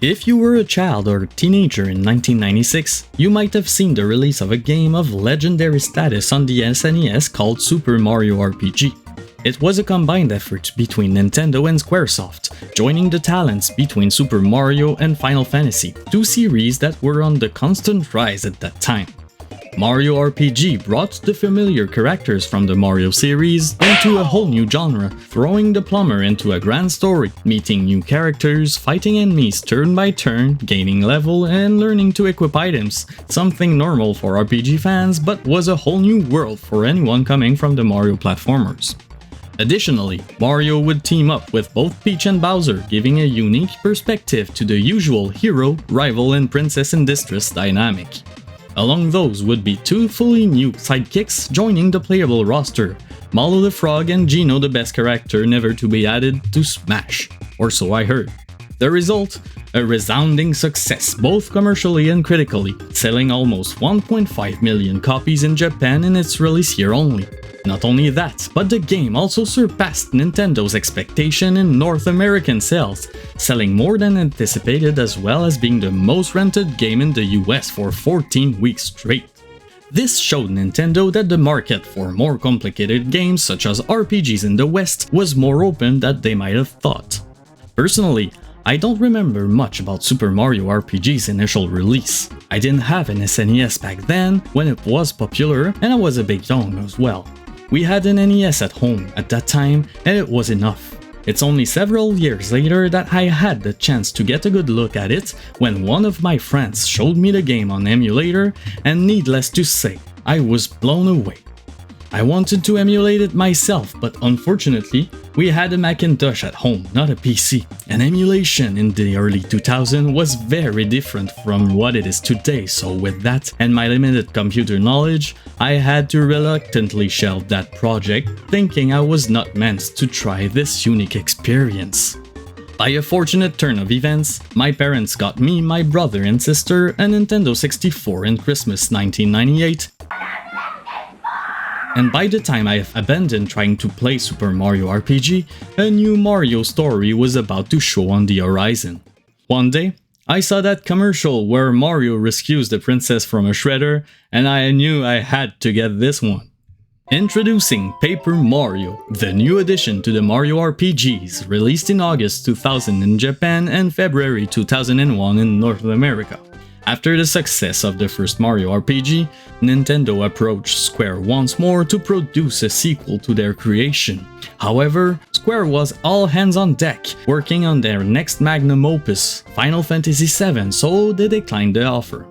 If you were a child or teenager in 1996, you might have seen the release of a game of legendary status on the SNES called Super Mario RPG. It was a combined effort between Nintendo and Squaresoft, joining the talents between Super Mario and Final Fantasy, two series that were on the constant rise at that time. Mario RPG brought the familiar characters from the Mario series into a whole new genre, throwing the plumber into a grand story, meeting new characters, fighting enemies turn by turn, gaining level, and learning to equip items, something normal for RPG fans but was a whole new world for anyone coming from the Mario platformers. Additionally, Mario would team up with both Peach and Bowser, giving a unique perspective to the usual hero, rival, and princess in distress dynamic. Along those would be two fully new sidekicks joining the playable roster, Mallow the Frog and Geno the best character never to be added to Smash, or so I heard. The result? A resounding success both commercially and critically, selling almost 1.5 million copies in Japan in its release year only. Not only that, but the game also surpassed Nintendo's expectation in North American sales, selling more than anticipated as well as being the most rented game in the US for 14 weeks straight. This showed Nintendo that the market for more complicated games such as RPGs in the West was more open than they might have thought. Personally, I don't remember much about Super Mario RPG's initial release. I didn't have an SNES back then when it was popular and I was a bit young as well. We had an NES at home at that time and it was enough. It's only several years later that I had the chance to get a good look at it when one of my friends showed me the game on emulator, and needless to say, I was blown away. I wanted to emulate it myself, but unfortunately, we had a Macintosh at home, not a PC, and emulation in the early 2000s was very different from what it is today, so with that and my limited computer knowledge, I had to reluctantly shelve that project, thinking I was not meant to try this unique experience. By a fortunate turn of events, my parents got me, my brother and sister a Nintendo 64 in Christmas 1998, and by the time I abandoned trying to play Super Mario RPG, a new Mario story was about to show on the horizon. One day, I saw that commercial where Mario rescues the princess from a shredder, and I knew I had to get this one. Introducing Paper Mario, the new addition to the Mario RPGs, released in August 2000 in Japan and February 2001 in North America. After the success of the first Mario RPG, Nintendo approached Square once more to produce a sequel to their creation. However, Square was all hands on deck, working on their next magnum opus, Final Fantasy VII, so they declined the offer.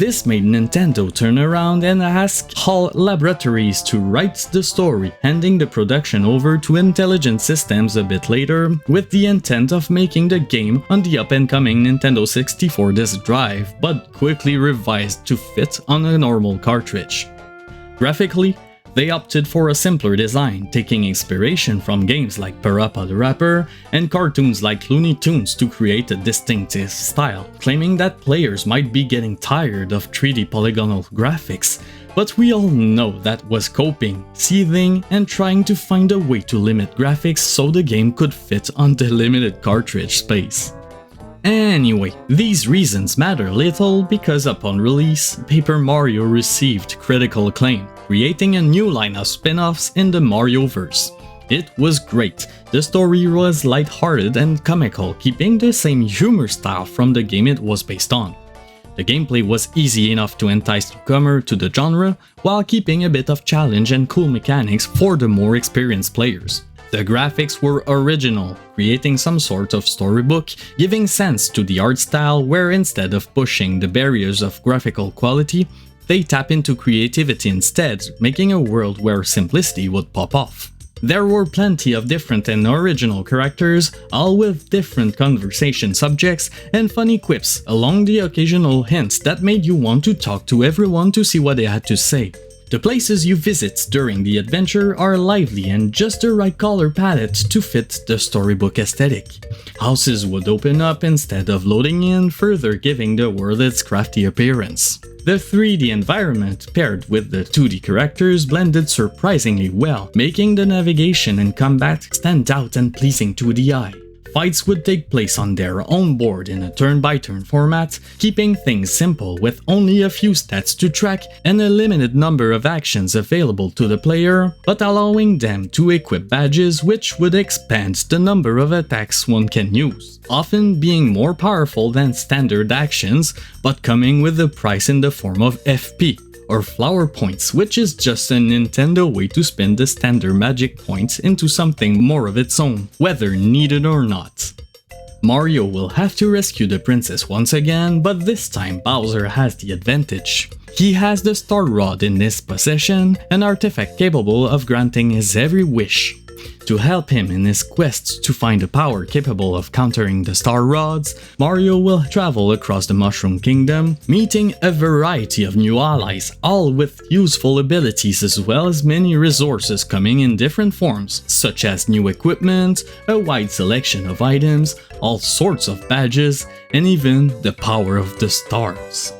This made Nintendo turn around and ask HAL Laboratories to write the story, handing the production over to Intelligent Systems a bit later, with the intent of making the game on the up-and-coming Nintendo 64 disk drive, but quickly revised to fit on a normal cartridge. Graphically, they opted for a simpler design, taking inspiration from games like Parappa the Rapper and cartoons like Looney Tunes to create a distinctive style, claiming that players might be getting tired of 3D polygonal graphics, but we all know that was coping, seething, and trying to find a way to limit graphics so the game could fit on the limited cartridge space. Anyway, these reasons matter little because upon release, Paper Mario received critical acclaim, creating a new line of spin-offs in the Marioverse. It was great. The story was light-hearted and comical, keeping the same humor style from the game it was based on. The gameplay was easy enough to entice newcomers to the genre, while keeping a bit of challenge and cool mechanics for the more experienced players. The graphics were original, creating some sort of storybook, giving sense to the art style where instead of pushing the barriers of graphical quality, they tap into creativity instead, making a world where simplicity would pop off. There were plenty of different and original characters, all with different conversation subjects and funny quips along the occasional hints that made you want to talk to everyone to see what they had to say. The places you visit during the adventure are lively and just the right color palette to fit the storybook aesthetic. Houses would open up instead of loading in, further giving the world its crafty appearance. The 3D environment paired with the 2D characters blended surprisingly well, making the navigation and combat stand out and pleasing to the eye. Fights would take place on their own board in a turn-by-turn format, keeping things simple with only a few stats to track and a limited number of actions available to the player, but allowing them to equip badges which would expand the number of attacks one can use, often being more powerful than standard actions, but coming with a price in the form of FP, or flower points, which is just a Nintendo way to spin the standard magic points into something more of its own, whether needed or not. Mario will have to rescue the princess once again, but this time Bowser has the advantage. He has the Star Rod in his possession, an artifact capable of granting his every wish. To help him in his quest to find a power capable of countering the Star Rods, Mario will travel across the Mushroom Kingdom, meeting a variety of new allies, all with useful abilities as well as many resources coming in different forms, such as new equipment, a wide selection of items, all sorts of badges, and even the power of the stars.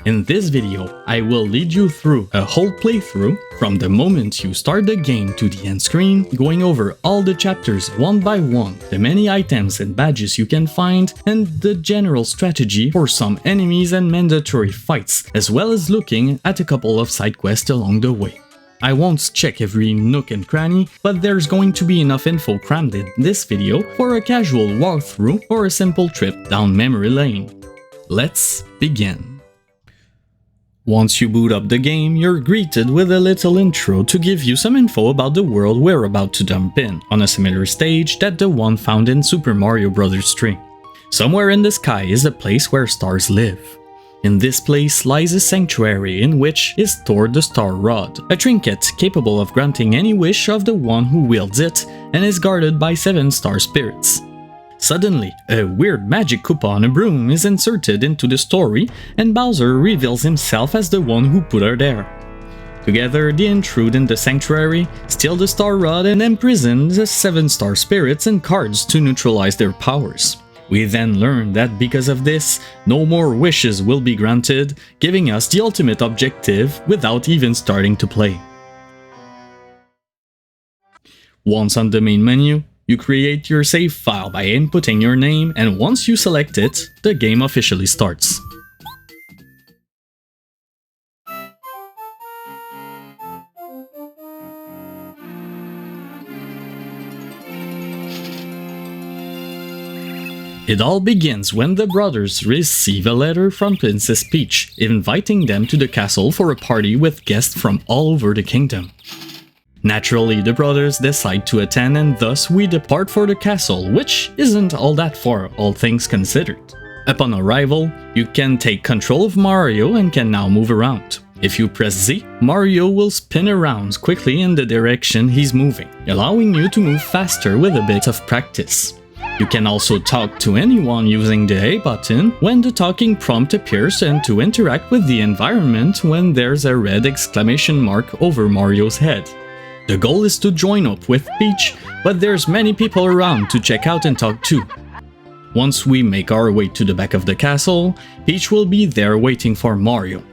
In this video, I will lead you through a whole playthrough from the moment you start the game to the end screen, going over all the chapters one by one, the many items and badges you can find, and the general strategy for some enemies and mandatory fights, as well as looking at a couple of side quests along the way. I won't check every nook and cranny, but there's going to be enough info crammed in this video for a casual walkthrough or a simple trip down memory lane. Let's begin. Once you boot up the game, you're greeted with a little intro to give you some info about the world we're about to jump in, on a similar stage that the one found in Super Mario Bros. 3. Somewhere in the sky is a place where stars live. In this place lies a sanctuary in which is stored the Star Rod, a trinket capable of granting any wish of the one who wields it, and is guarded by 7 star spirits. Suddenly, a weird magic Koopa on a broom is inserted into the story, and Bowser reveals himself as the one who put her there. Together, they intrude in the sanctuary, steal the Star Rod, and imprison the 7 star spirits and cards to neutralize their powers. We then learn that because of this, no more wishes will be granted, giving us the ultimate objective without even starting to play. Once on the main menu, you create your save file by inputting your name, and once you select it, the game officially starts. It all begins when the brothers receive a letter from Princess Peach, inviting them to the castle for a party with guests from all over the kingdom. Naturally, the brothers decide to attend, and thus we depart for the castle, which isn't all that far, all things considered. Upon arrival, you can take control of Mario and can now move around. If you press Z, Mario will spin around quickly in the direction he's moving, allowing you to move faster with a bit of practice. You can also talk to anyone using the A button when the talking prompt appears, and to interact with the environment when there's a red exclamation mark over Mario's head. The goal is to join up with Peach, but there's many people around to check out and talk to. Once we make our way to the back of the castle, Peach will be there waiting for Mario.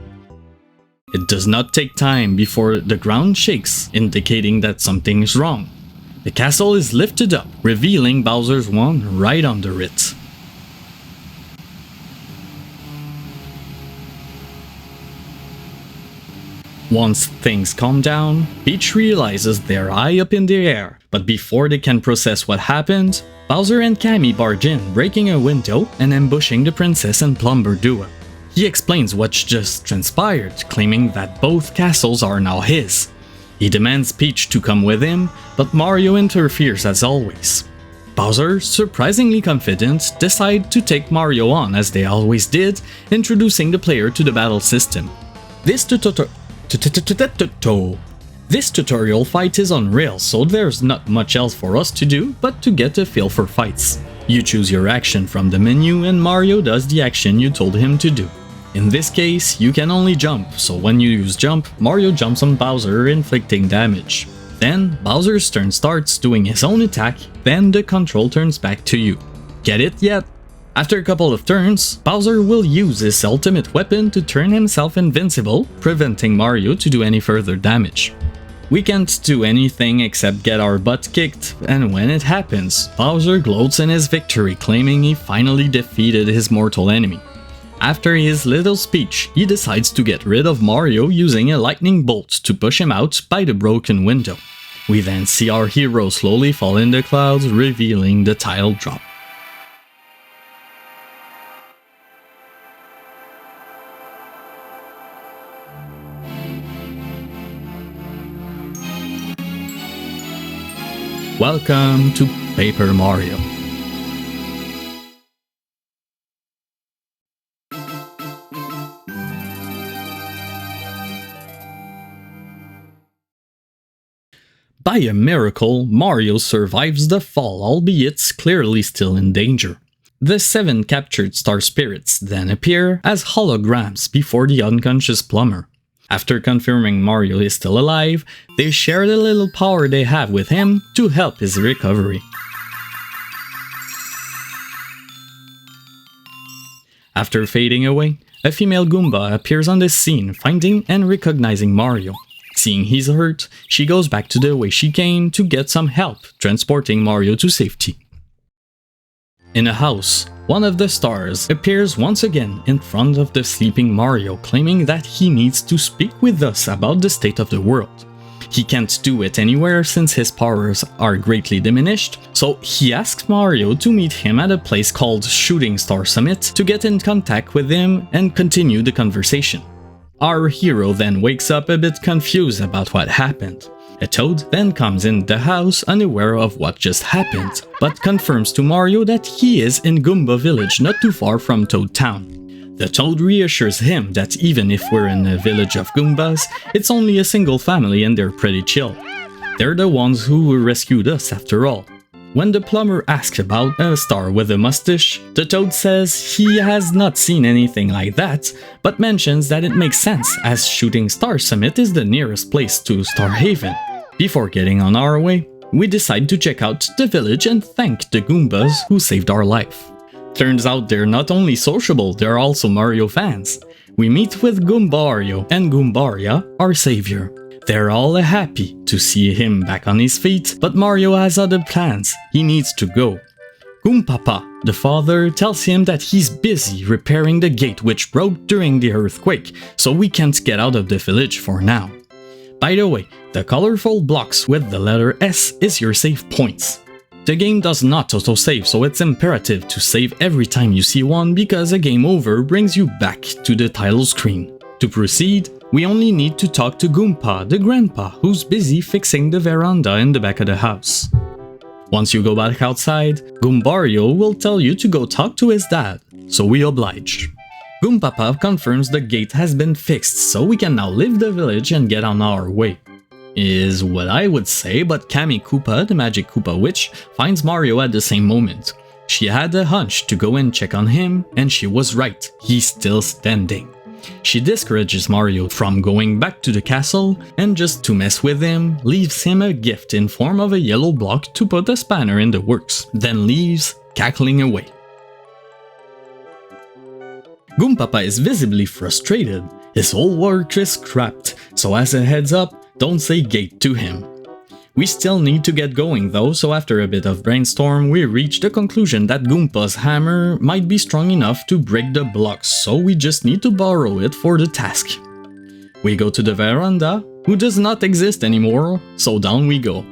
It does not take time before the ground shakes, indicating that something is wrong. The castle is lifted up, revealing Bowser's wand right under it. Once things calm down, Peach realizes they're high up in the air, but before they can process what happened, Bowser and Cammy barge in, breaking a window and ambushing the princess and Plumber duo. He explains what just transpired, claiming that both castles are now his. He demands Peach to come with him, but Mario interferes as always. Bowser, surprisingly confident, decides to take Mario on as they always did, introducing the player to the battle system. This tutorial fight is on rails, so there's not much else for us to do but to get a feel for fights. You choose your action from the menu and Mario does the action you told him to do. In this case, you can only jump, so when you use jump, Mario jumps on Bowser, inflicting damage. Then, Bowser's turn starts doing his own attack, then the control turns back to you. Get it yet? After a couple of turns, Bowser will use his ultimate weapon to turn himself invincible, preventing Mario to do any further damage. We can't do anything except get our butt kicked, and when it happens, Bowser gloats in his victory, claiming he finally defeated his mortal enemy. After his little speech, he decides to get rid of Mario using a lightning bolt to push him out by the broken window. We then see our hero slowly fall in the clouds, revealing the tile drop. Welcome to Paper Mario. By a miracle, Mario survives the fall, albeit clearly still in danger. The 7 captured star spirits then appear as holograms before the unconscious plumber. After confirming Mario is still alive, they share the little power they have with him to help his recovery. After fading away, a female Goomba appears on the scene, finding and recognizing Mario. Seeing he's hurt, she goes back to the way she came to get some help, transporting Mario to safety. In a house, one of the stars appears once again in front of the sleeping Mario, claiming that he needs to speak with us about the state of the world. He can't do it anywhere since his powers are greatly diminished, so he asks Mario to meet him at a place called Shooting Star Summit to get in contact with him and continue the conversation. Our hero then wakes up a bit confused about what happened. A toad then comes in the house unaware of what just happened, but confirms to Mario that he is in Goomba Village not too far from Toad Town. The toad reassures him that even if we're in a village of Goombas, it's only a single family and they're pretty chill. They're the ones who rescued us after all. When the plumber asks about a star with a mustache, the toad says he has not seen anything like that, but mentions that it makes sense as Shooting Star Summit is the nearest place to Star Haven. Before getting on our way, we decide to check out the village and thank the Goombas who saved our life. Turns out they're not only sociable, they're also Mario fans. We meet with Goombario and Goombaria, our savior. They're all happy to see him back on his feet, but Mario has other plans. He needs to go. Goompapa, the father, tells him that he's busy repairing the gate which broke during the earthquake, so we can't get out of the village for now. By the way, the colorful blocks with the letter S is your save points. The game does not autosave, so it's imperative to save every time you see one because a game over brings you back to the title screen. To proceed, we only need to talk to Goompa, the grandpa, who's busy fixing the veranda in the back of the house. Once you go back outside, Goombario will tell you to go talk to his dad, so we oblige. Goompapa confirms the gate has been fixed, so we can now leave the village and get on our way. Is what I would say, but Kami Koopa, the Magic Koopa Witch, finds Mario at the same moment. She had a hunch to go and check on him, and she was right, he's still standing. She discourages Mario from going back to the castle, and just to mess with him, leaves him a gift in form of a yellow block to put a spanner in the works, then leaves, cackling away. Goompapa is visibly frustrated. His whole work is scrapped, so as a heads up, don't say gate to him. We still need to get going though, so after a bit of brainstorm, we reach the conclusion that Goompa's hammer might be strong enough to break the blocks, so we just need to borrow it for the task. We go to the veranda, who does not exist anymore, so down we go.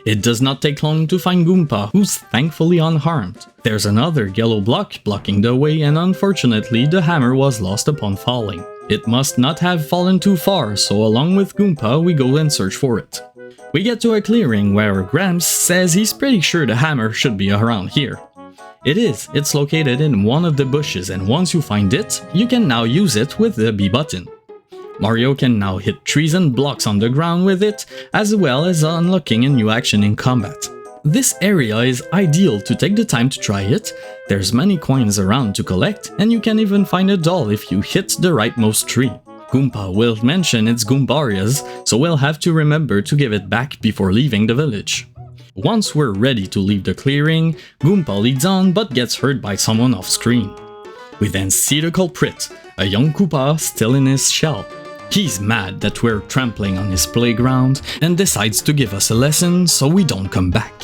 It does not take long to find Goompa, who's thankfully unharmed. There's another yellow block blocking the way, and unfortunately the hammer was lost upon falling. It must not have fallen too far, so along with Goompa we go and search for it. We get to a clearing where Gramps says he's pretty sure the hammer should be around here. It is, it's located in one of the bushes, and once you find it, you can now use it with the B button. Mario can now hit trees and blocks on the ground with it, as well as unlocking a new action in combat. This area is ideal to take the time to try it. There's many coins around to collect, and you can even find a doll if you hit the rightmost tree. Goompa will mention it's Goombaria's, so we'll have to remember to give it back before leaving the village. Once we're ready to leave the clearing, Goompa leads on but gets hurt by someone off screen. We then see the culprit, a young Koopa still in his shell. He's mad that we're trampling on his playground and decides to give us a lesson so we don't come back.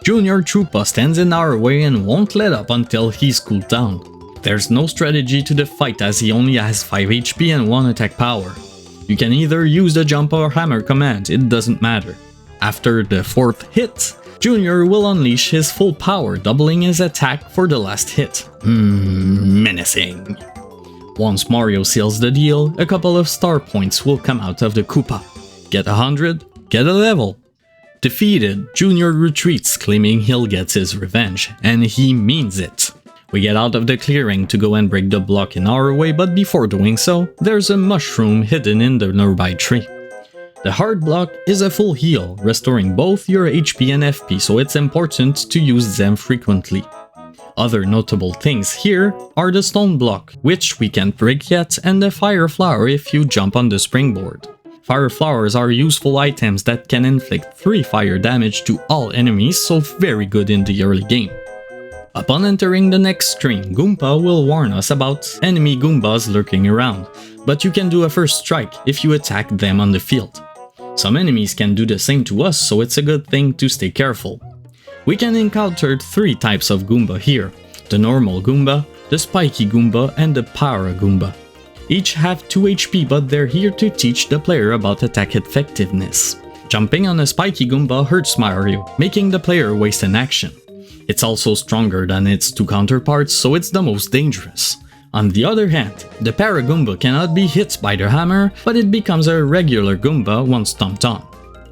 Junior Troopa stands in our way and won't let up until he's cooled down. There's no strategy to the fight as he only has 5 HP and 1 attack power. You can either use the jump or hammer command, it doesn't matter. After the 4th hit, Junior will unleash his full power, doubling his attack for the last hit. Menacing. Once Mario seals the deal, a couple of star points will come out of the Koopa. Get 100, get a level. Defeated, Junior retreats, claiming he'll get his revenge, and he means it. We get out of the clearing to go and break the block in our way, but before doing so, there's a mushroom hidden in the nearby tree. The hard block is a full heal, restoring both your HP and FP, so it's important to use them frequently. Other notable things here are the stone block, which we can't break yet, and the fire flower if you jump on the springboard. Fire flowers are useful items that can inflict 3 fire damage to all enemies, so very good in the early game. Upon entering the next screen, Goomba will warn us about enemy Goombas lurking around, but you can do a first strike if you attack them on the field. Some enemies can do the same to us, so it's a good thing to stay careful. We can encounter 3 types of Goomba here: the normal Goomba, the spiky Goomba, and the Para Goomba. Each have 2 HP, but they're here to teach the player about attack effectiveness. Jumping on a spiky Goomba hurts Mario, making the player waste an action. It's also stronger than its 2 counterparts, so it's the most dangerous. On the other hand, the Para Goomba cannot be hit by the hammer, but it becomes a regular Goomba once stomped on.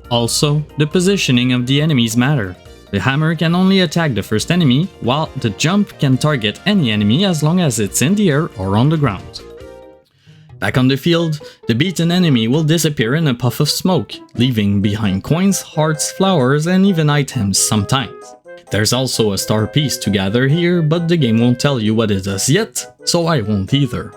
Also, the positioning of the enemies matter. The hammer can only attack the first enemy, while the jump can target any enemy as long as it's in the air or on the ground. Back on the field, the beaten enemy will disappear in a puff of smoke, leaving behind coins, hearts, flowers, and even items sometimes. There's also a star piece to gather here, but the game won't tell you what it does yet, so I won't either.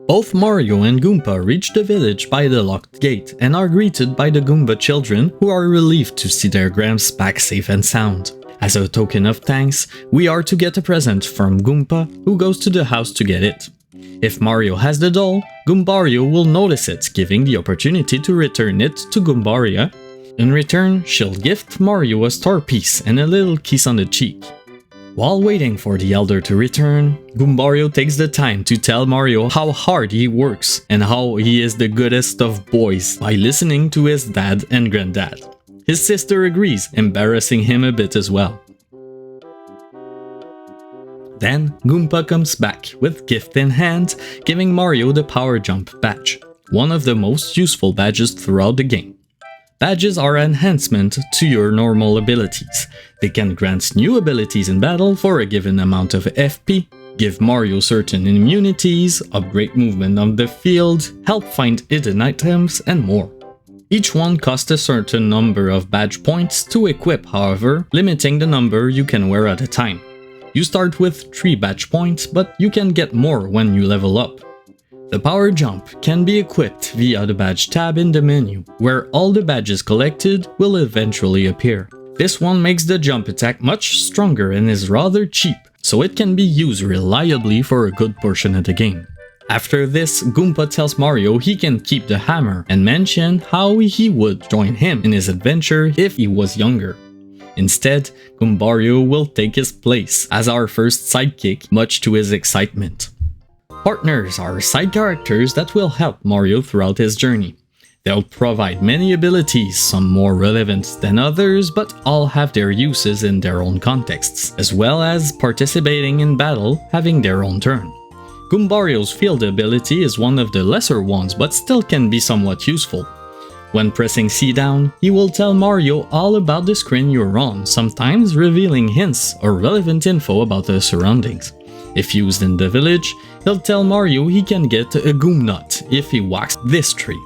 Both Mario and Goomba reach the village by the locked gate and are greeted by the Goomba children, who are relieved to see their Gramps back safe and sound. As a token of thanks, we are to get a present from Goomba, who goes to the house to get it. If Mario has the doll, Goombario will notice it, giving the opportunity to return it to Goombaria. In return, she'll gift Mario a star piece and a little kiss on the cheek. While waiting for the elder to return, Goombario takes the time to tell Mario how hard he works and how he is the goodest of boys by listening to his dad and granddad. His sister agrees, embarrassing him a bit as well. Then, Goomba comes back with gift in hand, giving Mario the Power Jump badge, one of the most useful badges throughout the game. Badges are enhancement to your normal abilities. They can grant new abilities in battle for a given amount of FP, give Mario certain immunities, upgrade movement on the field, help find hidden items, and more. Each one costs a certain number of badge points to equip, however, limiting the number you can wear at a time. You start with 3 badge points, but you can get more when you level up. The Power Jump can be equipped via the Badge tab in the menu, where all the badges collected will eventually appear. This one makes the jump attack much stronger and is rather cheap, so it can be used reliably for a good portion of the game. After this, Goomba tells Mario he can keep the hammer and mention how he would join him in his adventure if he was younger. Instead, Goombario will take his place as our first sidekick, much to his excitement. Partners are side characters that will help Mario throughout his journey. They'll provide many abilities, some more relevant than others, but all have their uses in their own contexts, as well as participating in battle, having their own turn. Goombario's field ability is one of the lesser ones, but still can be somewhat useful. When pressing C down, he will tell Mario all about the screen you're on, sometimes revealing hints or relevant info about the surroundings. If used in the village, he'll tell Mario he can get a Goom Nut if he walks this tree.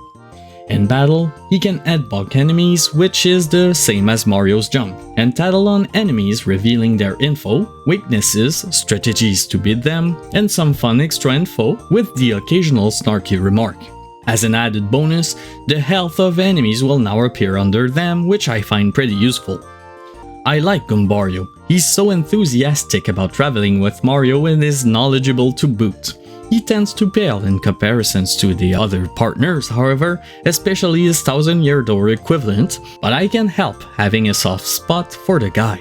In battle, he can headbutt enemies, which is the same as Mario's jump, and tattle on enemies, revealing their info, weaknesses, strategies to beat them, and some fun extra info with the occasional snarky remark. As an added bonus, the health of enemies will now appear under them, which I find pretty useful. I like Goombario. He's so enthusiastic about traveling with Mario and is knowledgeable to boot. He tends to pale in comparisons to the other partners, however, especially his 1000-year door equivalent, but I can't help having a soft spot for the guy.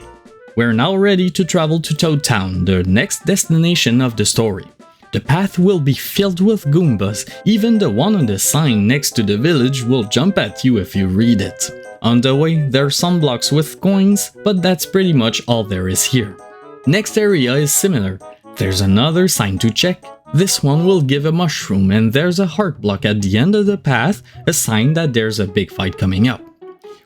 We're now ready to travel to Toad Town, the next destination of the story. The path will be filled with Goombas, even the one on the sign next to the village will jump at you if you read it. On the way, there are some blocks with coins, but that's pretty much all there is here. Next area is similar. There's another sign to check. This one will give a mushroom, and there's a heart block at the end of the path, a sign that there's a big fight coming up.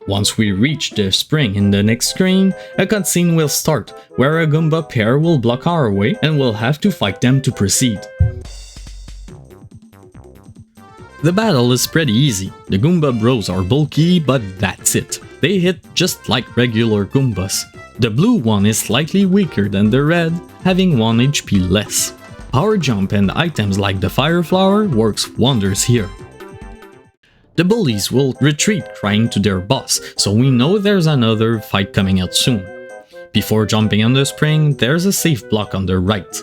Once we reach the spring in the next screen, a cutscene will start, where a Goomba pair will block our way and we'll have to fight them to proceed. The battle is pretty easy. The Goomba bros are bulky, but that's it. They hit just like regular Goombas. The blue one is slightly weaker than the red, having 1 HP less. Power jump and items like the fire flower works wonders here. The bullies will retreat crying to their boss, so we know there's another fight coming out soon. Before jumping on the spring, there's a safe block on the right.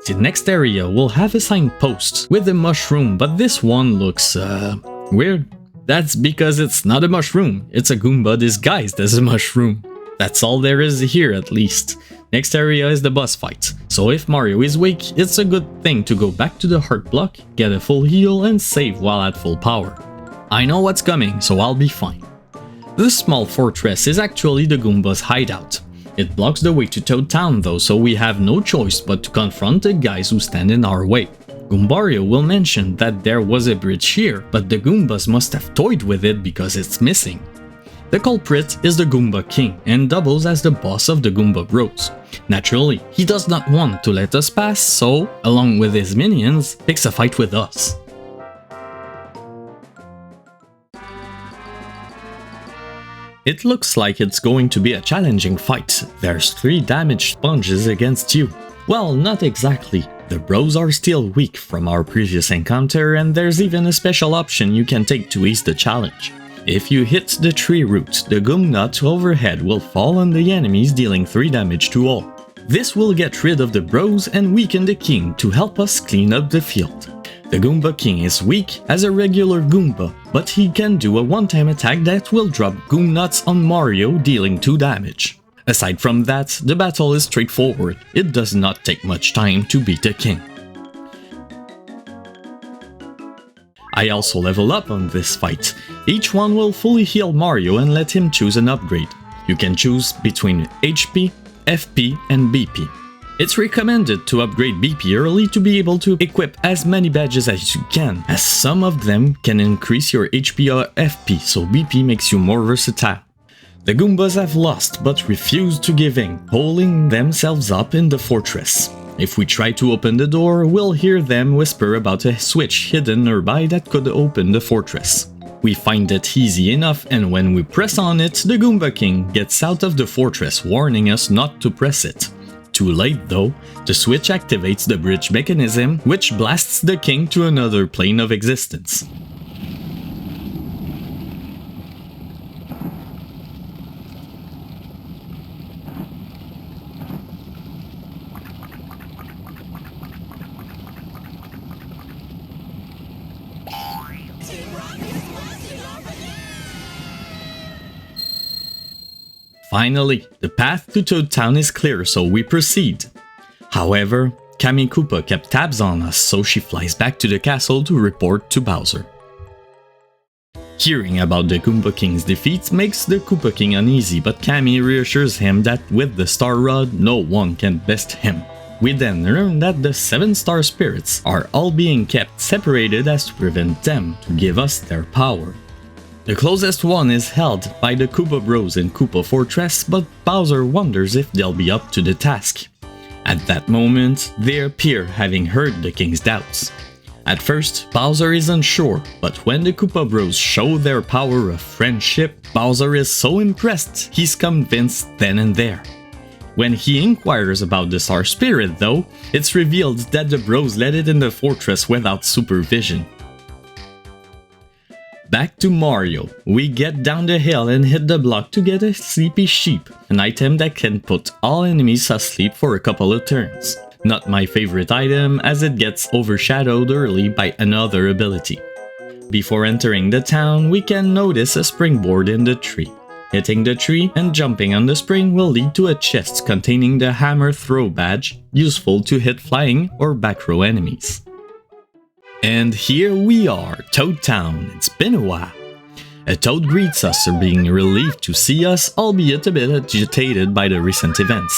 The next area will have a signpost with a mushroom, but this one looks weird. That's because it's not a mushroom, it's a Goomba disguised as a mushroom. That's all there is here at least. Next area is the boss fight, so if Mario is weak, it's a good thing to go back to the heart block, get a full heal and save while at full power. I know what's coming, so I'll be fine. This small fortress is actually the Goomba's hideout. It blocks the way to Toad Town though, so we have no choice but to confront the guys who stand in our way. Goombario will mention that there was a bridge here, but the Goombas must have toyed with it because it's missing. The culprit is the Goomba King and doubles as the boss of the Goomba Bros. Naturally, he does not want to let us pass, so, along with his minions, picks a fight with us. It looks like it's going to be a challenging fight. There's 3 damage sponges against you. Well, not exactly. The bros are still weak from our previous encounter, and there's even a special option you can take to ease the challenge. If you hit the tree root, the Goom Nut overhead will fall on the enemies, dealing 3 damage to all. This will get rid of the bros and weaken the king to help us clean up the field. The Goomba King is weak as a regular Goomba, but he can do a one-time attack that will drop Goom Nuts on Mario, dealing 2 damage. Aside from that, the battle is straightforward. It does not take much time to beat the king. I also level up on this fight. Each one will fully heal Mario and let him choose an upgrade. You can choose between HP, FP, and BP. It's recommended to upgrade BP early to be able to equip as many badges as you can, as some of them can increase your HP or FP, so BP makes you more versatile. The Goombas have lost but refuse to give in, holding themselves up in the fortress. If we try to open the door, we'll hear them whisper about a switch hidden nearby that could open the fortress. We find it easy enough, and when we press on it, the Goomba King gets out of the fortress, warning us not to press it. Too late though, the switch activates the bridge mechanism, which blasts the king to another plane of existence. Finally, the path to Toad Town is clear, so we proceed. However, Kami Koopa kept tabs on us, so she flies back to the castle to report to Bowser. Hearing about the Goomba King's defeat makes the Koopa King uneasy, but Kami reassures him that with the Star Rod, no one can best him. We then learn that the 7 star spirits are all being kept separated as to prevent them to give us their power. The closest one is held by the Koopa Bros in Koopa Fortress, but Bowser wonders if they'll be up to the task. At that moment, they appear, having heard the king's doubts. At first, Bowser is unsure, but when the Koopa Bros show their power of friendship, Bowser is so impressed he's convinced then and there. When he inquires about the Star Spirit though, it's revealed that the Bros let it in the fortress without supervision. Back to Mario. We get down the hill and hit the block to get a sleepy sheep, an item that can put all enemies asleep for a couple of turns. Not my favorite item as it gets overshadowed early by another ability. Before entering the town, we can notice a springboard in the tree. Hitting the tree and jumping on the spring will lead to a chest containing the hammer throw badge, useful to hit flying or back row enemies. And here we are, Toad Town. It's been a while. A toad greets us, being relieved to see us, albeit a bit agitated by the recent events.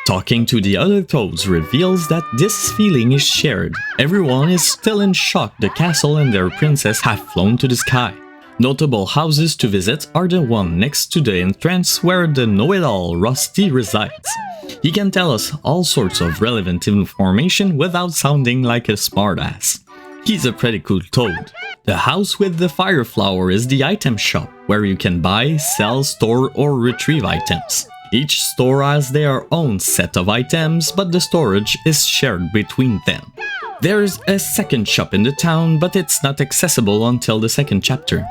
Talking to the other toads reveals that this feeling is shared. Everyone is still in shock the castle and their princess have flown to the sky. Notable houses to visit are the one next to the entrance where the know-it-all Rusty resides. He can tell us all sorts of relevant information without sounding like a smartass. He's a pretty cool toad. The house with the fire flower is the item shop, where you can buy, sell, store or retrieve items. Each store has their own set of items, but the storage is shared between them. There's a second shop in the town, but it's not accessible until the second chapter.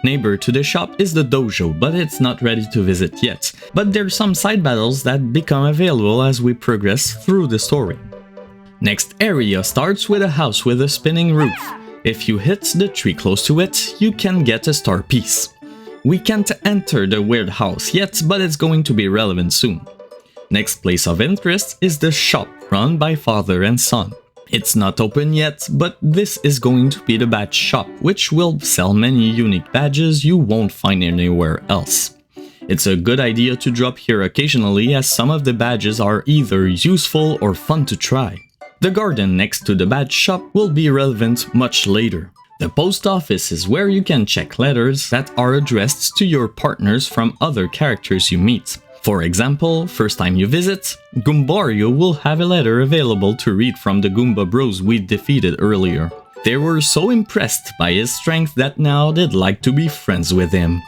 Neighbor to the shop is the dojo, but it's not ready to visit yet. But there's some side battles that become available as we progress through the story. Next area starts with a house with a spinning roof. If you hit the tree close to it, you can get a star piece. We can't enter the weird house yet, but it's going to be relevant soon. Next place of interest is the shop run by father and son. It's not open yet, but this is going to be the badge shop, which will sell many unique badges you won't find anywhere else. It's a good idea to drop here occasionally, as some of the badges are either useful or fun to try. The garden next to the badge shop will be relevant much later. The post office is where you can check letters that are addressed to your partners from other characters you meet. For example, first time you visit, Goombario will have a letter available to read from the Goomba Bros we defeated earlier. They were so impressed by his strength that now they'd like to be friends with him.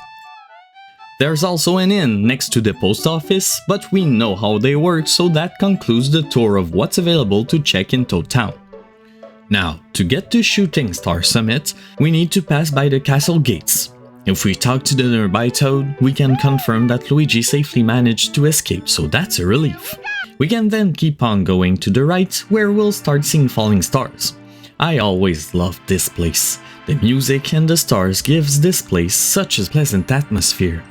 There's also an inn next to the post office, but we know how they work, so that concludes the tour of what's available to check in Toad Town. Now, to get to Shooting Star Summit, we need to pass by the castle gates. If we talk to the nearby toad, we can confirm that Luigi safely managed to escape, so that's a relief. We can then keep on going to the right, where we'll start seeing falling stars. I always loved this place. The music and the stars gives this place such a pleasant atmosphere.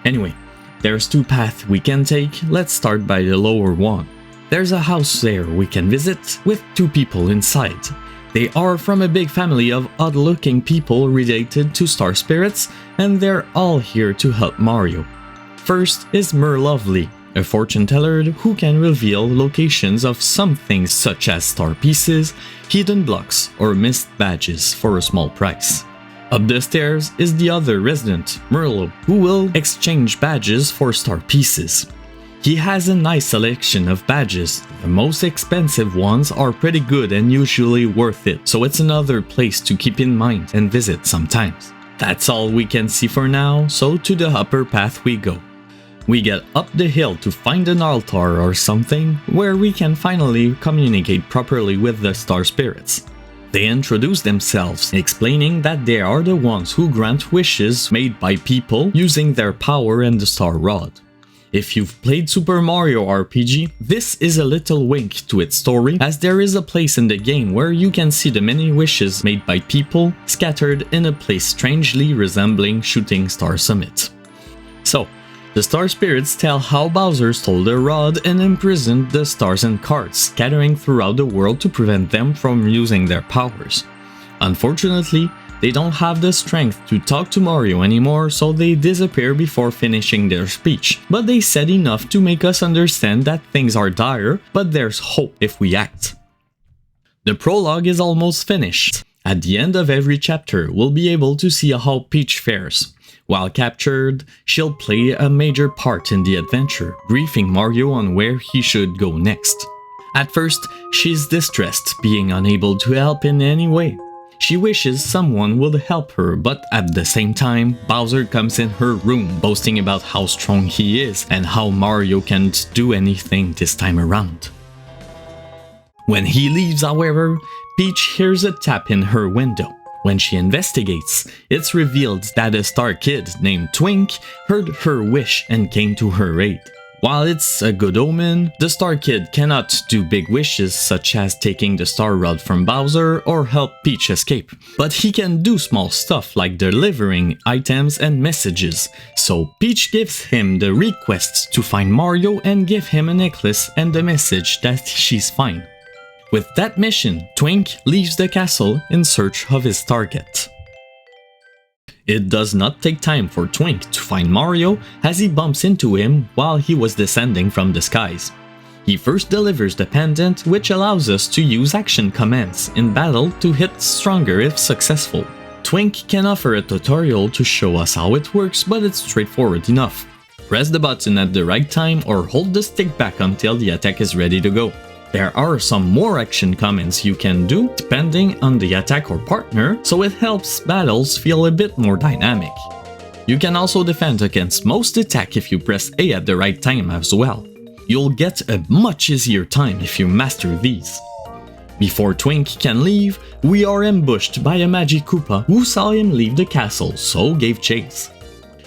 Anyway, there's two paths we can take. Let's start by the lower one. There's a house there we can visit with two people inside. They are from a big family of odd-looking people related to star spirits, and they're all here to help Mario. First is Merlovely, a fortune teller who can reveal locations of some things such as star pieces, hidden blocks, or missed badges for a small price. Up the stairs is the other resident, Merlo, who will exchange badges for star pieces. He has a nice selection of badges. The most expensive ones are pretty good and usually worth it, so it's another place to keep in mind and visit sometimes. That's all we can see for now, so to the upper path we go. We get up the hill to find an altar or something, where we can finally communicate properly with the star spirits. They introduce themselves, explaining that they are the ones who grant wishes made by people using their power and the star rod. If you've played Super Mario RPG, this is a little wink to its story, as there is a place in the game where you can see the many wishes made by people scattered in a place strangely resembling Shooting Star Summit. So, the star spirits tell how Bowser stole the rod and imprisoned the stars and cards, scattering throughout the world to prevent them from using their powers. Unfortunately, they don't have the strength to talk to Mario anymore, so they disappear before finishing their speech. But they said enough to make us understand that things are dire, but there's hope if we act. The prologue is almost finished. At the end of every chapter, we'll be able to see how Peach fares. While captured, she'll play a major part in the adventure, briefing Mario on where he should go next. At first, she's distressed, being unable to help in any way. She wishes someone would help her, but at the same time, Bowser comes in her room, boasting about how strong he is and how Mario can't do anything this time around. When he leaves, however, Peach hears a tap in her window. When she investigates, it's revealed that a star kid named Twink heard her wish and came to her aid. While it's a good omen, the Star Kid cannot do big wishes such as taking the Star Rod from Bowser or help Peach escape, but he can do small stuff like delivering items and messages, so Peach gives him the request to find Mario and give him a necklace and the message that she's fine. With that mission, Twink leaves the castle in search of his target. It does not take time for Twink to find Mario as he bumps into him while he was descending from the skies. He first delivers the pendant, which allows us to use action commands in battle to hit stronger if successful. Twink can offer a tutorial to show us how it works, but it's straightforward enough. Press the button at the right time or hold the stick back until the attack is ready to go. There are some more action commands you can do depending on the attack or partner, so it helps battles feel a bit more dynamic. You can also defend against most attack if you press A at the right time as well. You'll get a much easier time if you master these. Before Twink can leave, we are ambushed by a Magic Koopa who saw him leave the castle, so gave chase.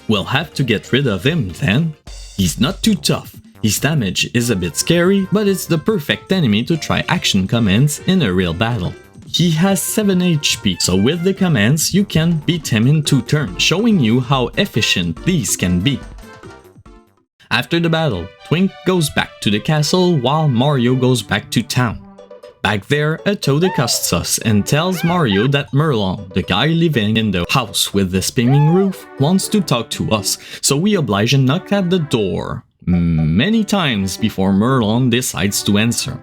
We'll have to get rid of him then. He's not too tough. His damage is a bit scary, but it's the perfect enemy to try action commands in a real battle. He has 7 HP, so with the commands you can beat him in 2 turns, showing you how efficient these can be. After the battle, Twink goes back to the castle while Mario goes back to town. Back there, a Toad accosts us and tells Mario that Merlon, the guy living in the house with the spinning roof, wants to talk to us, so we oblige and knock at the door many times before Merlon decides to answer.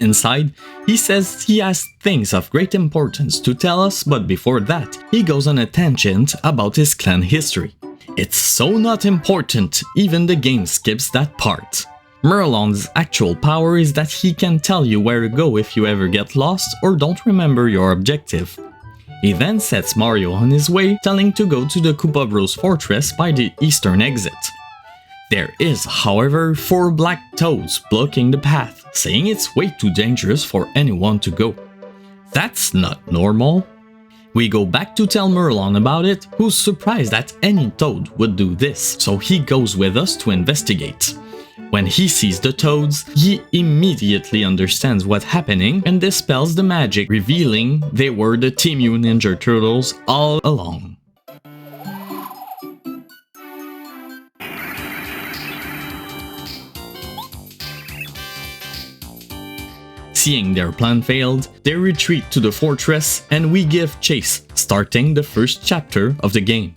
Inside, he says he has things of great importance to tell us, but before that, he goes on a tangent about his clan history. It's so not important, even the game skips that part. Merlon's actual power is that he can tell you where to go if you ever get lost or don't remember your objective. He then sets Mario on his way, telling to go to the Koopa Bros fortress by the eastern exit. There is, however, 4 black toads blocking the path, saying it's way too dangerous for anyone to go. That's not normal. We go back to tell Merlon about it, who's surprised that any toad would do this, so he goes with us to investigate. When he sees the toads, he immediately understands what's happening and dispels the magic, revealing they were the Team U Ninja Turtles all along. Seeing their plan failed, they retreat to the fortress and we give chase, starting the first chapter of the game.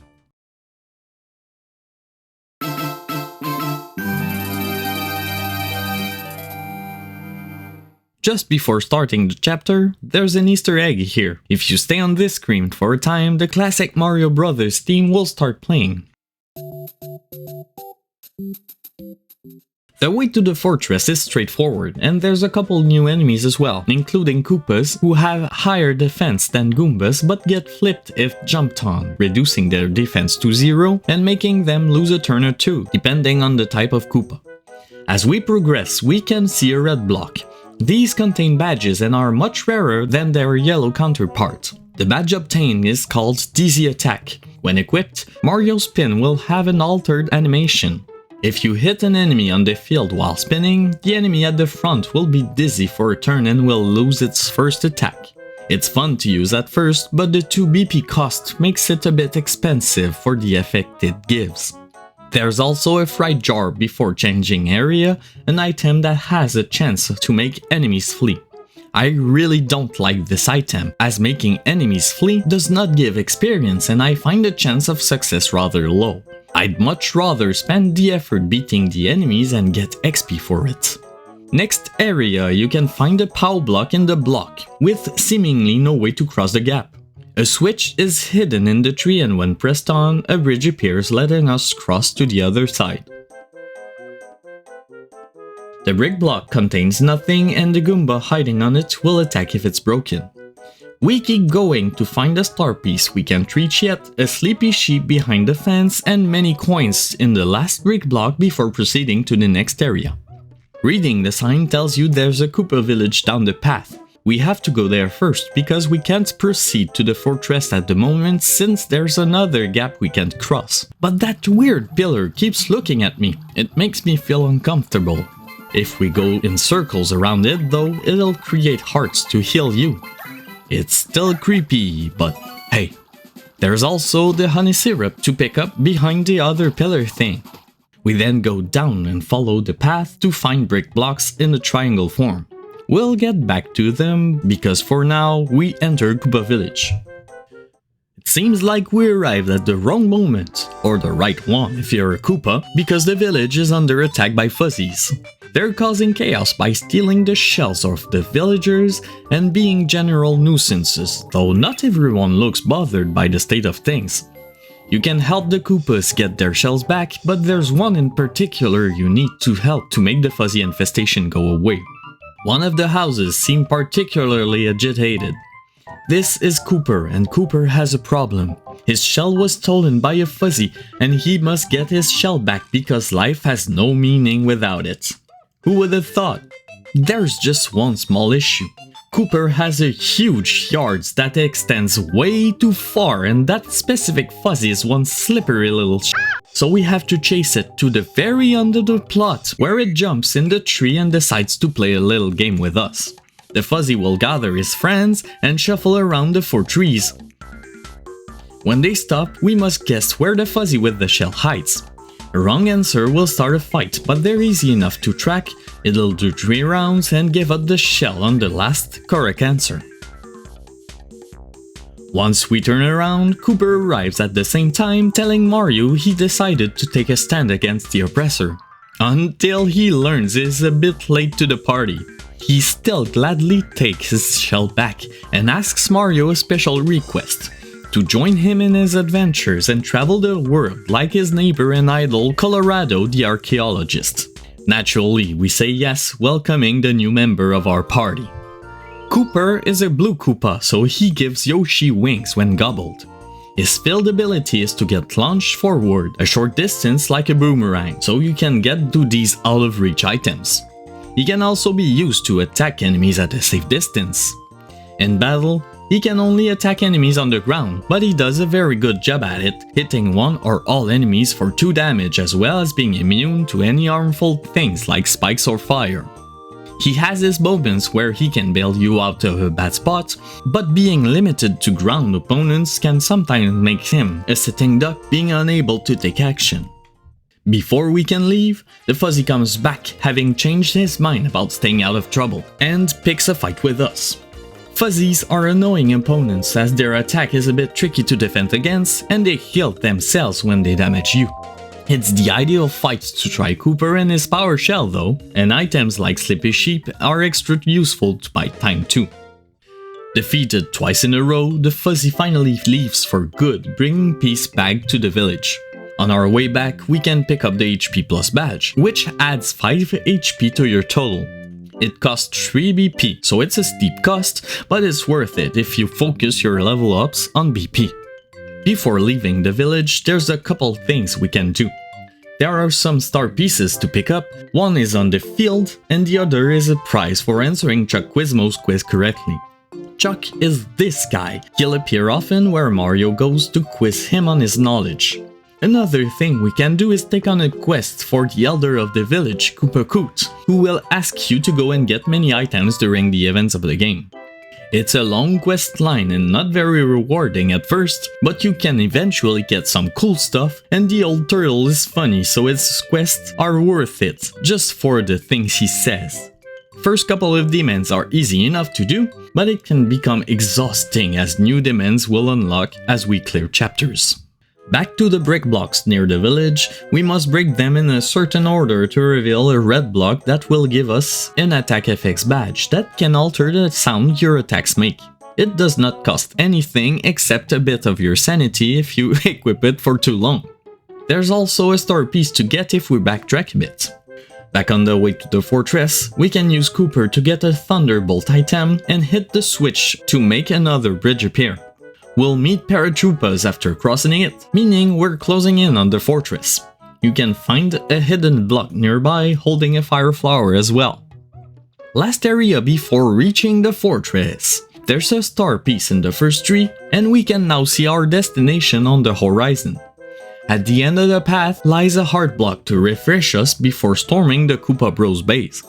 Just before starting the chapter, there's an Easter egg here. If you stay on this screen for a time, the classic Mario Brothers theme will start playing. The way to the fortress is straightforward, and there's a couple new enemies as well, including Koopas who have higher defense than Goombas but get flipped if jumped on, reducing their defense to 0 and making them lose a turn or 2, depending on the type of Koopa. As we progress, we can see a red block. These contain badges and are much rarer than their yellow counterpart. The badge obtained is called Dizzy Attack. When equipped, Mario's spin will have an altered animation. If you hit an enemy on the field while spinning, the enemy at the front will be dizzy for a turn and will lose its first attack. It's fun to use at first, but the 2 BP cost makes it a bit expensive for the effect it gives. There's also a fright jar before changing area, an item that has a chance to make enemies flee. I really don't like this item, as making enemies flee does not give experience and I find the chance of success rather low. I'd much rather spend the effort beating the enemies and get XP for it. Next area, you can find a POW block in the block, with seemingly no way to cross the gap. A switch is hidden in the tree and when pressed on, a bridge appears letting us cross to the other side. The brick block contains nothing and the Goomba hiding on it will attack if it's broken. We keep going to find a star piece we can't reach yet, a sleepy sheep behind the fence and many coins in the last brick block before proceeding to the next area. Reading the sign tells you there's a Koopa village down the path. we have to go there first because we can't proceed to the fortress at the moment since there's another gap we can't cross. But that weird pillar keeps looking at me. It makes me feel uncomfortable. If we go in circles around it though, it'll create hearts to heal you. It's still creepy, but hey. There's also the honey syrup to pick up behind the other pillar thing. We then go down and follow the path to find brick blocks in the triangle form. We'll get back to them because for now we enter Koopa Village. It seems like we arrived at the wrong moment, or the right one if you're a Koopa, because the village is under attack by fuzzies. They're causing chaos by stealing the shells of the villagers and being general nuisances, though not everyone looks bothered by the state of things. You can help the Koopas get their shells back, but there's one in particular you need to help to make the fuzzy infestation go away. One of the houses seem particularly agitated. This is Cooper, and Cooper has a problem. His shell was stolen by a fuzzy, and he must get his shell back because life has no meaning without it. Who would have thought? There's just one small issue. Cooper has a huge yard that extends way too far, and that specific fuzzy is one slippery little so we have to chase it to the very end of the plot, where it jumps in the tree and decides to play a little game with us. The fuzzy will gather his friends and shuffle around the 4 trees. When they stop, we must guess where the fuzzy with the shell hides. A wrong answer will start a fight, but they're easy enough to track. It'll do 3 rounds and give up the shell on the last correct answer. Once we turn around, Cooper arrives at the same time, telling Mario he decided to take a stand against the oppressor. Until he learns he's a bit late to the party. He still gladly takes his shell back and asks Mario a special request: to join him in his adventures and travel the world like his neighbor and idol Colorado the archaeologist. Naturally, we say yes, welcoming the new member of our party. Cooper is a blue Koopa, so he gives Yoshi wings when gobbled. His field ability is to get launched forward a short distance like a boomerang, so you can get to these out-of-reach items. He can also be used to attack enemies at a safe distance. In battle, he can only attack enemies on the ground, but he does a very good job at it, hitting one or all enemies for 2 damage as well as being immune to any harmful things like spikes or fire. He has his moments where he can bail you out of a bad spot, but being limited to ground opponents can sometimes make him a sitting duck, being unable to take action. Before we can leave, the fuzzy comes back, having changed his mind about staying out of trouble, and picks a fight with us. Fuzzies are annoying opponents as their attack is a bit tricky to defend against, and they heal themselves when they damage you. It's the ideal fight to try Cooper and his power shell though, and items like Slippy Sheep are extra useful to buy time too. Defeated twice in a row, the fuzzy finally leaves for good, bringing peace back to the village. On our way back, we can pick up the HP Plus badge, which adds 5 HP to your total. It costs 3 BP, so it's a steep cost, but it's worth it if you focus your level ups on BP. Before leaving the village, there's a couple things we can do. There are some star pieces to pick up, one is on the field, and the other is a prize for answering Chuck Quizmo's quiz correctly. Chuck is this guy. He'll appear often where Mario goes to quiz him on his knowledge. Another thing we can do is take on a quest for the elder of the village, Koopa Koot, who will ask you to go and get many items during the events of the game. It's a long quest line and not very rewarding at first, but you can eventually get some cool stuff, and the old turtle is funny, so its quests are worth it, just for the things he says. First couple of demands are easy enough to do, but it can become exhausting as new demands will unlock as we clear chapters. Back to the brick blocks near the village, we must break them in a certain order to reveal a red block that will give us an attack effects badge that can alter the sound your attacks make. It does not cost anything except a bit of your sanity if you equip it for too long. There's also a star piece to get if we backtrack a bit. Back on the way to the fortress, we can use Cooper to get a thunderbolt item and hit the switch to make another bridge appear. We'll meet paratroopers after crossing it, meaning we're closing in on the fortress. You can find a hidden block nearby holding a fire flower as well. Last area before reaching the fortress. There's a star piece in the first tree, and we can now see our destination on the horizon. At the end of the path lies a heart block to refresh us before storming the Koopa Bros base.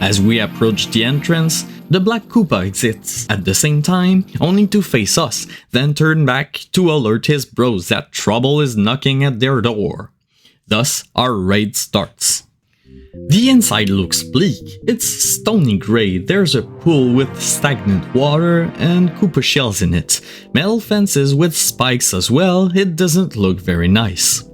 As we approach the entrance, the Black Koopa exits at the same time, only to face us, then turn back to alert his bros that trouble is knocking at their door. Thus, our raid starts. The inside looks bleak. It's stony grey, there's a pool with stagnant water and Koopa shells in it. Metal fences with spikes as well, it doesn't look very nice.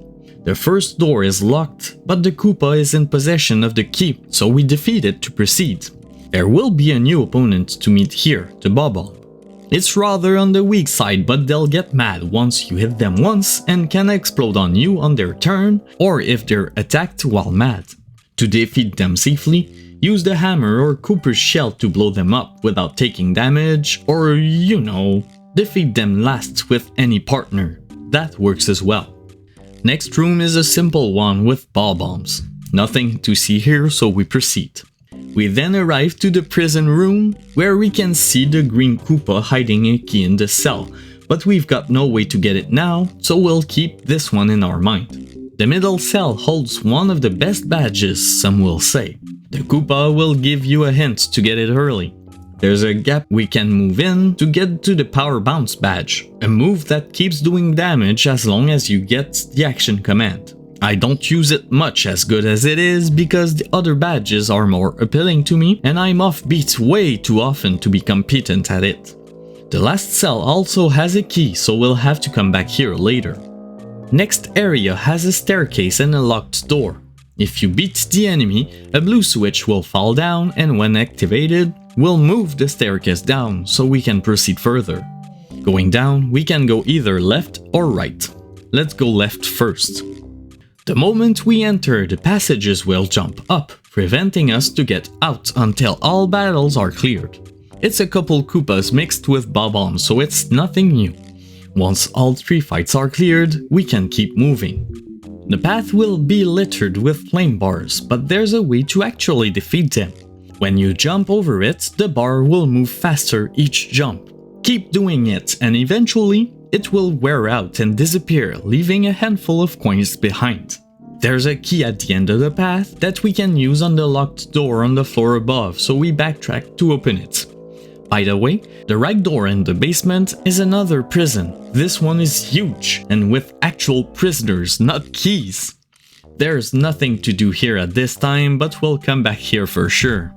The first door is locked, but the Koopa is in possession of the key, so we defeat it to proceed. There will be a new opponent to meet here, the Bob-omb. It's rather on the weak side, but they'll get mad once you hit them once and can explode on you on their turn, or if they're attacked while mad. To defeat them safely, use the hammer or Koopa's shell to blow them up without taking damage, or defeat them last with any partner. That works as well. Next room is a simple one with Bob-ombs. Nothing to see here, so we proceed. We then arrive to the prison room, where we can see the green Koopa hiding a key in the cell, but we've got no way to get it now, so we'll keep this one in our mind. The middle cell holds one of the best badges, some will say. The Koopa will give you a hint to get it early. There's a gap we can move in to get to the Power Bounce badge, a move that keeps doing damage as long as you get the action command. I don't use it much as good as it is because the other badges are more appealing to me and I'm offbeat way too often to be competent at it. The last cell also has a key, so we'll have to come back here later. Next area has a staircase and a locked door. If you beat the enemy, a blue switch will fall down and when activated, will move the staircase down so we can proceed further. Going down, we can go either left or right. Let's go left first. The moment we enter, the passages will jump up, preventing us to get out until all battles are cleared. It's a couple Koopas mixed with Bob-ombs, so it's nothing new. Once all 3 fights are cleared, we can keep moving. The path will be littered with flame bars, but there's a way to actually defeat them. When you jump over it, the bar will move faster each jump. Keep doing it, and eventually, it will wear out and disappear, leaving a handful of coins behind. There's a key at the end of the path that we can use on the locked door on the floor above, so we backtrack to open it. By the way, the right door in the basement is another prison. This one is huge, and with actual prisoners, not keys. There's nothing to do here at this time, but we'll come back here for sure.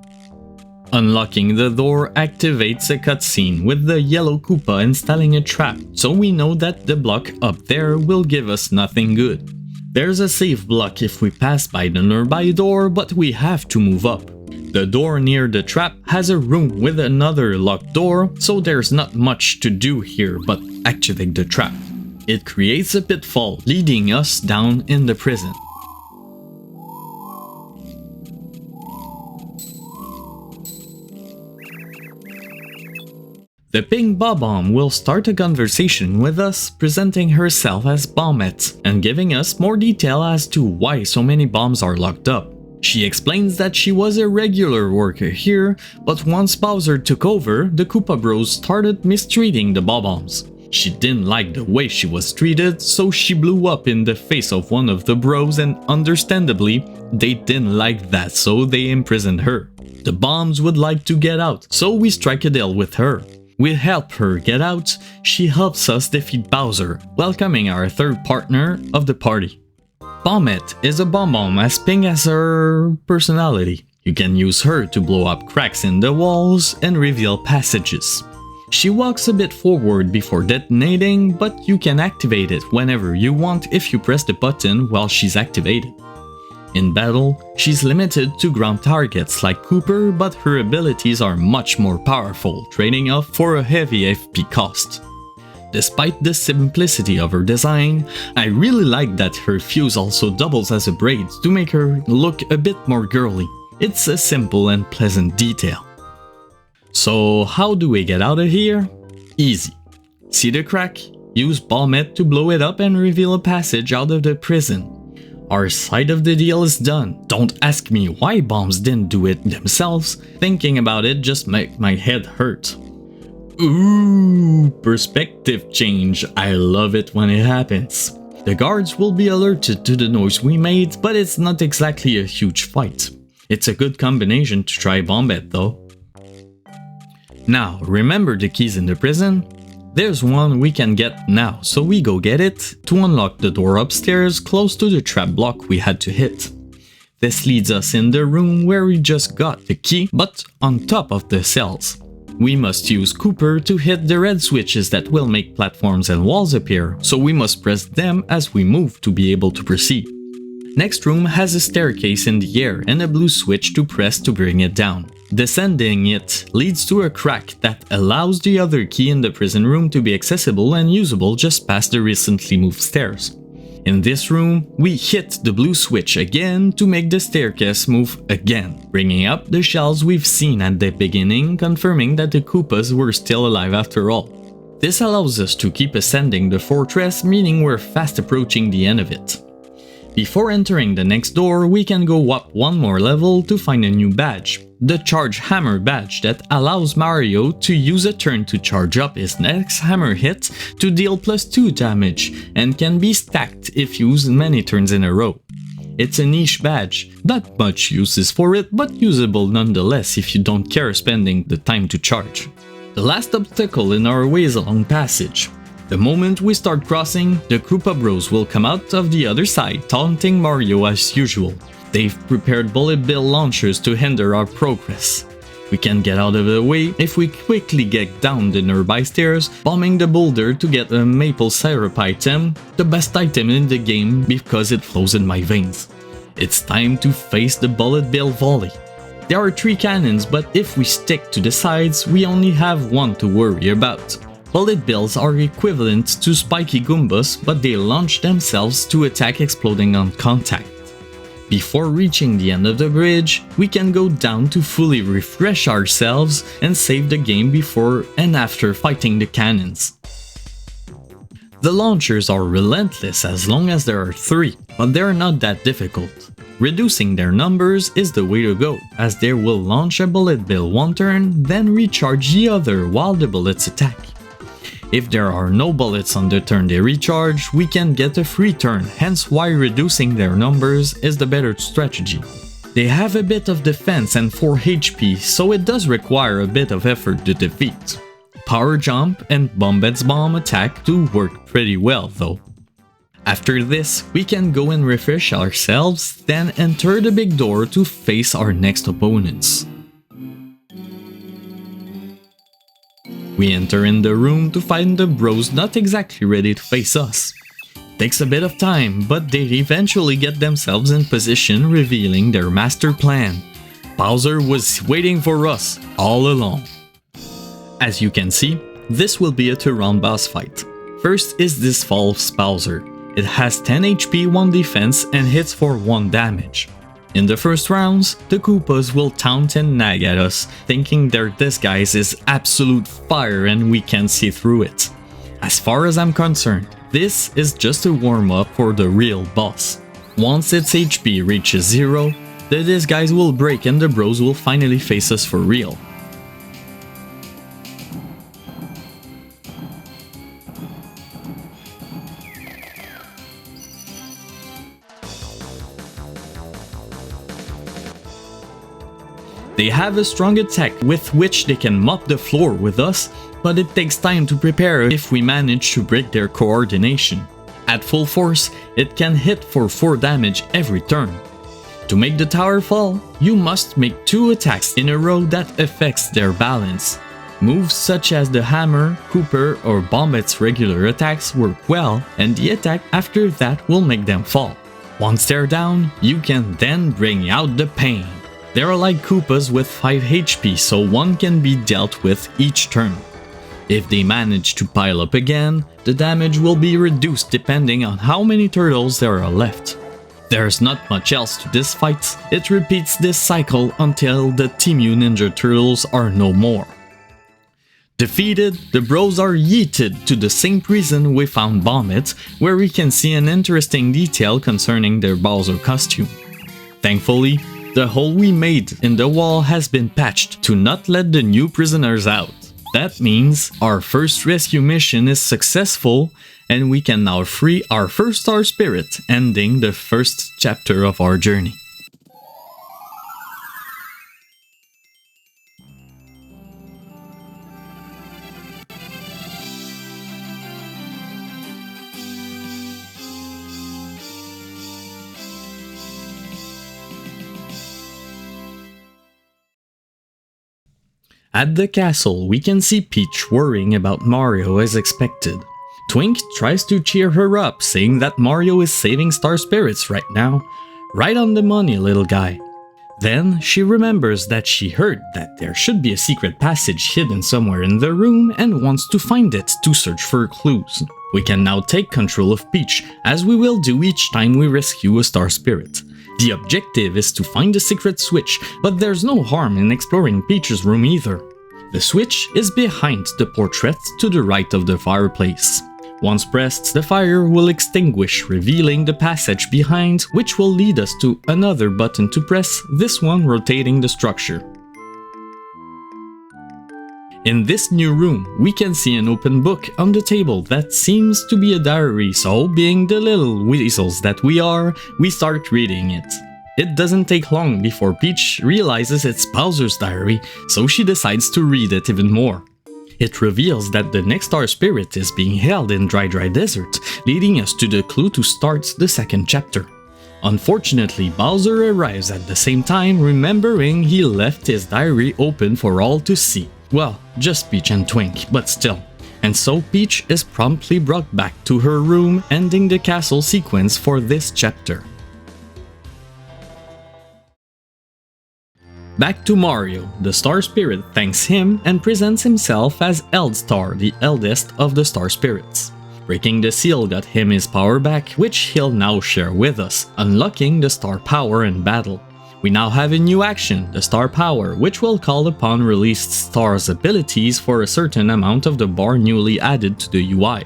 Unlocking the door activates a cutscene with the yellow Koopa installing a trap, so we know that the block up there will give us nothing good. There's a safe block if we pass by the nearby door, but we have to move up. The door near the trap has a room with another locked door, so there's not much to do here but activate the trap. It creates a pitfall, leading us down in the prison. The pink Bob-omb will start a conversation with us, presenting herself as Bombette and giving us more detail as to why so many bombs are locked up. She explains that she was a regular worker here, but once Bowser took over, the Koopa Bros started mistreating the Bob-ombs. She didn't like the way she was treated, so she blew up in the face of one of the bros and understandably, they didn't like that, so they imprisoned her. The bombs would like to get out, so we strike a deal with her. We help her get out, she helps us defeat Bowser, welcoming our third partner of the party. Bombette is a Bob-omb as pink as her personality. You can use her to blow up cracks in the walls and reveal passages. She walks a bit forward before detonating, but you can activate it whenever you want if you press the button while she's activated. In battle, she's limited to ground targets like Cooper, but her abilities are much more powerful, trading off for a heavy FP cost. Despite the simplicity of her design, I really like that her fuse also doubles as a braid to make her look a bit more girly. It's a simple and pleasant detail. So how do we get out of here? Easy. See the crack? Use Bombette to blow it up and reveal a passage out of the prison. Our side of the deal is done. Don't ask me why bombs didn't do it themselves. Thinking about it just makes my head hurt. Ooh, perspective change. I love it when it happens. The guards will be alerted to the noise we made, but it's not exactly a huge fight. It's a good combination to try Bombette though. Now, remember the keys in the prison? There's one we can get now, so we go get it to unlock the door upstairs close to the trap block we had to hit. This leads us in the room where we just got the key, but on top of the cells. We must use Cooper to hit the red switches that will make platforms and walls appear, so we must press them as we move to be able to proceed. Next room has a staircase in the air and a blue switch to press to bring it down. Descending it leads to a crack that allows the other key in the prison room to be accessible and usable just past the recently moved stairs. In this room, we hit the blue switch again to make the staircase move again, bringing up the shells we've seen at the beginning, confirming that the Koopas were still alive after all. This allows us to keep ascending the fortress, meaning we're fast approaching the end of it. Before entering the next door, we can go up one more level to find a new badge, the Charge Hammer badge that allows Mario to use a turn to charge up his next hammer hit to deal +2 damage and can be stacked if used many turns in a row. It's a niche badge, not much uses for it, but usable nonetheless if you don't care spending the time to charge. The last obstacle in our way is a long passage. The moment we start crossing, the Koopa Bros will come out of the other side, taunting Mario as usual. They've prepared bullet bill launchers to hinder our progress. We can get out of the way if we quickly get down the nearby stairs, bombing the boulder to get a maple syrup item, the best item in the game because it flows in my veins. It's time to face the bullet bill volley. There are 3 cannons, but if we stick to the sides, we only have one to worry about. Bullet bills are equivalent to spiky Goombas, but they launch themselves to attack exploding on contact. Before reaching the end of the bridge, we can go down to fully refresh ourselves and save the game before and after fighting the cannons. The launchers are relentless as long as there are 3, but they're not that difficult. Reducing their numbers is the way to go, as they will launch a bullet bill one turn, then recharge the other while the bullets attack. If there are no bullets on the turn they recharge, we can get a free turn, hence why reducing their numbers is the better strategy. They have a bit of defense and 4 HP, so it does require a bit of effort to defeat. Power Jump and Bombette's Bomb attack do work pretty well though. After this, we can go and refresh ourselves, then enter the big door to face our next opponents. We enter in the room to find the bros not exactly ready to face us. Takes a bit of time, but they eventually get themselves in position, revealing their master plan. Bowser was waiting for us all along. As you can see, this will be a 2-round boss fight. First is this false Bowser. It has 10 HP, 1 defense, and hits for 1 damage. In the first rounds, the Koopas will taunt and nag at us, thinking their disguise is absolute fire and we can see through it. As far as I'm concerned, this is just a warm-up for the real boss. Once its HP reaches 0, the disguise will break and the bros will finally face us for real. They have a strong attack with which they can mop the floor with us, but it takes time to prepare if we manage to break their coordination. At full force, it can hit for 4 damage every turn. To make the tower fall, you must make 2 attacks in a row that affects their balance. Moves such as the hammer, Cooper, or Bombette's regular attacks work well, and the attack after that will make them fall. Once they're down, you can then bring out the pain. They are like Koopas with 5 HP, so 1 can be dealt with each turn. If they manage to pile up again, the damage will be reduced depending on how many turtles there are left. There's not much else to this fight, it repeats this cycle until the Team U Ninja Turtles are no more. Defeated, the bros are yeeted to the same prison we found Bommet, where we can see an interesting detail concerning their Bowser costume. Thankfully, the hole we made in the wall has been patched to not let the new prisoners out. That means our first rescue mission is successful and we can now free our first star spirit, ending the first chapter of our journey. At the castle, we can see Peach worrying about Mario as expected. Twink tries to cheer her up, saying that Mario is saving star spirits right now. Right on the money, little guy. Then she remembers that she heard that there should be a secret passage hidden somewhere in the room and wants to find it to search for clues. We can now take control of Peach, as we will do each time we rescue a star spirit. The objective is to find the secret switch, but there's no harm in exploring Peach's room either. The switch is behind the portrait to the right of the fireplace. Once pressed, the fire will extinguish, revealing the passage behind, which will lead us to another button to press, this one rotating the structure. In this new room, we can see an open book on the table that seems to be a diary, so being the little weasels that we are, we start reading it. It doesn't take long before Peach realizes it's Bowser's diary, so she decides to read it even more. It reveals that the next star spirit is being held in Dry Desert, leading us to the clue to start the second chapter. Unfortunately, Bowser arrives at the same time, remembering he left his diary open for all to see. Well, just Peach and Twink, but still. And so Peach is promptly brought back to her room, ending the castle sequence for this chapter. Back to Mario, the Star Spirit thanks him and presents himself as Eldstar, the eldest of the Star Spirits. Breaking the seal got him his power back, which he'll now share with us, unlocking the Star Power in battle. We now have a new action, the Star Power, which will call upon released stars' abilities for a certain amount of the bar newly added to the UI.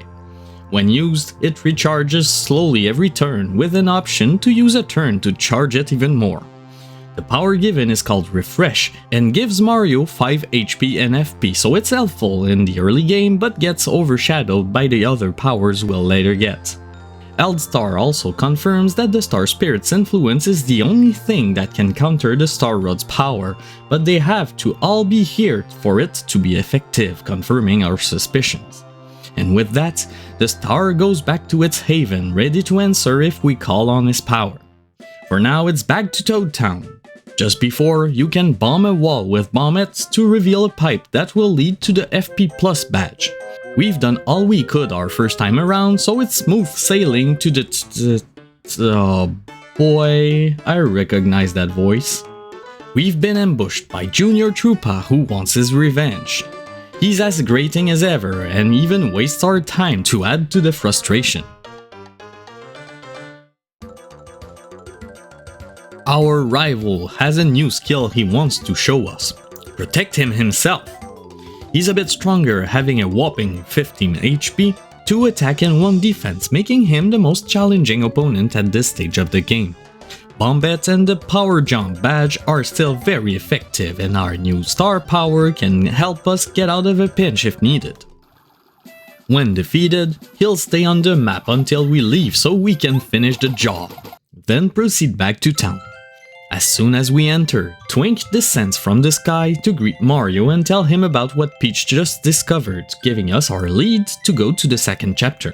When used, it recharges slowly every turn, with an option to use a turn to charge it even more. The power given is called Refresh, and gives Mario 5 HP and FP, so it's helpful in the early game but gets overshadowed by the other powers we'll later get. Eldstar also confirms that the Star Spirit's influence is the only thing that can counter the Star Rod's power, but they have to all be here for it to be effective, confirming our suspicions. And with that, the star goes back to its haven, ready to answer if we call on his power. For now, it's back to Toad Town. Just before, you can bomb a wall with bombets to reveal a pipe that will lead to the FP Plus badge. We've done all we could our first time around, so it's smooth sailing to the oh boy, I recognize that voice. We've been ambushed by Junior Troopa, who wants his revenge. He's as grating as ever and even wastes our time to add to the frustration. Our rival has a new skill he wants to show us. Protect him himself. He's a bit stronger, having a whopping 15 HP, 2 attack and 1 defense, making him the most challenging opponent at this stage of the game. Bombette and the Power Jump badge are still very effective, and our new Star Power can help us get out of a pinch if needed. When defeated, he'll stay on the map until we leave so we can finish the job, then proceed back to town. As soon as we enter, Twink descends from the sky to greet Mario and tell him about what Peach just discovered, giving us our lead to go to the second chapter.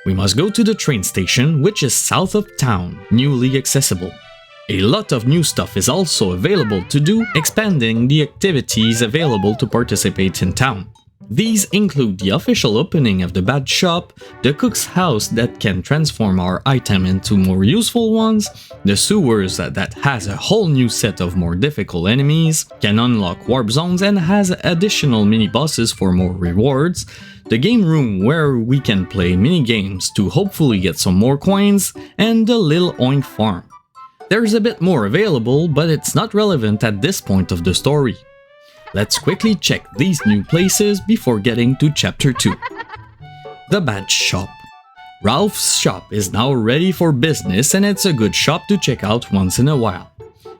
We must go to the train station, which is south of town, newly accessible. A lot of new stuff is also available to do, expanding the activities available to participate in town. These include the official opening of the badge shop, the cook's house that can transform our item into more useful ones, the sewers that has a whole new set of more difficult enemies, can unlock warp zones and has additional mini-bosses for more rewards, the game room where we can play mini-games to hopefully get some more coins, and the Lil Oink farm. There's a bit more available, but it's not relevant at this point of the story. Let's quickly check these new places before getting to Chapter 2. The Badge Shop. Ralph's shop is now ready for business and it's a good shop to check out once in a while.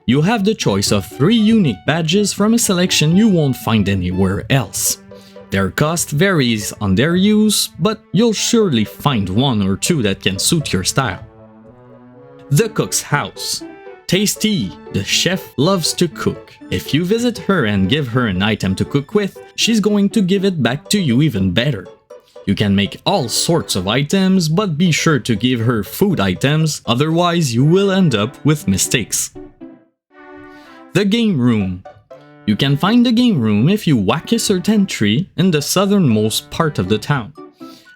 You have the choice of 3 unique badges from a selection you won't find anywhere else. Their cost varies on their use, but you'll surely find 1 or 2 that can suit your style. The Cook's House. Tasty, the chef loves to cook. If you visit her and give her an item to cook with, she's going to give it back to you even better. You can make all sorts of items, but be sure to give her food items, otherwise you will end up with mistakes. The Game Room. You can find the game room if you whack a certain tree in the southernmost part of the town.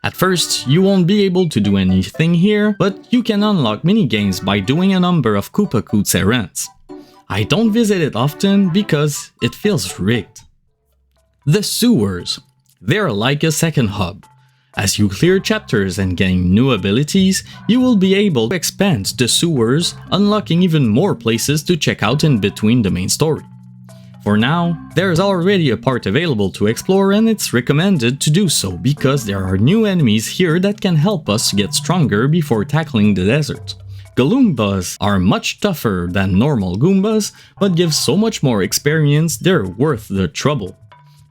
At first, you won't be able to do anything here, but you can unlock minigames by doing a number of Koopa Coots errands. I don't visit it often because it feels rigged. The Sewers. They're like a second hub. As you clear chapters and gain new abilities, you will be able to expand the sewers, unlocking even more places to check out in between the main story. For now, there's already a part available to explore and it's recommended to do so because there are new enemies here that can help us get stronger before tackling the desert. Galoombas are much tougher than normal Goombas, but give so much more experience they're worth the trouble.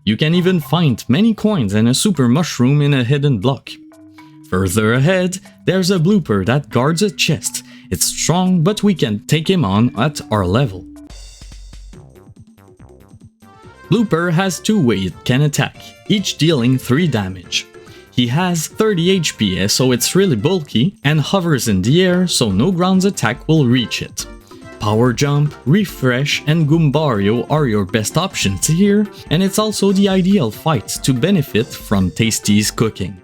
You can even find many coins and a super mushroom in a hidden block. Further ahead, there's a blooper that guards a chest. It's strong, but we can take him on at our level. Blooper has 2 ways it can attack, each dealing 3 damage. He has 30 HP, so it's really bulky, and hovers in the air so no ground attack will reach it. Power Jump, Refresh, and Goombario are your best options here, and it's also the ideal fight to benefit from Tasty's cooking.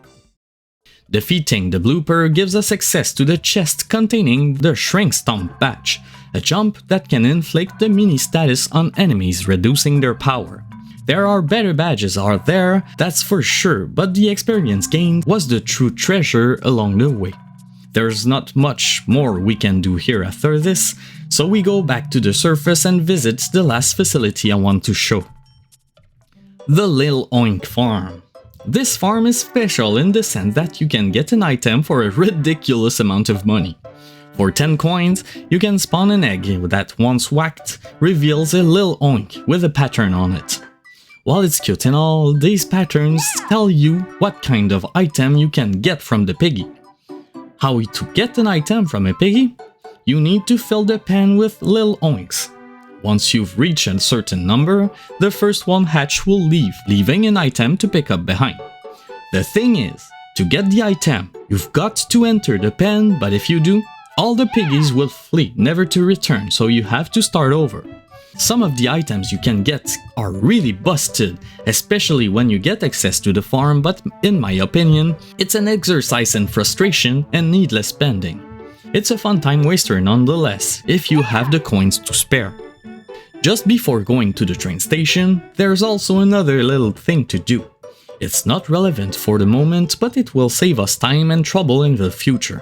Defeating the blooper gives us access to the chest containing the Shrink Stomp badge, a jump that can inflict the mini status on enemies, reducing their power. There are better badges out there, that's for sure, but the experience gained was the true treasure along the way. There's not much more we can do here after this, so we go back to the surface and visit the last facility I want to show. The Lil Oink Farm. This farm is special in the sense that you can get an item for a ridiculous amount of money. For 10 coins, you can spawn an egg that once whacked reveals a Lil Oink with a pattern on it. While it's cute and all, these patterns tell you what kind of item you can get from the piggy. How to get an item from a piggy? You need to fill the pen with Lil Oinks. Once you've reached a certain number, the first one hatch will leave, leaving an item to pick up behind. The thing is, to get the item, you've got to enter the pen, but if you do, all the piggies will flee, never to return, so you have to start over. Some of the items you can get are really busted, especially when you get access to the farm, but in my opinion, it's an exercise in frustration and needless spending. It's a fun time waster nonetheless, if you have the coins to spare. Just before going to the train station, there's also another little thing to do. It's not relevant for the moment, but it will save us time and trouble in the future.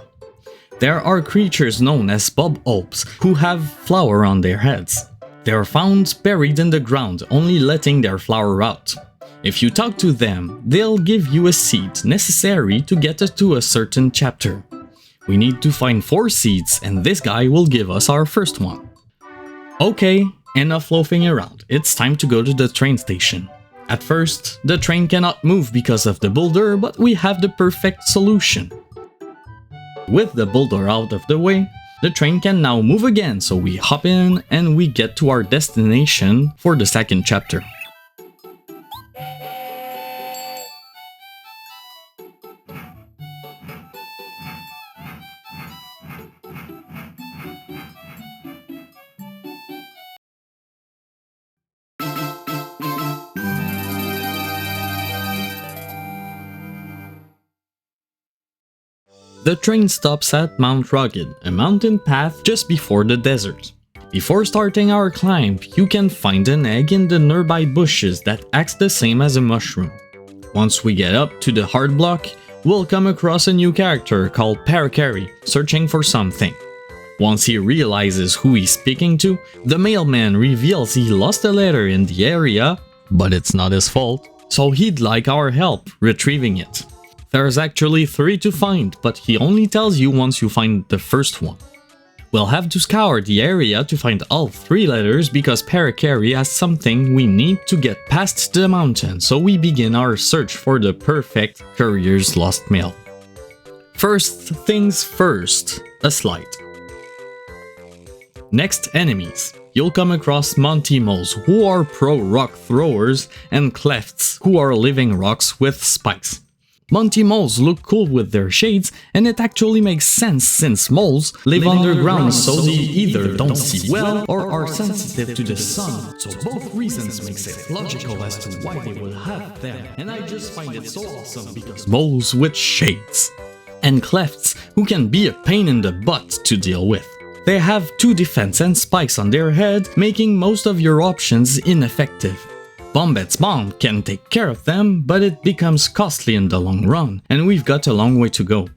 There are creatures known as Bob Opes who have flour on their heads. They are found buried in the ground, only letting their flour out. If you talk to them, they'll give you a seed necessary to get us to a certain chapter. We need to find 4 seeds, and this guy will give us our first one. Okay, enough loafing around, it's time to go to the train station. At first, the train cannot move because of the boulder, but we have the perfect solution. With the boulder out of the way, the train can now move again, so we hop in and we get to our destination for the second chapter. The train stops at Mount Rugged, a mountain path just before the desert. Before starting our climb, you can find an egg in the nearby bushes that acts the same as a mushroom. Once we get up to the hard block, we'll come across a new character called Paracari, searching for something. Once he realizes who he's speaking to, the mailman reveals he lost a letter in the area but it's not his fault, so he'd like our help retrieving it. There's actually 3 to find, but he only tells you once you find the first one. We'll have to scour the area to find all 3 letters because Parakarry has something we need to get past the mountain, so we begin our search for the perfect courier's lost mail. First things first, a slide. Next, enemies. You'll come across Monty Moles, who are pro rock throwers, and Clefts, who are living rocks with spikes. Monty Moles look cool with their shades, and it actually makes sense since moles live underground, so they either don't see well or are sensitive to the sun, so both reasons makes it logical as to why they would have them, and I just find it so awesome because moles with shades. And Clefts, who can be a pain in the butt to deal with. They have 2 defense and spikes on their head, making most of your options ineffective. Bombet's mom can take care of them, but it becomes costly in the long run, and we've got a long way to go.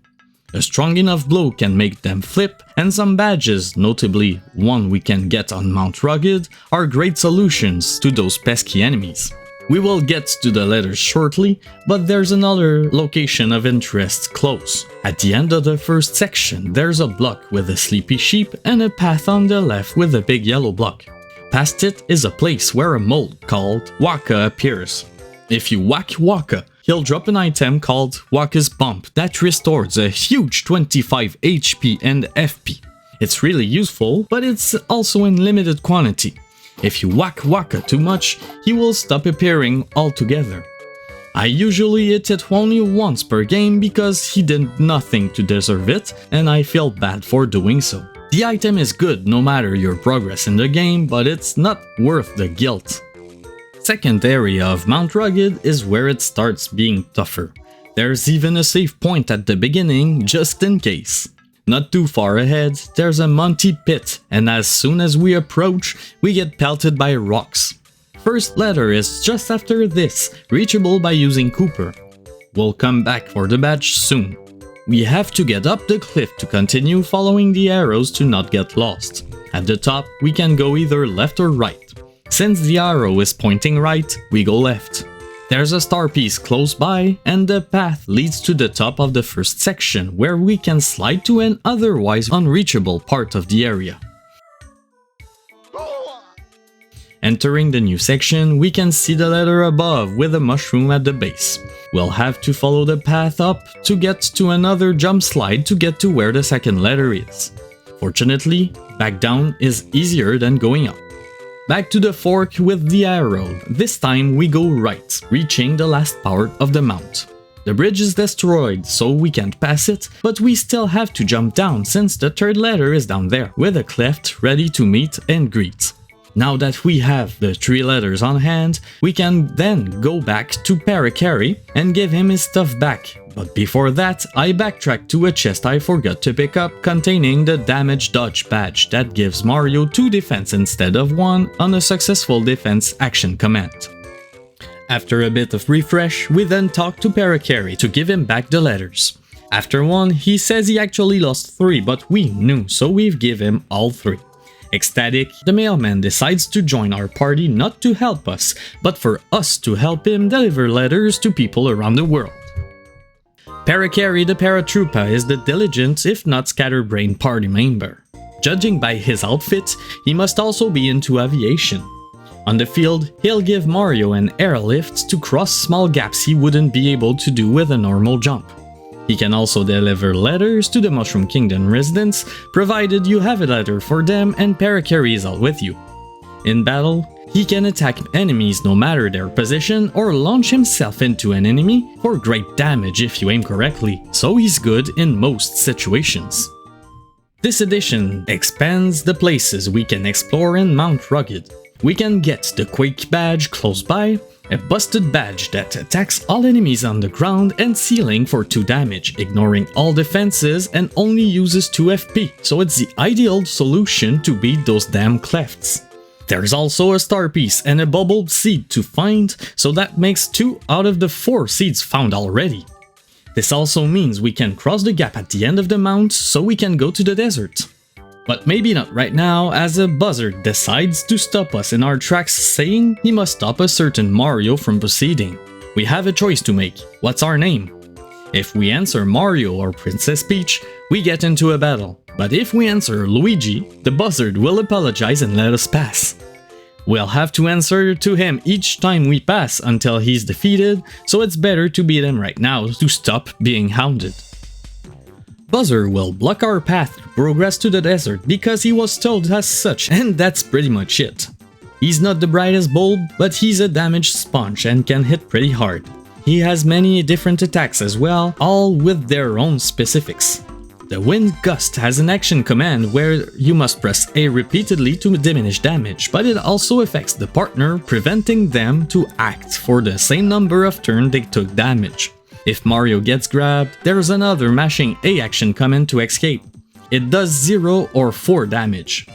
A strong enough blow can make them flip, and some badges, notably one we can get on Mount Rugged, are great solutions to those pesky enemies. We will get to the letters shortly, but there's another location of interest close. At the end of the first section, there's a block with a sleepy sheep and a path on the left with a big yellow block. Past it is a place where a mole called Waka appears. If you whack Waka, he'll drop an item called Waka's Bump that restores a huge 25 HP and FP. It's really useful, but it's also in limited quantity. If you whack Waka too much, he will stop appearing altogether. I usually hit it only once per game because he did nothing to deserve it, and I feel bad for doing so. The item is good no matter your progress in the game, but it's not worth the guilt. Second area of Mount Rugged is where it starts being tougher. There's even a save point at the beginning, just in case. Not too far ahead, there's a Monty pit, and as soon as we approach, we get pelted by rocks. First letter is just after this, reachable by using Cooper. We'll come back for the badge soon. We have to get up the cliff to continue following the arrows to not get lost. At the top, we can go either left or right. Since the arrow is pointing right, we go left. There's a star piece close by, and the path leads to the top of the first section, where we can slide to an otherwise unreachable part of the area. Entering the new section, we can see the letter above with a mushroom at the base. We'll have to follow the path up to get to another jump slide to get to where the second letter is. Fortunately, back down is easier than going up. Back to the fork with the arrow. This time we go right, reaching the last part of the mount. The bridge is destroyed, so we can't pass it, but we still have to jump down since the third letter is down there, with a cleft ready to meet and greet. Now that we have the 3 letters on hand, we can then go back to Parakarry and give him his stuff back. But before that, I backtrack to a chest I forgot to pick up containing the damage dodge badge that gives Mario 2 defense instead of 1 on a successful defense action command. After a bit of refresh, we then talk to Parakarry to give him back the letters. After one, he says he actually lost 3, but we knew, so we've give him all 3. Ecstatic, the mailman decides to join our party not to help us, but for us to help him deliver letters to people around the world. Parakarry the Paratroopa is the diligent, if not scatterbrained party member. Judging by his outfit, he must also be into aviation. On the field, he'll give Mario an airlift to cross small gaps he wouldn't be able to do with a normal jump. He can also deliver letters to the Mushroom Kingdom residents, provided you have a letter for them and Parakarry is all with you. In battle, he can attack enemies no matter their position or launch himself into an enemy for great damage if you aim correctly, so he's good in most situations. This edition expands the places we can explore in Mount Rugged. We can get the Quake badge close by, a busted badge that attacks all enemies on the ground and ceiling for 2 damage, ignoring all defenses and only uses 2 FP, so it's the ideal solution to beat those damn clefts. There's also a star piece and a bubble seed to find, so that makes 2 out of the 4 seeds found already. This also means we can cross the gap at the end of the mount, so we can go to the desert. But maybe not right now, as a buzzard decides to stop us in our tracks, saying he must stop a certain Mario from proceeding. We have a choice to make. What's our name? If we answer Mario or Princess Peach, we get into a battle. But if we answer Luigi, the buzzard will apologize and let us pass. We'll have to answer to him each time we pass until he's defeated, so it's better to beat him right now to stop being hounded. Buzzer will block our path to progress to the desert because he was told as such, and that's pretty much it. He's not the brightest bulb, but he's a damaged sponge and can hit pretty hard. He has many different attacks as well, all with their own specifics. The Wind Gust has an action command where you must press A repeatedly to diminish damage, but it also affects the partner, preventing them to act for the same number of turns they took damage. If Mario gets grabbed, there's another mashing A action command to escape. It does 0 or 4 damage.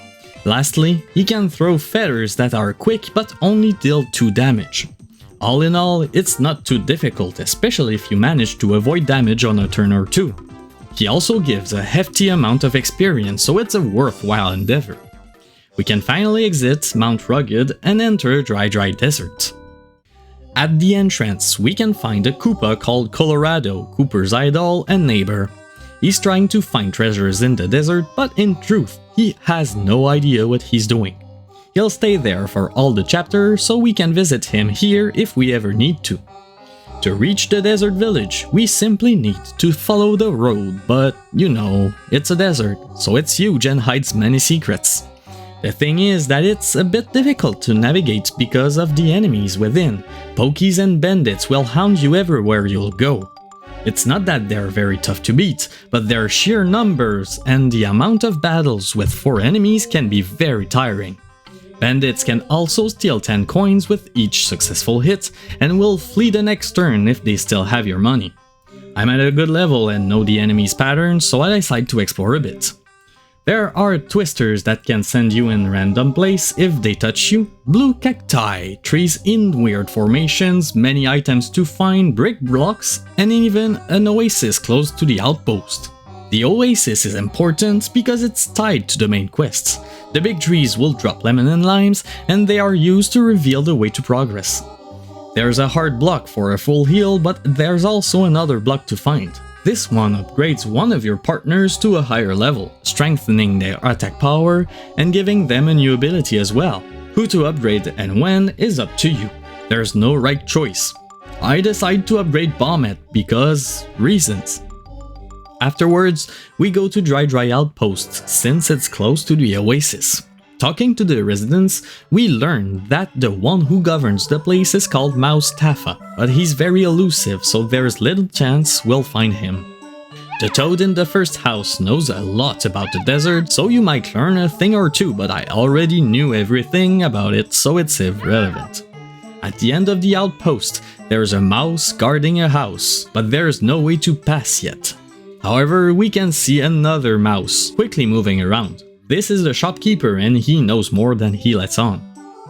Lastly, he can throw feathers that are quick but only deal 2 damage. All in all, it's not too difficult, especially if you manage to avoid damage on a turn or two. He also gives a hefty amount of experience, so it's a worthwhile endeavor. We can finally exit Mount Rugged and enter Dry Desert. At the entrance, we can find a Koopa called Colorado, Cooper's idol and neighbor. He's trying to find treasures in the desert, but in truth, he has no idea what he's doing. He'll stay there for all the chapters, so we can visit him here if we ever need to. To reach the desert village, we simply need to follow the road, but you know, it's a desert, so it's huge and hides many secrets. The thing is that it's a bit difficult to navigate because of the enemies within. Pokies and bandits will hound you everywhere you'll go. It's not that they're very tough to beat, but their sheer numbers and the amount of battles with 4 enemies can be very tiring. Bandits can also steal 10 coins with each successful hit and will flee the next turn if they still have your money. I'm at a good level and know the enemy's patterns, so I decide to explore a bit. There are twisters that can send you in random place if they touch you, blue cacti, trees in weird formations, many items to find, brick blocks, and even an oasis close to the outpost. The oasis is important because it's tied to the main quests. The big trees will drop lemon and limes, and they are used to reveal the way to progress. There's a hard block for a full heal, but there's also another block to find. This one upgrades one of your partners to a higher level, strengthening their attack power and giving them a new ability as well. Who to upgrade and when is up to you. There's no right choice. I decide to upgrade Bommet because reasons. Afterwards, we go to Dry Outpost since it's close to the oasis. Talking to the residents, we learn that the one who governs the place is called Moustafa, but he's very elusive, so there's little chance we'll find him. The toad in the first house knows a lot about the desert, so you might learn a thing or two, but I already knew everything about it, so it's irrelevant. At the end of the outpost, there's a mouse guarding a house, but there's no way to pass yet. However, we can see another mouse quickly moving around. This is the shopkeeper and he knows more than he lets on.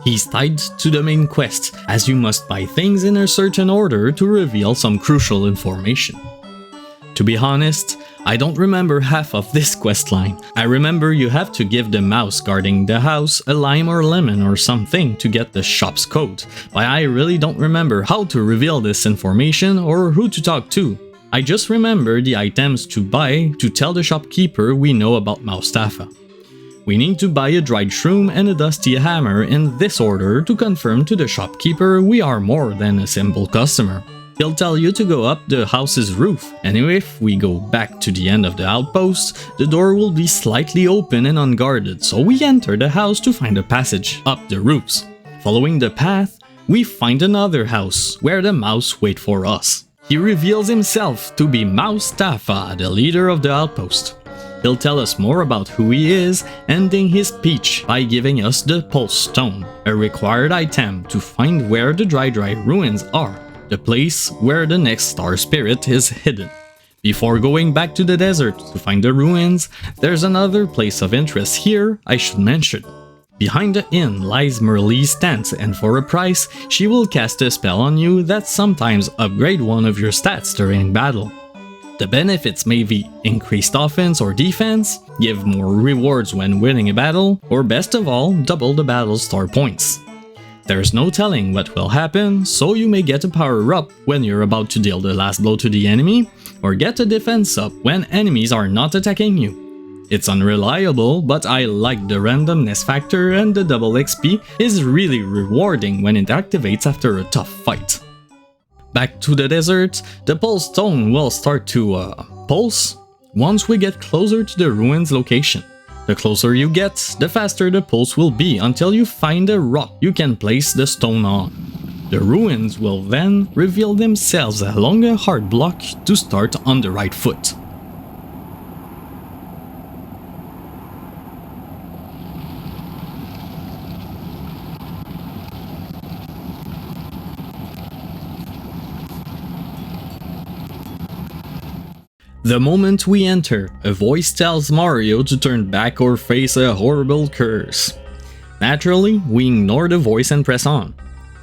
He's tied to the main quest, as you must buy things in a certain order to reveal some crucial information. To be honest, I don't remember half of this questline. I remember you have to give the mouse guarding the house a lime or lemon or something to get the shop's code, but I really don't remember how to reveal this information or who to talk to. I just remember the items to buy to tell the shopkeeper we know about Moustafa. We need to buy a dried shroom and a dusty hammer in this order to confirm to the shopkeeper we are more than a simple customer. He'll tell you to go up the house's roof, and if we go back to the end of the outpost, the door will be slightly open and unguarded, so we enter the house to find a passage up the roofs. Following the path, we find another house, where the mouse waits for us. He reveals himself to be Moustafa, the leader of the outpost. He'll tell us more about who he is, ending his speech by giving us the Pulse Stone, a required item to find where the Dry ruins are, the place where the next star spirit is hidden. Before going back to the desert to find the ruins, there's another place of interest here I should mention. Behind the inn lies Merlee's tent, and for a price, she will cast a spell on you that sometimes upgrade one of your stats during battle. The benefits may be increased offense or defense, give more rewards when winning a battle, or best of all, double the battle star points. There's no telling what will happen, so you may get a power up when you're about to deal the last blow to the enemy, or get a defense up when enemies are not attacking you. It's unreliable, but I like the randomness factor, and the double XP is really rewarding when it activates after a tough fight. Back to the desert, the pulse stone will start to pulse once we get closer to the ruins location. The closer you get, the faster the pulse will be until you find a rock you can place the stone on. The ruins will then reveal themselves along a hard block to start on the right foot. The moment we enter, a voice tells Mario to turn back or face a horrible curse. Naturally, we ignore the voice and press on.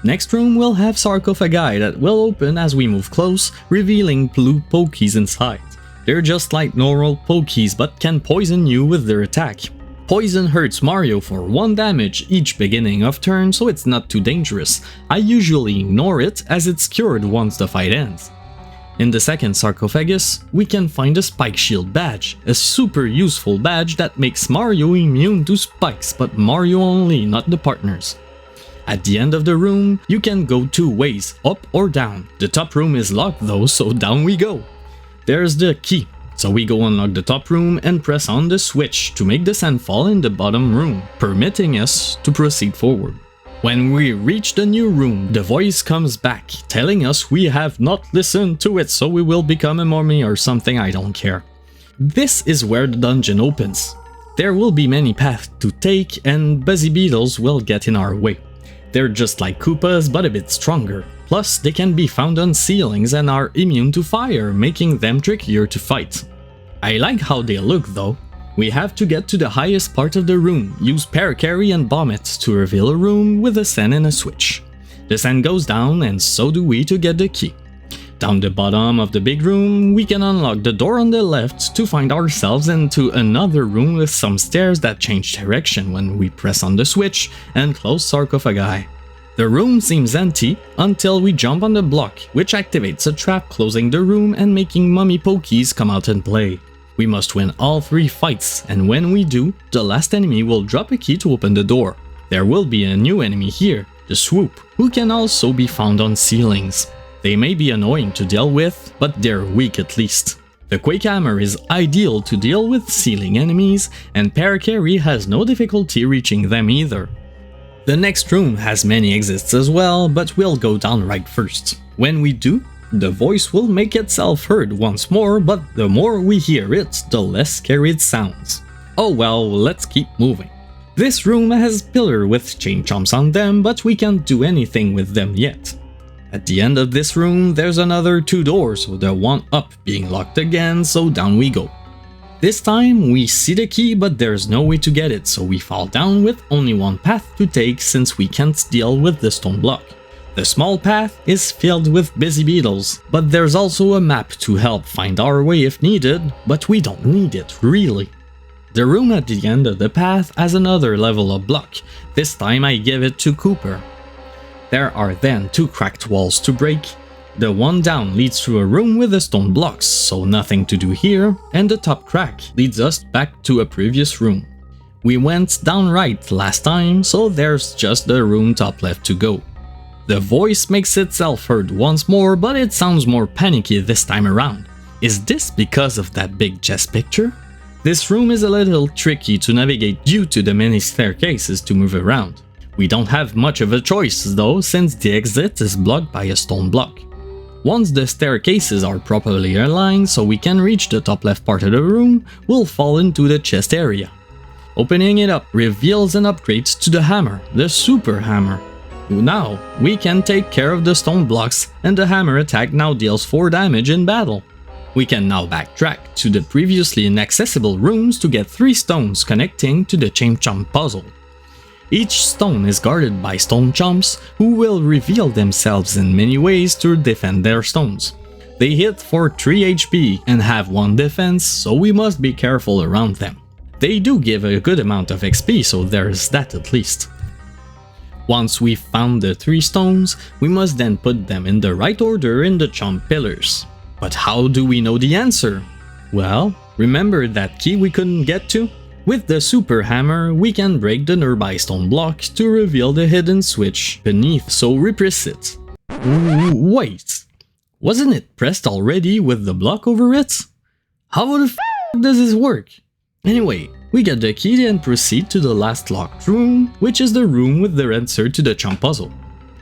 Next room will have sarcophagi that will open as we move close, revealing blue pokies inside. They're just like normal pokies but can poison you with their attack. Poison hurts Mario for 1 damage each beginning of turn, so it's not too dangerous. I usually ignore it as it's cured once the fight ends. In the second sarcophagus, we can find a spike shield badge, a super useful badge that makes Mario immune to spikes, but Mario only, not the partners. At the end of the room, you can go 2 ways, up or down. The top room is locked though, so down we go. There's the key, so we go unlock the top room and press on the switch to make the sand fall in the bottom room, permitting us to proceed forward. When we reach the new room, the voice comes back, telling us we have not listened to it, so we will become a mummy or something, I don't care. This is where the dungeon opens. There will be many paths to take, and busy beetles will get in our way. They're just like Koopas, but a bit stronger. Plus, they can be found on ceilings and are immune to fire, making them trickier to fight. I like how they look though. We have to get to the highest part of the room, use Paracarry and Bomb It to reveal a room with a sand and a switch. The sand goes down and so do we to get the key. Down the bottom of the big room, we can unlock the door on the left to find ourselves into another room with some stairs that change direction when we press on the switch and close sarcophagi. The room seems empty until we jump on the block, which activates a trap closing the room and making mummy pokies come out and play. We must win all 3 fights, and when we do, the last enemy will drop a key to open the door. There will be a new enemy here, the Swoop, who can also be found on ceilings. They may be annoying to deal with, but they're weak at least. The Quake Hammer is ideal to deal with ceiling enemies, and Paracarry has no difficulty reaching them either. The next room has many exits as well, but we'll go down right first. When we do, the voice will make itself heard once more, but the more we hear it, the less scary it sounds. Oh well, let's keep moving. This room has pillars with chain chomps on them, but we can't do anything with them yet. At the end of this room, there's another 2 doors, with the one up being locked again, so down we go. This time, we see the key, but there's no way to get it, so we fall down with only one path to take since we can't deal with the stone block. The small path is filled with busy beetles, but there's also a map to help find our way if needed, but we don't need it, really. The room at the end of the path has another level of block. This time I give it to Cooper. There are then 2 cracked walls to break. The one down leads to a room with the stone blocks, so nothing to do here, and the top crack leads us back to a previous room. We went down right last time, so there's just the room top left to go. The voice makes itself heard once more, but it sounds more panicky this time around. Is this because of that big chest picture? This room is a little tricky to navigate due to the many staircases to move around. We don't have much of a choice though, since the exit is blocked by a stone block. Once the staircases are properly aligned so we can reach the top left part of the room, we'll fall into the chest area. Opening it up reveals an upgrade to the hammer, the super hammer. Now, we can take care of the stone blocks, and the hammer attack now deals 4 damage in battle. We can now backtrack to the previously inaccessible rooms to get 3 stones connecting to the chain chomp puzzle. Each stone is guarded by stone chomps, who will reveal themselves in many ways to defend their stones. They hit for 3 HP and have 1 defense, so we must be careful around them. They do give a good amount of XP, so there's that at least. Once we've found the 3 stones, we must then put them in the right order in the chomp pillars. But how do we know the answer? Well, remember that key we couldn't get to? With the super hammer, we can break the nearby stone block to reveal the hidden switch beneath, so repress it. Wait, wasn't it pressed already with the block over it? How the f does this work? Anyway, we get the key and proceed to the last locked room, which is the room with the answer to the chomp puzzle.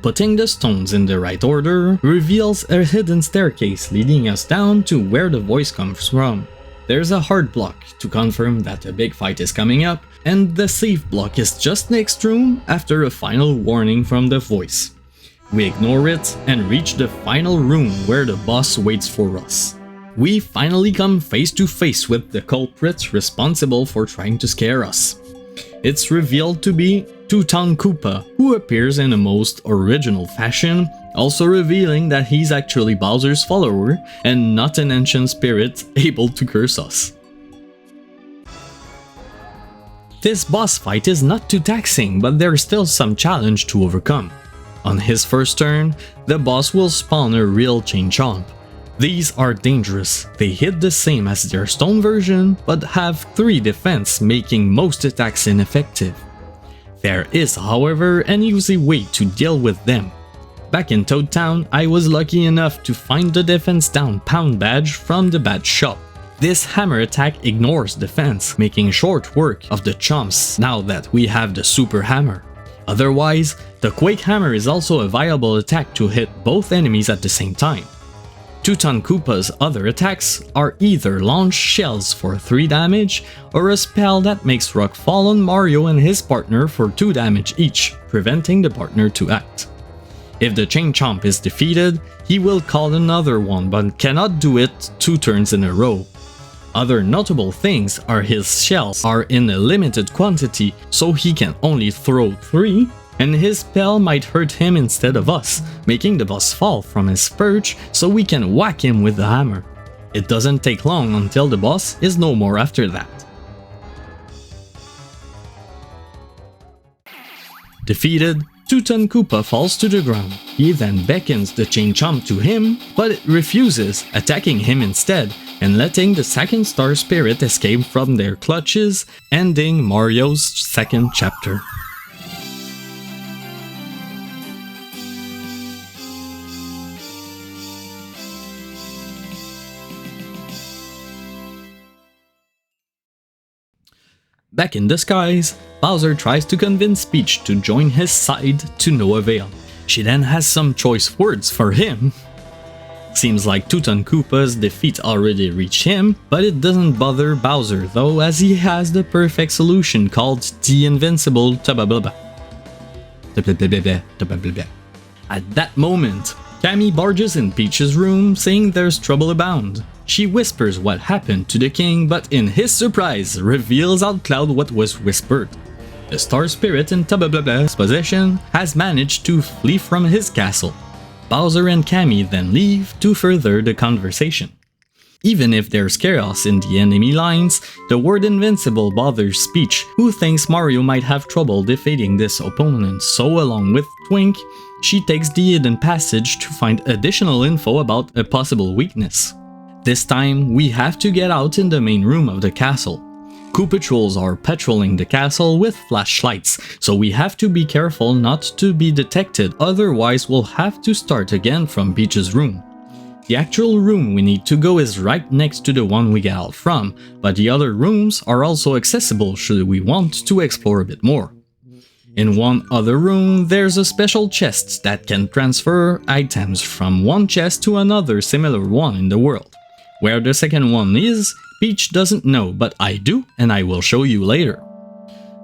Putting the stones in the right order reveals a hidden staircase leading us down to where the voice comes from. There's a hard block to confirm that a big fight is coming up, and the safe block is just next room after a final warning from the voice. We ignore it and reach the final room where the boss waits for us. We finally come face to face with the culprit responsible for trying to scare us. It's revealed to be Koopa, who appears in a most original fashion, also revealing that he's actually Bowser's follower and not an ancient spirit able to curse us. This boss fight is not too taxing, but there's still some challenge to overcome. On his first turn, the boss will spawn a real chain chomp. These are dangerous, they hit the same as their stone version, but have 3 defense, making most attacks ineffective. There is, however, an easy way to deal with them. Back in Toad Town, I was lucky enough to find the defense down pound badge from the badge shop. This hammer attack ignores defense, making short work of the chomps now that we have the super hammer. Otherwise, the Quake Hammer is also a viable attack to hit both enemies at the same time. Koopa's other attacks are either launch shells for 3 damage or a spell that makes rock fall on Mario and his partner for 2 damage each, preventing the partner to act. If the chain chomp is defeated, he will call another one but cannot do it 2 turns in a row. Other notable things are his shells are in a limited quantity, so he can only throw 3, and his spell might hurt him instead of us, making the boss fall from his perch so we can whack him with the hammer. It doesn't take long until the boss is no more after that. Defeated, Koopa falls to the ground. He then beckons the chain chomp to him, but it refuses, attacking him instead, and letting the second star spirit escape from their clutches, ending Mario's second chapter. Back in the skies, Bowser tries to convince Peach to join his side to no avail. She then has some choice words for him. Seems like Koopa's defeat already reached him, but it doesn't bother Bowser though, as he has the perfect solution called the invincible Tabablaba. At that moment, Cammy barges in Peach's room saying there's trouble abound. She whispers what happened to the king, but in his surprise, reveals out loud what was whispered. The star spirit in Tababla's possession has managed to flee from his castle. Bowser and Cammy then leave to further the conversation. Even if there's chaos in the enemy lines, the word invincible bothers Peach, who thinks Mario might have trouble defeating this opponent, so along with Twink, she takes the hidden passage to find additional info about a possible weakness. This time, we have to get out in the main room of the castle. Koopa trolls are patrolling the castle with flashlights, so we have to be careful not to be detected, otherwise we'll have to start again from Peach's room. The actual room we need to go is right next to the one we got out from, but the other rooms are also accessible should we want to explore a bit more. In one other room, there's a special chest that can transfer items from one chest to another similar one in the world. Where the second one is, Peach doesn't know, but I do, and I will show you later.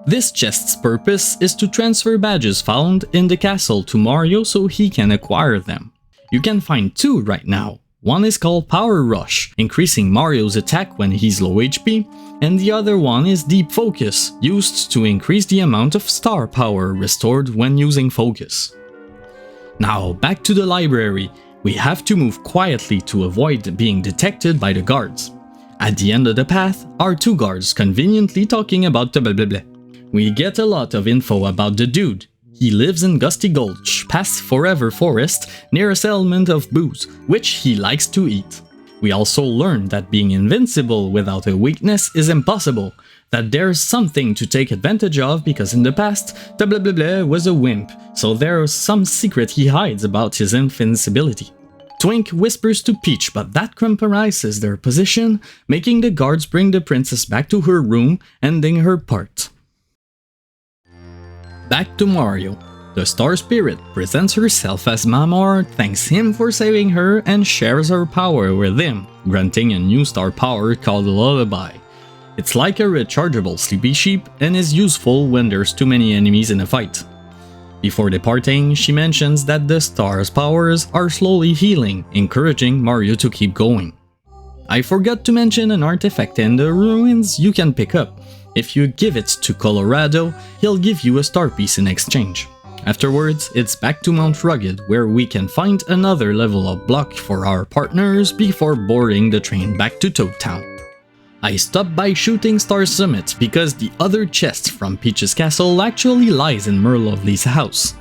This chest's purpose is to transfer badges found in the castle to Mario so he can acquire them. You can find 2 right now. One is called Power Rush, increasing Mario's attack when he's low HP, and the other one is Deep Focus, used to increase the amount of star power restored when using focus. Now back to the library. We have to move quietly to avoid being detected by the guards. At the end of the path are two guards conveniently talking about the blah blah blah. We get a lot of info about the dude. He lives in Gusty Gulch, past Forever Forest, near a settlement of booze, which he likes to eat. We also learn that being invincible without a weakness is impossible, that there's something to take advantage of because in the past, the blah blah blah was a wimp, so there's some secret he hides about his invincibility. Twink whispers to Peach, but that compromises their position, making the guards bring the princess back to her room, ending her part. Back to Mario. The Star Spirit presents herself as Mamor, thanks him for saving her, and shares her power with him, granting a new star power called Lullaby. It's like a rechargeable sleepy sheep and is useful when there's too many enemies in a fight. Before departing, she mentions that the star's powers are slowly healing, encouraging Mario to keep going. I forgot to mention an artifact in the ruins you can pick up. If you give it to Colorado, he'll give you a star piece in exchange. Afterwards, it's back to Mount Rugged, where we can find another level of block for our partners before boarding the train back to Toad Town. I stopped by Shooting Star Summit because the other chest from Peach's castle actually lies in Merlovely's house.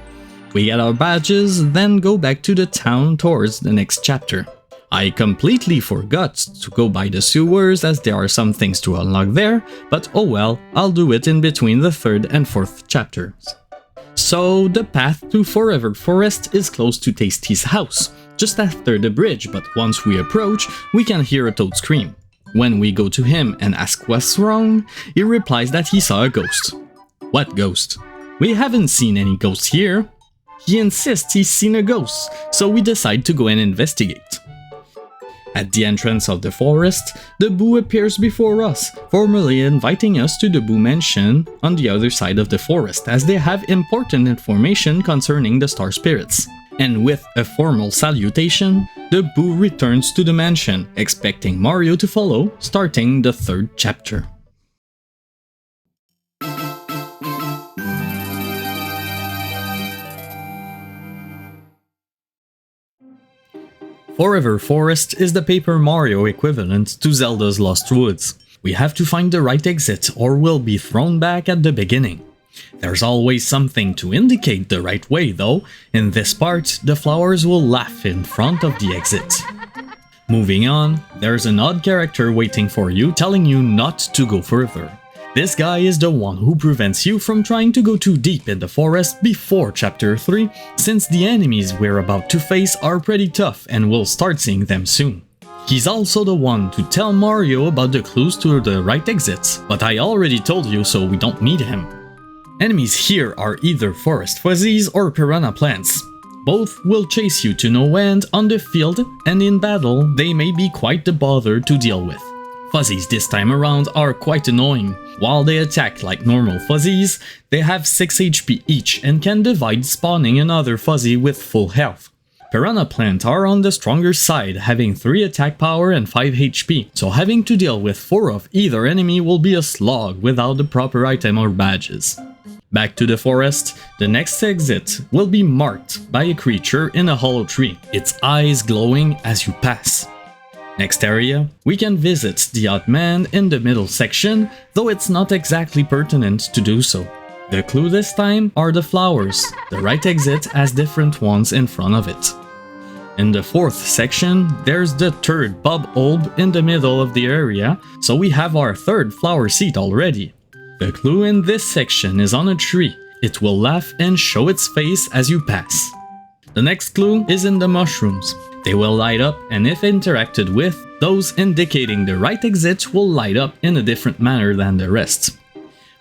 We get our badges, then go back to the town towards the next chapter. I completely forgot to go by the sewers as there are some things to unlock there, but oh well, I'll do it in between the 3rd and 4th chapters. So the path to Forever Forest is close to Tasty's house, just after the bridge, but once we approach, we can hear a toad scream. When we go to him and ask what's wrong, he replies that he saw a ghost. What ghost? We haven't seen any ghosts here. He insists he's seen a ghost, so we decide to go and investigate. At the entrance of the forest, the Boo appears before us, formally inviting us to the Boo Mansion on the other side of the forest as they have important information concerning the Star Spirits. And with a formal salutation, the Boo returns to the mansion, expecting Mario to follow, starting the 3rd chapter. Forever Forest is the Paper Mario equivalent to Zelda's Lost Woods. We have to find the right exit or we'll be thrown back at the beginning. There's always something to indicate the right way though. In this part, the flowers will laugh in front of the exit. Moving on, there's an odd character waiting for you telling you not to go further. This guy is the one who prevents you from trying to go too deep in the forest before chapter 3, since the enemies we're about to face are pretty tough and we'll start seeing them soon. He's also the one to tell Mario about the clues to the right exits, but I already told you so we don't need him. Enemies here are either forest fuzzies or piranha plants. Both will chase you to no end on the field, and in battle they may be quite the bother to deal with. Fuzzies this time around are quite annoying. While they attack like normal fuzzies, they have 6 HP each and can divide, spawning another fuzzy with full health. Piranha Plant are on the stronger side, having 3 attack power and 5 HP, so having to deal with 4 of either enemy will be a slog without the proper item or badges. Back to the forest, the next exit will be marked by a creature in a hollow tree, its eyes glowing as you pass. Next area, we can visit the odd man in the middle section, though it's not exactly pertinent to do so. The clue this time are the flowers. The right exit has different ones in front of it. In the 4th section, there's the 3rd Bob Bulb in the middle of the area, so we have our 3rd flower seat already. The clue in this section is on a tree. It will laugh and show its face as you pass. The next clue is in the mushrooms. They will light up, and if interacted with, those indicating the right exit will light up in a different manner than the rest.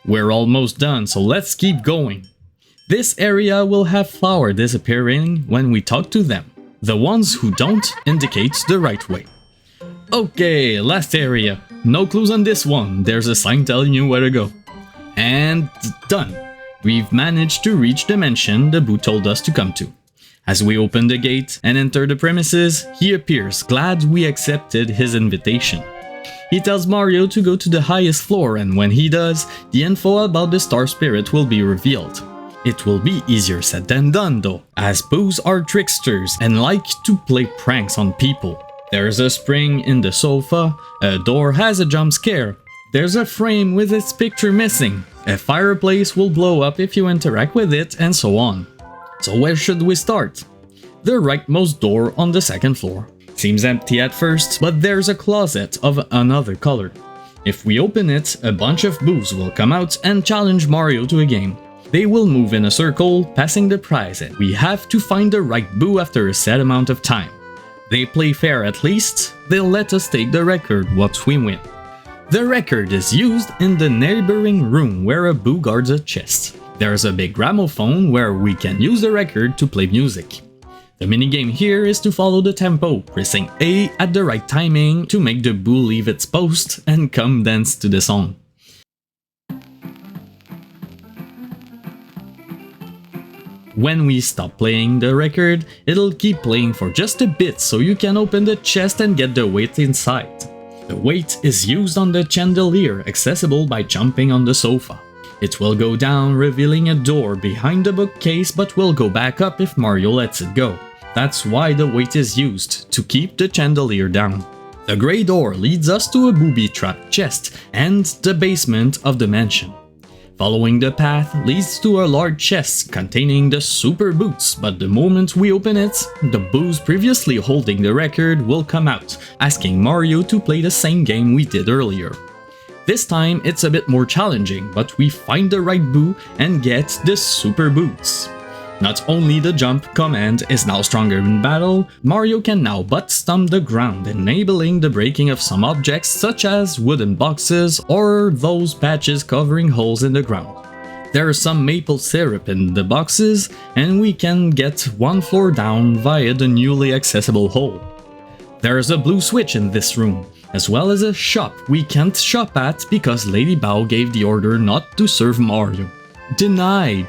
We're almost done, so let's keep going. This area will have flower disappearing when we talk to them. The ones who don't indicate the right way. Okay, last area. No clues on this one, there's a sign telling you where to go. And done. We've managed to reach the mansion the Boo told us to come to. As we open the gate and enter the premises, he appears glad we accepted his invitation. He tells Mario to go to the highest floor, and when he does, the info about the Star Spirit will be revealed. It will be easier said than done though, as boos are tricksters and like to play pranks on people. There's a spring in the sofa, a door has a jump scare, there's a frame with its picture missing, a fireplace will blow up if you interact with it, and so on. So where should we start? The rightmost door on the second floor. Seems empty at first, but there's a closet of another color. If we open it, a bunch of boos will come out and challenge Mario to a game. They will move in a circle, passing the prize, and we have to find the right boo after a set amount of time. They play fair at least, they'll let us take the record once we win. The record is used in the neighboring room where a boo guards a chest. There's a big gramophone where we can use the record to play music. The minigame here is to follow the tempo, pressing A at the right timing to make the boo leave its post and come dance to the song. When we stop playing the record, it'll keep playing for just a bit so you can open the chest and get the weight inside. The weight is used on the chandelier, accessible by jumping on the sofa. It will go down, revealing a door behind the bookcase, but will go back up if Mario lets it go. That's why the weight is used, to keep the chandelier down. The grey door leads us to a booby-trapped chest and the basement of the mansion. Following the path leads to a large chest containing the super boots, but the moment we open it, the boos previously holding the record will come out, asking Mario to play the same game we did earlier. This time it's a bit more challenging, but we find the right boo and get the super boots. Not only the jump command is now stronger in battle, Mario can now butt stomp the ground, enabling the breaking of some objects such as wooden boxes or those patches covering holes in the ground. There is some maple syrup in the boxes, and we can get one floor down via the newly accessible hole. There's a blue switch in this room, as well as a shop we can't shop at because Lady Bow gave the order not to serve Mario. Denied!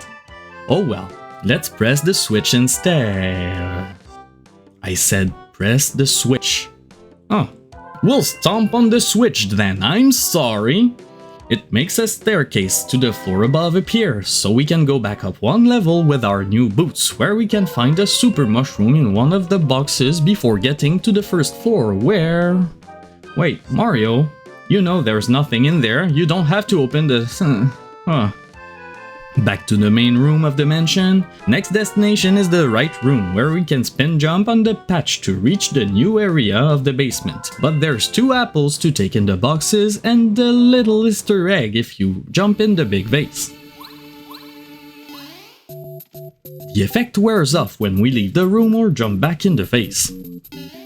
Oh well. Let's press the switch instead. I said press the switch. Oh, we'll stomp on the switch then, I'm sorry. It makes a staircase to the floor above appear, so we can go back up one level with our new boots, where we can find a super mushroom in one of the boxes before getting to the first floor where... Wait, Mario, you know there's nothing in there, you don't have to open the... Back to the main room of the mansion. Next destination is the right room, where we can spin jump on the patch to reach the new area of the basement. But there's 2 apples to take in the boxes and a little Easter egg if you jump in the big vase. The effect wears off when we leave the room or jump back in the vase.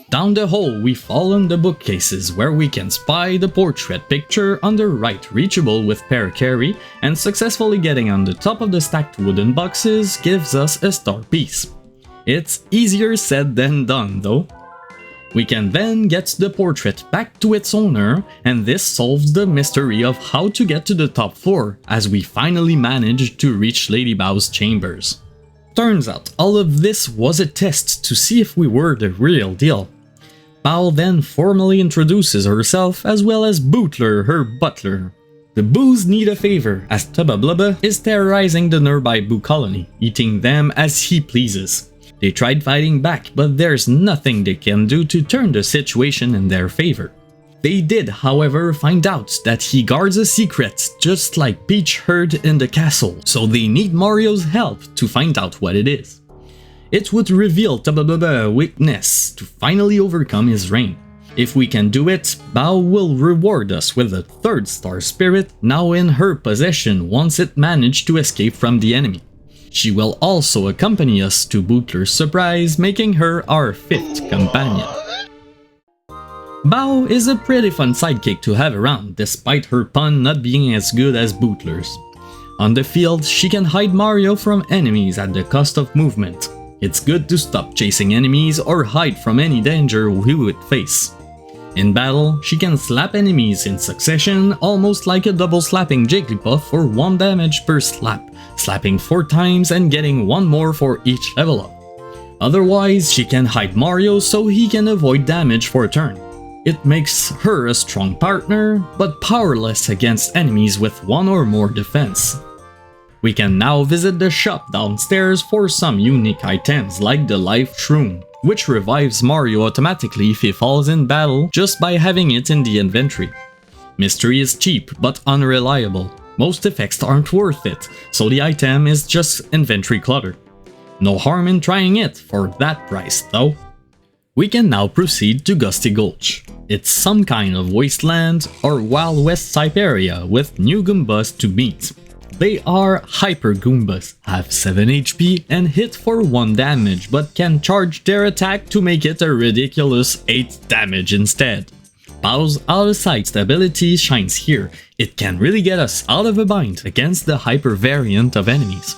Down the hole we fall on the bookcases, where we can spy the portrait picture on the right, reachable with pair carry, and successfully getting on the top of the stacked wooden boxes gives us a star piece. It's easier said than done though. We can then get the portrait back to its owner, and this solves the mystery of how to get to the top floor, as we finally managed to reach Lady Bow's chambers. Turns out all of this was a test to see if we were the real deal. Bow then formally introduces herself, as well as Bootler, her butler. The boos need a favor, as Tubba Blubba is terrorizing the nearby boo colony, eating them as he pleases. They tried fighting back, but there's nothing they can do to turn the situation in their favor. They did, however, find out that he guards a secret, just like Peach heard in the castle, so they need Mario's help to find out what it is. It would reveal Tubba Blubba's weakness to finally overcome his reign. If we can do it, Bow will reward us with a 3rd star spirit now in her possession once it managed to escape from the enemy. She will also accompany us to Bootler's surprise, making her our 5th companion. Bow is a pretty fun sidekick to have around, despite her pun not being as good as Bootler's. On the field, she can hide Mario from enemies at the cost of movement. It's good to stop chasing enemies or hide from any danger we would face. In battle, she can slap enemies in succession, almost like a double slapping Jigglypuff for 1 damage per slap, slapping 4 times and getting 1 more for each level up. Otherwise, she can hide Mario so he can avoid damage for a turn. It makes her a strong partner, but powerless against enemies with 1 or more defense. We can now visit the shop downstairs for some unique items like the life shroom, which revives Mario automatically if he falls in battle just by having it in the inventory. Mystery is cheap but unreliable. Most effects aren't worth it, so the item is just inventory clutter. No harm in trying it for that price though. We can now proceed to Gusty Gulch. It's some kind of wasteland or Wild West type area with new Goombas to meet. They are Hyper Goombas, have 7 HP and hit for 1 damage, but can charge their attack to make it a ridiculous 8 damage instead. Bow's out of sight ability shines here. It can really get us out of a bind against the hyper variant of enemies.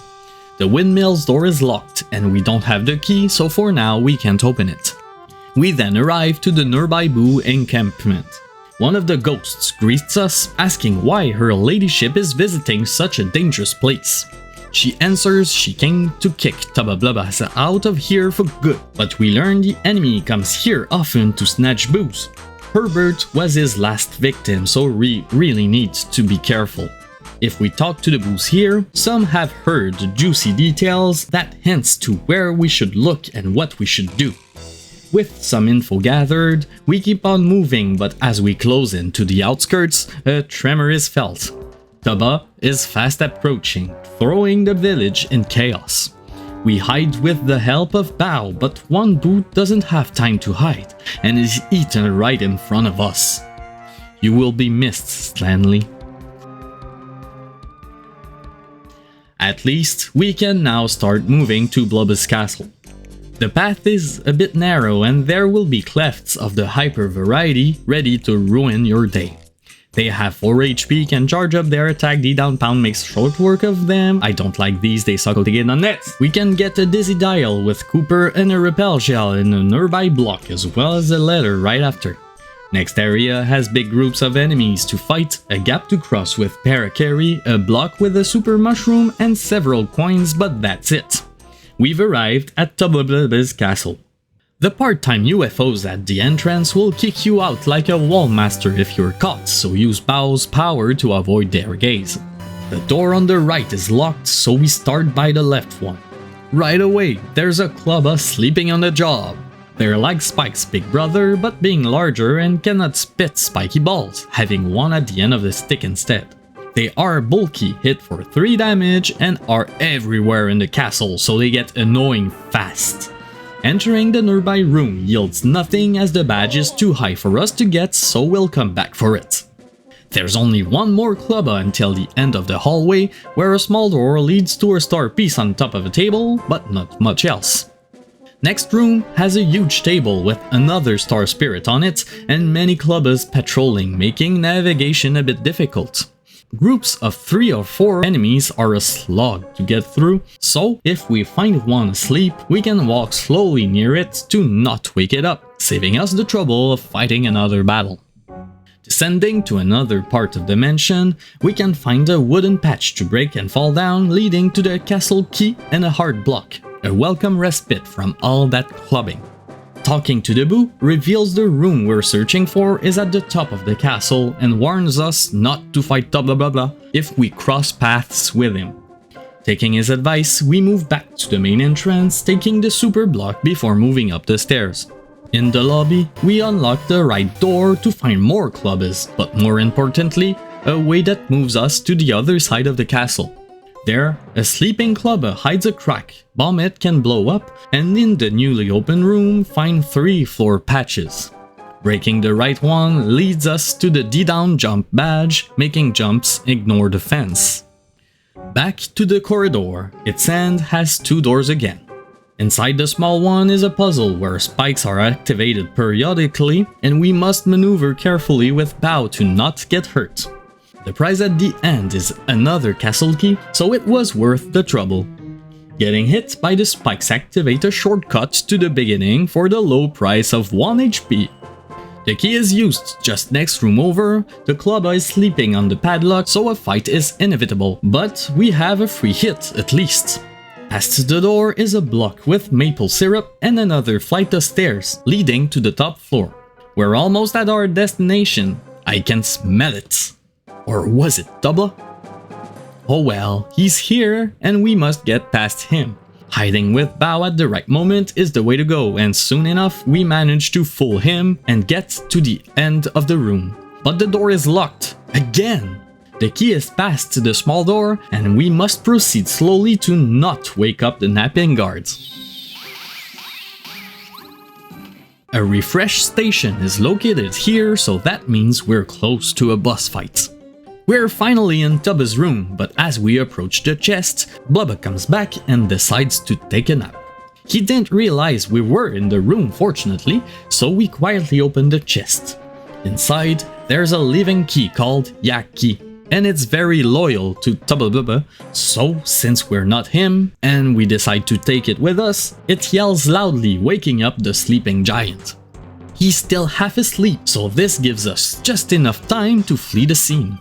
The windmill's door is locked and we don't have the key, so for now we can't open it. We then arrive to the nearby Boo encampment. One of the ghosts greets us, asking why her ladyship is visiting such a dangerous place. She answers she came to kick Tubba Blubba out of here for good, but we learn the enemy comes here often to snatch Boos. Herbert was his last victim, so we really need to be careful. If we talk to the Boos here, some have heard juicy details that hints to where we should look and what we should do. With some info gathered, we keep on moving, but as we close into the outskirts, a tremor is felt. Tubba is fast approaching, throwing the village in chaos. We hide with the help of Bao, but one Boo doesn't have time to hide, and is eaten right in front of us. You will be missed, Stanley. At least, we can now start moving to Blubba's castle. The path is a bit narrow and there will be clefts of the hyper variety ready to ruin your day. They have 4 HP, can charge up their attack, the down pound makes short work of them. I don't like these, they suck to get on net. We can get a Dizzy Dial with Cooper and a Repel Gel in a nearby block as well as a letter right after. Next area has big groups of enemies to fight, a gap to cross with Paracarry, a block with a Super Mushroom and several coins, but that's it. We've arrived at Tubba Blubba's castle. The part-time UFOs at the entrance will kick you out like a wall master if you're caught, so use Bao's power to avoid their gaze. The door on the right is locked, so we start by the left one. Right away, there's a Clubba sleeping on the job. They're like Spike's big brother, but being larger and cannot spit spiky balls, having one at the end of the stick instead. They are bulky, hit for 3 damage, and are everywhere in the castle, so they get annoying fast. Entering the nearby room yields nothing as the badge is too high for us to get, so we'll come back for it. There's only one more Clubba until the end of the hallway, where a small door leads to a star piece on top of a table, but not much else. Next room has a huge table with another star spirit on it, and many Clubbas patrolling, making navigation a bit difficult. Groups of 3 or 4 enemies are a slog to get through, so if we find one asleep, we can walk slowly near it to not wake it up, saving us the trouble of fighting another battle. Descending to another part of the mansion, we can find a wooden patch to break and fall down, leading to the castle key and a hard block, a welcome respite from all that clubbing. Talking to the Boo reveals the room we're searching for is at the top of the castle and warns us not to fight Tubba Blubba if we cross paths with him. Taking his advice, we move back to the main entrance, taking the super block before moving up the stairs. In the lobby, we unlock the right door to find more Clubbas, but more importantly, a way that moves us to the other side of the castle. There, a sleeping Clubba hides a crack, bomb it can blow up, and in the newly opened room find 3 floor patches. Breaking the right one leads us to the D-down jump badge, making jumps ignore the fence. Back to the corridor, its end has 2 doors again. Inside the small one is a puzzle where spikes are activated periodically, and we must maneuver carefully with Bao to not get hurt. The prize at the end is another castle key, so it was worth the trouble. Getting hit by the spikes activate a shortcut to the beginning for the low price of 1 HP. The key is used just next room over, the Clubba is sleeping on the padlock, so a fight is inevitable, but we have a free hit at least. Past the door is a block with maple syrup and another flight of stairs leading to the top floor. We're almost at our destination. I can smell it. Or was it Tubba? Oh well, he's here and we must get past him. Hiding with Bao at the right moment is the way to go, and soon enough we manage to fool him and get to the end of the room. But the door is locked again. The key is passed to the small door and we must proceed slowly to not wake up the napping guards. A refresh station is located here, so that means we're close to a boss fight. We're finally in Tubba's room, but as we approach the chest, Blubba comes back and decides to take a nap. He didn't realize we were in the room, fortunately, so we quietly open the chest. Inside, there's a living key called Yak Key, and it's very loyal to Tubba Blubba, so since we're not him, and we decide to take it with us, it yells loudly, waking up the sleeping giant. He's still half asleep, so this gives us just enough time to flee the scene.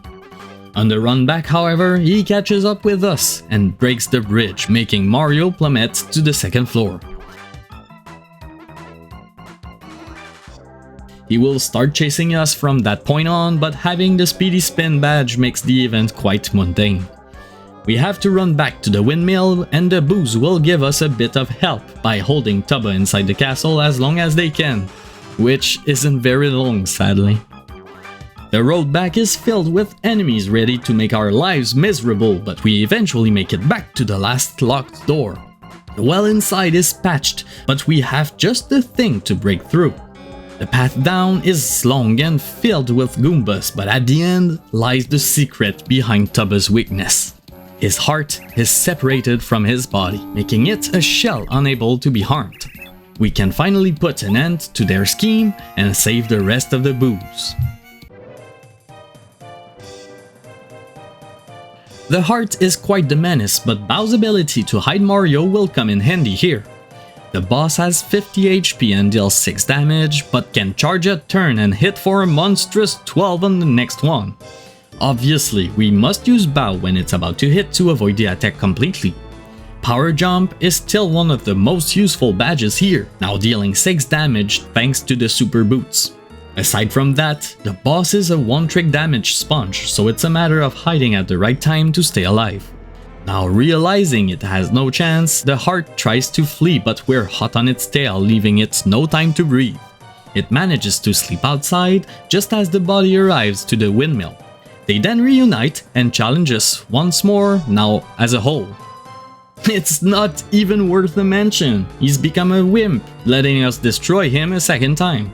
On the run back, however, he catches up with us and breaks the bridge, making Mario plummet to the second floor. He will start chasing us from that point on, but having the speedy spin badge makes the event quite mundane. We have to run back to the windmill, and the boos will give us a bit of help by holding Tubba inside the castle as long as they can, which isn't very long, sadly. The road back is filled with enemies ready to make our lives miserable, but we eventually make it back to the last locked door. The well inside is patched, but we have just the thing to break through. The path down is long and filled with Goombas, but at the end lies the secret behind Tubba's weakness. His heart is separated from his body, making it a shell unable to be harmed. We can finally put an end to their scheme and save the rest of the boos. The heart is quite the menace, but Bao's ability to hide Mario will come in handy here. The boss has 50 HP and deals 6 damage, but can charge a turn and hit for a monstrous 12 on the next one. Obviously, we must use Bao when it's about to hit to avoid the attack completely. Power Jump is still one of the most useful badges here, now dealing 6 damage thanks to the super boots. Aside from that, the boss is a one-trick damage sponge, so it's a matter of hiding at the right time to stay alive. Now realizing it has no chance, the heart tries to flee, but we're hot on its tail, leaving it no time to breathe. It manages to sleep outside just as the body arrives to the windmill. They then reunite and challenge us once more, now as a whole. It's not even worth a mention, he's become a wimp, letting us destroy him a second time.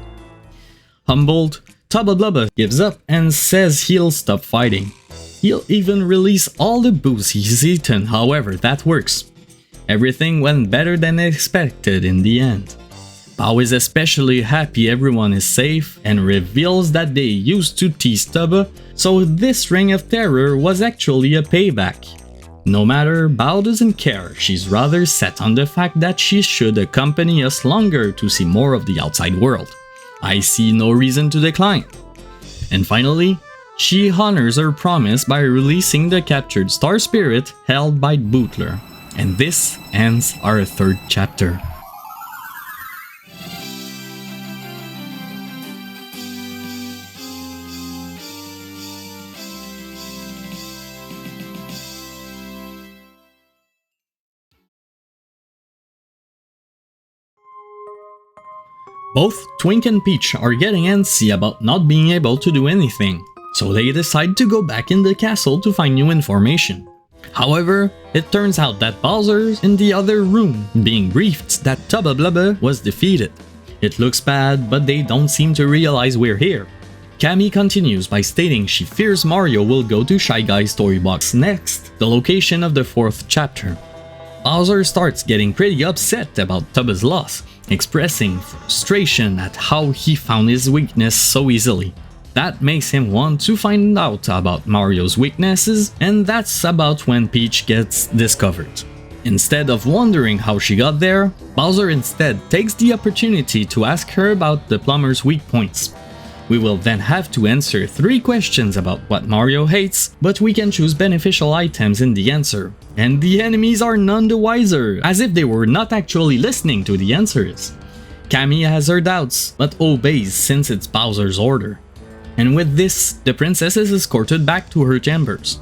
Humbled, Tubba Blubba gives up and says he'll stop fighting. He'll even release all the boos he's eaten, however that works. Everything went better than expected in the end. Bao is especially happy everyone is safe and reveals that they used to tease Tubba, so this Ring of Terror was actually a payback. No matter, Bao doesn't care, she's rather set on the fact that she should accompany us longer to see more of the outside world. I see no reason to decline. And finally, she honors her promise by releasing the captured Star Spirit held by Bootler. And this ends our third chapter. Both Twink and Peach are getting antsy about not being able to do anything, so they decide to go back in the castle to find new information. However, it turns out that Bowser's in the other room, being briefed that Tubba Blubba was defeated. It looks bad, but they don't seem to realize we're here. Cammy continues by stating she fears Mario will go to Shy Guy's Storybox next, the location of the 4th chapter. Bowser starts getting pretty upset about Tubba's loss, expressing frustration at how he found his weakness so easily. That makes him want to find out about Mario's weaknesses, and that's about when Peach gets discovered. Instead of wondering how she got there, Bowser instead takes the opportunity to ask her about the plumber's weak points. We will then have to answer 3 questions about what Mario hates, but we can choose beneficial items in the answer. And the enemies are none the wiser, as if they were not actually listening to the answers. Cammy has her doubts, but obeys since it's Bowser's order. And with this, the princess is escorted back to her chambers.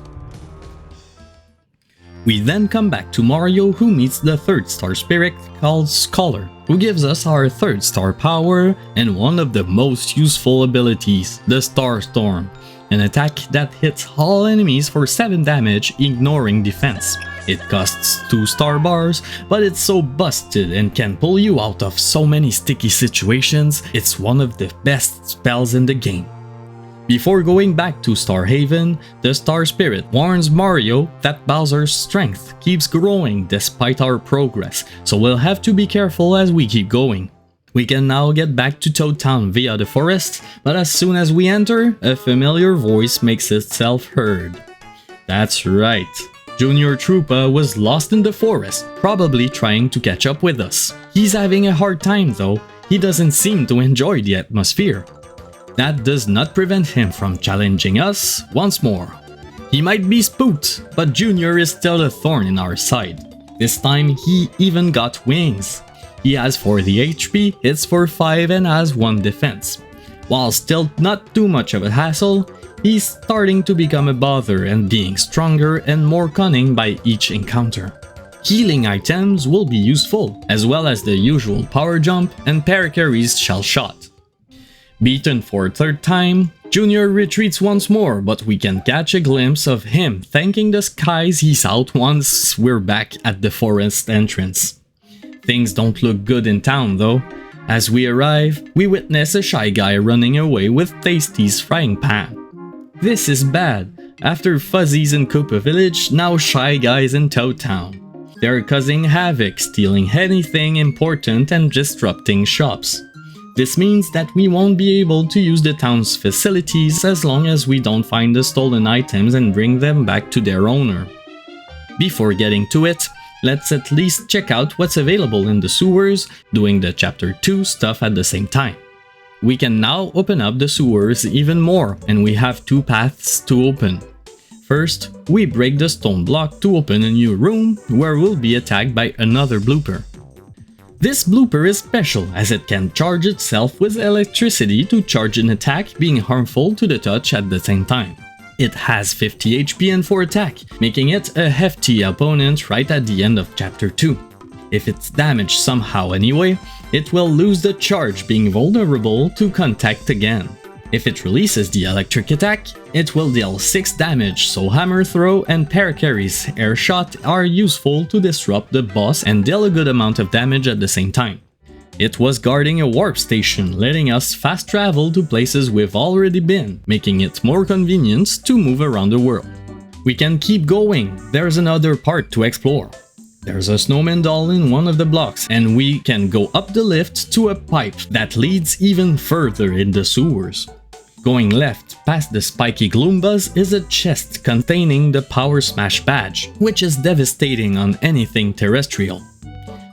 We then come back to Mario, who meets the third star spirit called Scholar, who gives us our third star power and one of the most useful abilities, the Star Storm, an attack that hits all enemies for 7 damage, ignoring defense. It costs 2 star bars, but it's so busted and can pull you out of so many sticky situations, it's one of the best spells in the game. Before going back to Star Haven, the Star Spirit warns Mario that Bowser's strength keeps growing despite our progress, so we'll have to be careful as we keep going. We can now get back to Toad Town via the forest, but as soon as we enter, a familiar voice makes itself heard. That's right. Junior Troopa was lost in the forest, probably trying to catch up with us. He's having a hard time though, he doesn't seem to enjoy the atmosphere. That does not prevent him from challenging us once more. He might be spooked, but Junior is still a thorn in our side. This time he even got wings. He has 40 HP, hits for 5 and has 1 defense. While still not too much of a hassle, he's starting to become a bother and being stronger and more cunning by each encounter. Healing items will be useful, as well as the usual power jump and Parakarry's shell shot. Beaten for a third time, Junior retreats once more, but we can catch a glimpse of him thanking the skies he's out once we're back at the forest entrance. Things don't look good in town though. As we arrive, we witness a Shy Guy running away with Tasty's frying pan. This is bad. After Fuzzies in Koopa Village, now Shy Guys in Toad Town. They're causing havoc, stealing anything important and disrupting shops. This means that we won't be able to use the town's facilities as long as we don't find the stolen items and bring them back to their owner. Before getting to it, let's at least check out what's available in the sewers, doing the Chapter 2 stuff at the same time. We can now open up the sewers even more, and we have 2 paths to open. First, we break the stone block to open a new room where we'll be attacked by another blooper. This blooper is special as it can charge itself with electricity to charge an attack being harmful to the touch at the same time. It has 50 HP and 4 attack, making it a hefty opponent right at the end of Chapter 2. If it's damaged somehow anyway, it will lose the charge, being vulnerable to contact again. If it releases the electric attack, it will deal 6 damage, so Hammer Throw and Parakarry's Air Shot are useful to disrupt the boss and deal a good amount of damage at the same time. It was guarding a warp station, letting us fast travel to places we've already been, making it more convenient to move around the world. We can keep going, there's another part to explore. There's a snowman doll in one of the blocks, and we can go up the lift to a pipe that leads even further in the sewers. Going left past the spiky Gloombas is a chest containing the Power Smash badge, which is devastating on anything terrestrial.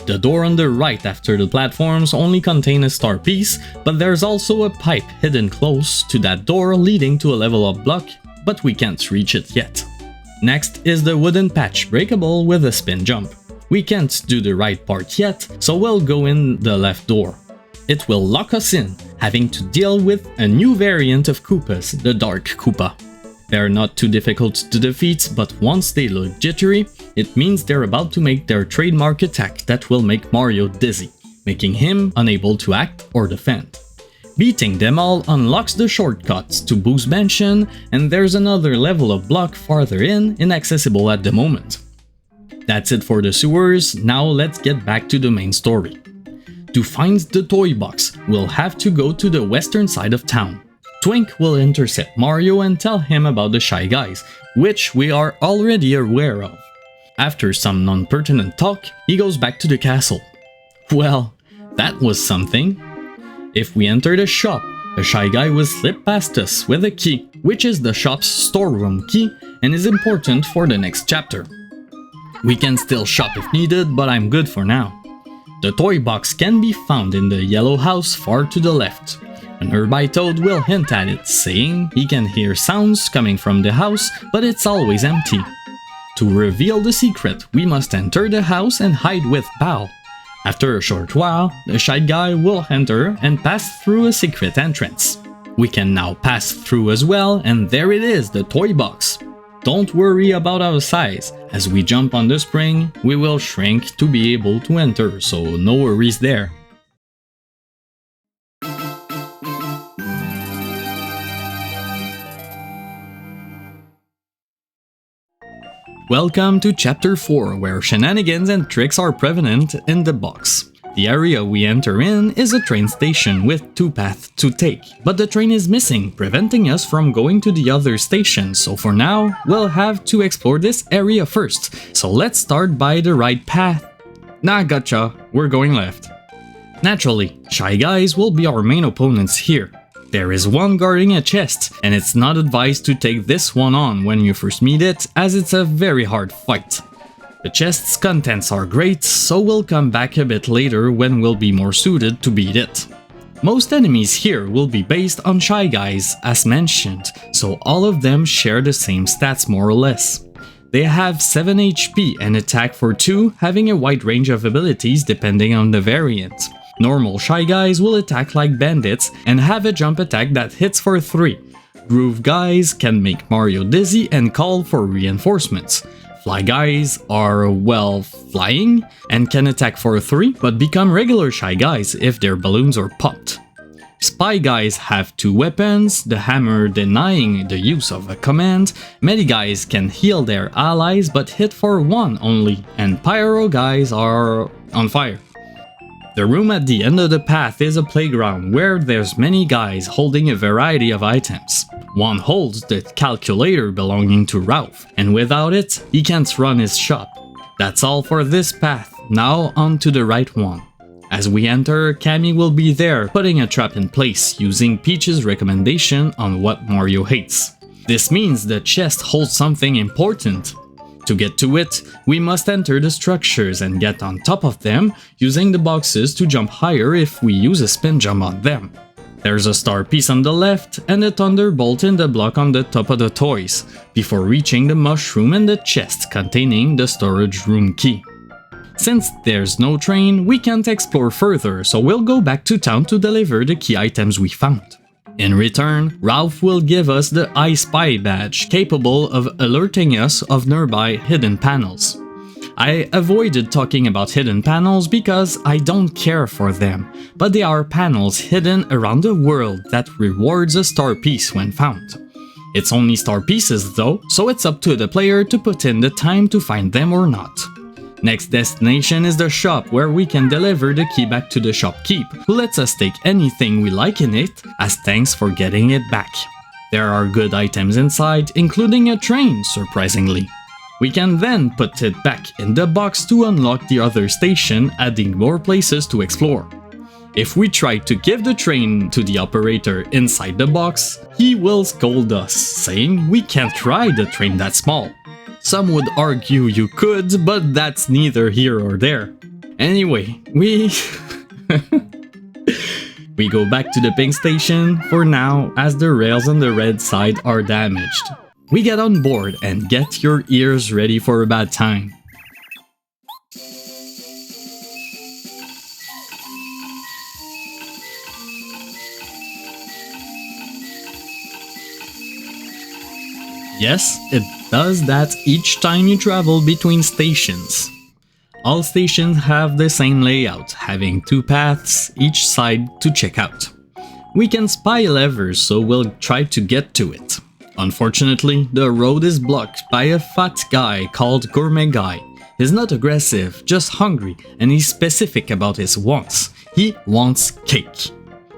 The door on the right after the platforms only contain a star piece, but there's also a pipe hidden close to that door leading to a level up block, but we can't reach it yet. Next is the wooden patch, breakable with a spin jump. We can't do the right part yet, so we'll go in the left door. It will lock us in, having to deal with a new variant of Koopas, the Dark Koopa. They're not too difficult to defeat, but once they look jittery, it means they're about to make their trademark attack that will make Mario dizzy, making him unable to act or defend. Beating them all unlocks the shortcuts to boost Mansion, and there's another level of block farther in, inaccessible at the moment. That's it for the sewers, now let's get back to the main story. To find the toy box, we'll have to go to the western side of town. Twink will intercept Mario and tell him about the Shy Guys, which we are already aware of. After some non-pertinent talk, he goes back to the castle. Well, that was something. If we enter the shop, a Shy Guy will slip past us with a key, which is the shop's storeroom key and is important for the next chapter. We can still shop if needed, but I'm good for now. The toy box can be found in the yellow house far to the left. A nearby Toad will hint at it, saying he can hear sounds coming from the house, but it's always empty. To reveal the secret, we must enter the house and hide with Bao. After a short while, the Shy Guy will enter and pass through a secret entrance. We can now pass through as well, and there it is, the toy box. Don't worry about our size. As we jump on the spring, we will shrink to be able to enter, so no worries there. Welcome to Chapter 4, where shenanigans and tricks are prevalent in the box. The area we enter in is a train station with 2 paths to take, but the train is missing, preventing us from going to the other station, so for now, we'll have to explore this area first. So let's start by the right path. Nah, gotcha, we're going left. Naturally, Shy Guys will be our main opponents here. There is one guarding a chest, and it's not advised to take this one on when you first meet it, as it's a very hard fight. The chest's contents are great, so we'll come back a bit later when we'll be more suited to beat it. Most enemies here will be based on Shy Guys, as mentioned, so all of them share the same stats more or less. They have 7 HP and attack for 2, having a wide range of abilities depending on the variant. Normal Shy Guys will attack like bandits and have a jump attack that hits for 3. Groove Guys can make Mario dizzy and call for reinforcements. Fly Guys are, well, flying and can attack for 3 but become regular Shy Guys if their balloons are popped. Spy Guys have 2 weapons, the hammer denying the use of a command, Medi Guys can heal their allies but hit for 1 only, and Pyro Guys are on fire. The room at the end of the path is a playground where there's many guys holding a variety of items. One holds the calculator belonging to Ralph, and without it, he can't run his shop. That's all for this path, now on to the right one. As we enter, Cammy will be there putting a trap in place using Peach's recommendation on what Mario hates. This means the chest holds something important. To get to it, we must enter the structures and get on top of them, using the boxes to jump higher if we use a spin jump on them. There's a star piece on the left and a thunderbolt in the block on the top of the toys, before reaching the mushroom and the chest containing the storage room key. Since there's no train, we can't explore further, so we'll go back to town to deliver the key items we found. In return, Ralph will give us the I Spy badge, capable of alerting us of nearby hidden panels. I avoided talking about hidden panels because I don't care for them, but they are panels hidden around the world that rewards a star piece when found. It's only star pieces though, so it's up to the player to put in the time to find them or not. Next destination is the shop, where we can deliver the key back to the shopkeep, who lets us take anything we like in it as thanks for getting it back. There are good items inside, including a train, surprisingly. We can then put it back in the box to unlock the other station, adding more places to explore. If we try to give the train to the operator inside the box, he will scold us, saying we can't ride a train that small. Some would argue you could, but that's neither here or there. Anyway, we go back to the pink station for now, as the rails on the red side are damaged. We get on board and get your ears ready for a bad time. Yes, it does that each time you travel between stations. All stations have the same layout, having 2 paths each side to check out. We can spy levers, so we'll try to get to it. Unfortunately, the road is blocked by a fat guy called Gourmet Guy. He's not aggressive, just hungry, and he's specific about his wants. He wants cake.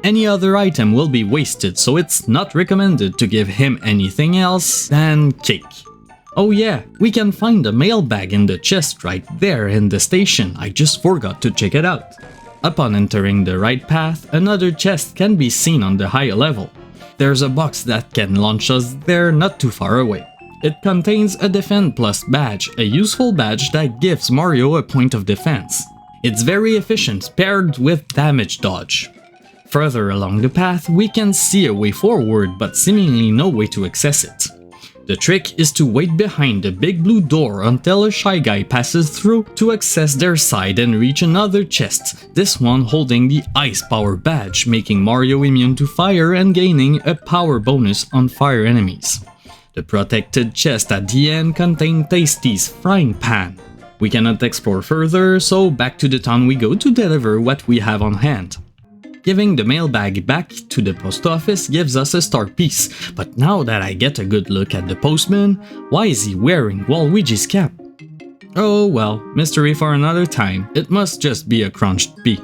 Any other item will be wasted, so it's not recommended to give him anything else than cake. Oh yeah, we can find a mailbag in the chest right there in the station, I just forgot to check it out. Upon entering the right path, another chest can be seen on the higher level. There's a box that can launch us there not too far away. It contains a Defend Plus badge, a useful badge that gives Mario a point of defense. It's very efficient, paired with damage dodge. Further along the path, we can see a way forward, but seemingly no way to access it. The trick is to wait behind the big blue door until a Shy Guy passes through to access their side and reach another chest, this one holding the Ice Power badge, making Mario immune to fire and gaining a power bonus on fire enemies. The protected chest at the end contained Tasty's frying pan. We cannot explore further, so back to the town we go to deliver what we have on hand. Giving the mailbag back to the post office gives us a star piece, but now that I get a good look at the postman, why is he wearing Waluigi's cap? Oh well, mystery for another time, it must just be a crunched pea.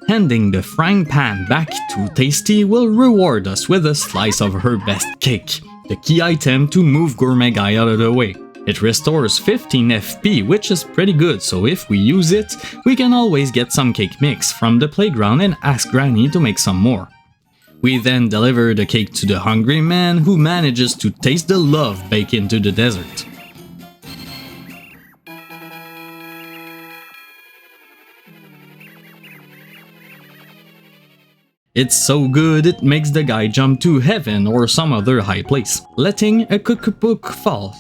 Handing the frying pan back to Tasty will reward us with a slice of her best cake, the key item to move Gourmet Guy out of the way. It restores 15 FP, which is pretty good, so if we use it, we can always get some cake mix from the playground and ask Granny to make some more. We then deliver the cake to the hungry man who manages to taste the love baked into the desert. It's so good it makes the guy jump to heaven or some other high place, letting a cookbook fall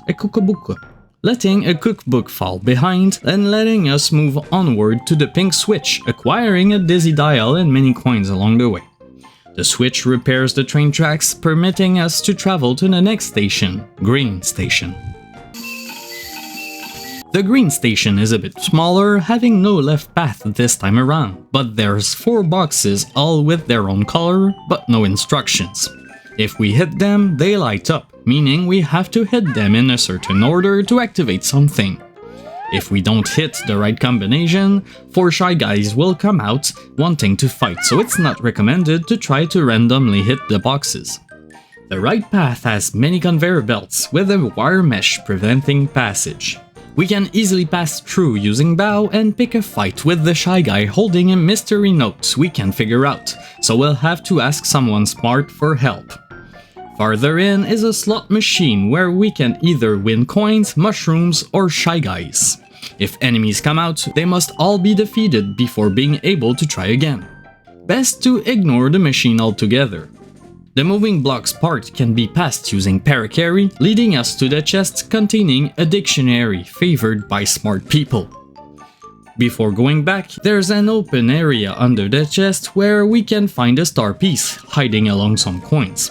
behind and letting us move onward to the pink switch, acquiring a dizzy dial and many coins along the way. The switch repairs the train tracks, permitting us to travel to the next station, Green Station. The green station is a bit smaller, having no left path this time around, but there's 4 boxes all with their own color, but no instructions. If we hit them, they light up, meaning we have to hit them in a certain order to activate something. If we don't hit the right combination, 4 shy guys will come out wanting to fight, so it's not recommended to try to randomly hit the boxes. The right path has many conveyor belts with a wire mesh preventing passage. We can easily pass through using bow and pick a fight with the shy guy holding a mystery note we can figure out, so we'll have to ask someone smart for help. Farther in is a slot machine where we can either win coins, mushrooms, or shy guys. If enemies come out, they must all be defeated before being able to try again. Best to ignore the machine altogether. The moving blocks part can be passed using Paracarry, leading us to the chest containing a dictionary favored by smart people. Before going back, there's an open area under the chest where we can find a star piece hiding along some coins.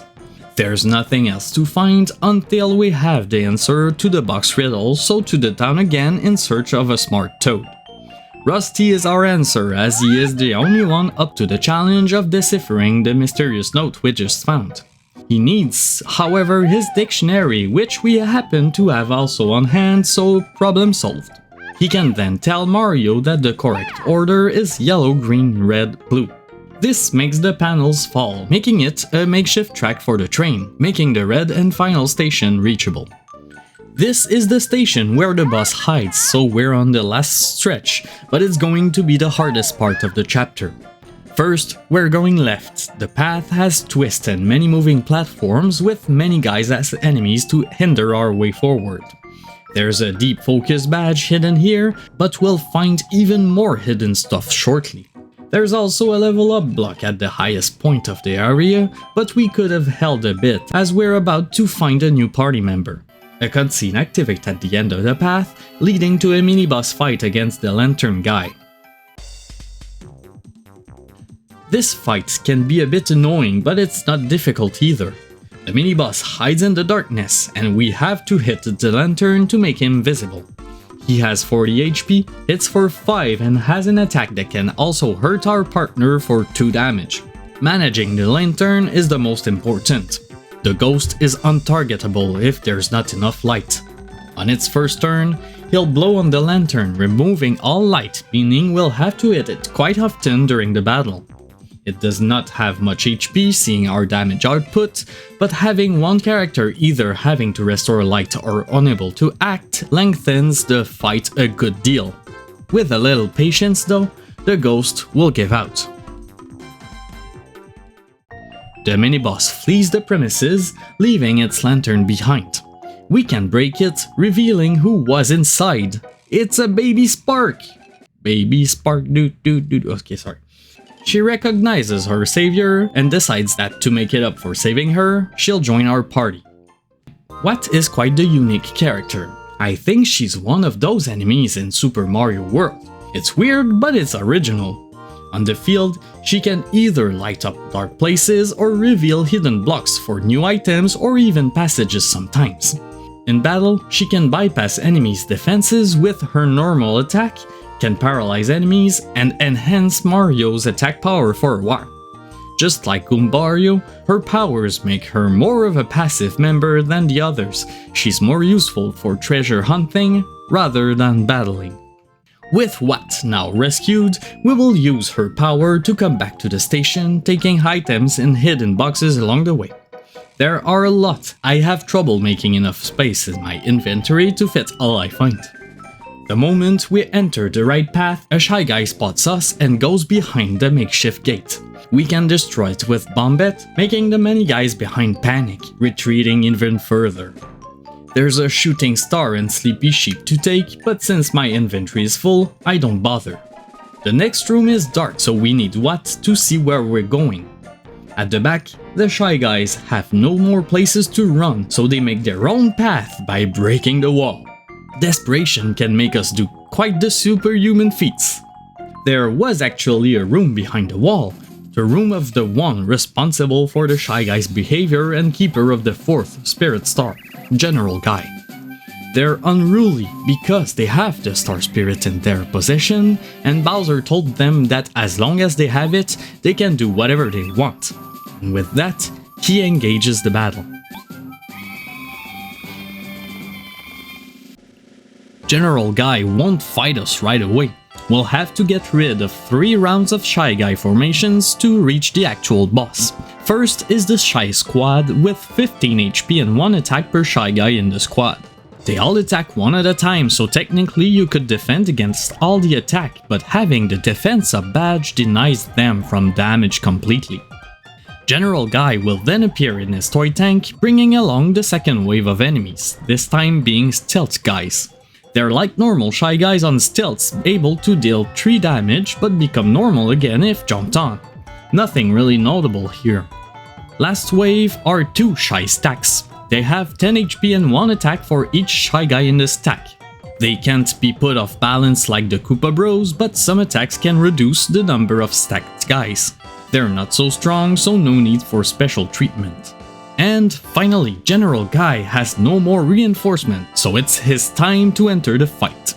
There's nothing else to find until we have the answer to the box riddle, so to the town again in search of a smart toad. Rusty is our answer, as he is the only one up to the challenge of deciphering the mysterious note we just found. He needs, however, his dictionary, which we happen to have also on hand, so problem solved. He can then tell Mario that the correct order is yellow, green, red, blue. This makes the panels fall, making it a makeshift track for the train, making the red and final station reachable. This is the station where the boss hides, so we're on the last stretch, but it's going to be the hardest part of the chapter. First, we're going left. The path has twists and many moving platforms with many guys as enemies to hinder our way forward. There's a deep focus badge hidden here, but we'll find even more hidden stuff shortly. There's also a level up block at the highest point of the area, but we could have held a bit as we're about to find a new party member. A cutscene activates at the end of the path, leading to a mini-boss fight against the lantern guy. This fight can be a bit annoying, but it's not difficult either. The mini-boss hides in the darkness, and we have to hit the lantern to make him visible. He has 40 HP, hits for 5, and has an attack that can also hurt our partner for 2 damage. Managing the lantern is the most important. The ghost is untargetable if there's not enough light. On its first turn, he'll blow on the lantern, removing all light, meaning we'll have to hit it quite often during the battle. It does not have much HP, seeing our damage output, but having one character either having to restore light or unable to act lengthens the fight a good deal. With a little patience though, the ghost will give out. The mini-boss flees the premises, leaving its lantern behind. We can break it, revealing who was inside. It's a baby Spark! Baby Spark, okay, sorry. She recognizes her savior and decides that to make it up for saving her, she'll join our party. What is quite the unique character. I think she's one of those enemies in Super Mario World. It's weird, but it's original. On the field, she can either light up dark places or reveal hidden blocks for new items or even passages sometimes. In battle, she can bypass enemies' defenses with her normal attack, can paralyze enemies, and enhance Mario's attack power for a while. Just like Goombario, her powers make her more of a passive member than the others. She's more useful for treasure hunting rather than battling. With Wat now rescued, we will use her power to come back to the station, taking items in hidden boxes along the way. There are a lot. I have trouble making enough space in my inventory to fit all I find. The moment we enter the right path, a Shy Guy spots us and goes behind the makeshift gate. We can destroy it with Bombette, making the many guys behind panic, retreating even further. There's a shooting star and sleepy sheep to take, but since my inventory is full, I don't bother. The next room is dark, so we need Wat to see where we're going. At the back, the Shy Guys have no more places to run, so they make their own path by breaking the wall. Desperation can make us do quite the superhuman feats. There was actually a room behind the wall, the room of the one responsible for the Shy Guys' behavior and keeper of the 4th Spirit Star, General Guy. They're unruly because they have the Star Spirit in their possession, and Bowser told them that as long as they have it, they can do whatever they want. And with that, he engages the battle. General Guy won't fight us right away. We'll have to get rid of 3 rounds of Shy Guy formations to reach the actual boss. First is the Shy Squad with 15 HP and 1 attack per Shy Guy in the squad. They all attack one at a time, so technically you could defend against all the attack, but having the defense up badge denies them from damage completely. General Guy will then appear in his toy tank, bringing along the second wave of enemies, this time being Stealth Guys. They're like normal Shy Guys on stilts, able to deal 3 damage but become normal again if jumped on. Nothing really notable here. Last wave are 2 Shy Stacks. They have 10 HP and 1 attack for each Shy Guy in the stack. They can't be put off balance like the Koopa Bros, but some attacks can reduce the number of stacked guys. They're not so strong, so no need for special treatment. And finally, General Guy has no more reinforcement, so it's his time to enter the fight.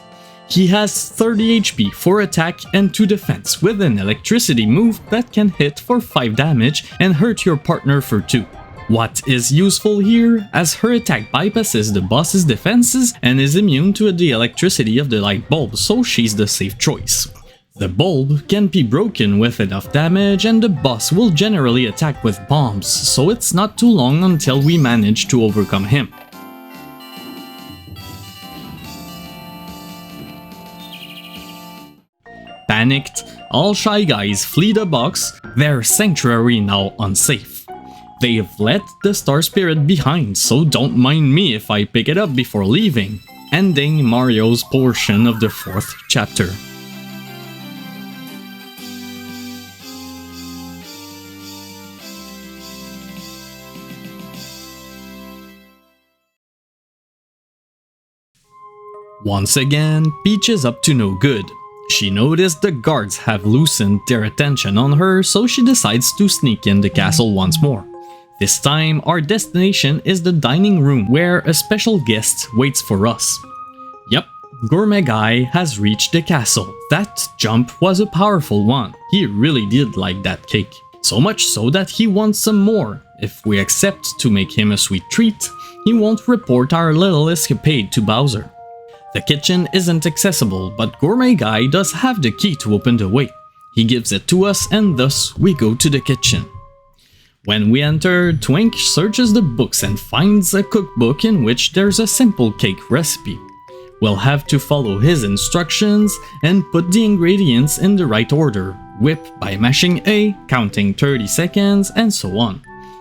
He has 30 HP, 4 attack and 2 defense, with an electricity move that can hit for 5 damage and hurt your partner for 2. What is useful here, as her attack bypasses the boss's defenses and is immune to the electricity of the light bulb, so she's the safe choice. The bulb can be broken with enough damage and the boss will generally attack with bombs, so it's not too long until we manage to overcome him. Panicked, all Shy Guys flee the box, their sanctuary now unsafe. They've let the Star Spirit behind, so don't mind me if I pick it up before leaving, ending Mario's portion of the 4th chapter. Once again, Peach is up to no good. She noticed the guards have loosened their attention on her, so she decides to sneak in the castle once more. This time, our destination is the dining room, where a special guest waits for us. Yep, Gourmet Guy has reached the castle. That jump was a powerful one. He really did like that cake. So much so that he wants some more. If we accept to make him a sweet treat, he won't report our little escapade to Bowser. The kitchen isn't accessible, but Gourmet Guy does have the key to open the way. He gives it to us and thus we go to the kitchen. When we enter, Twink searches the books and finds a cookbook in which there's a simple cake recipe. We'll have to follow his instructions and put the ingredients in the right order, whip by mashing A, counting 30 seconds, and so on.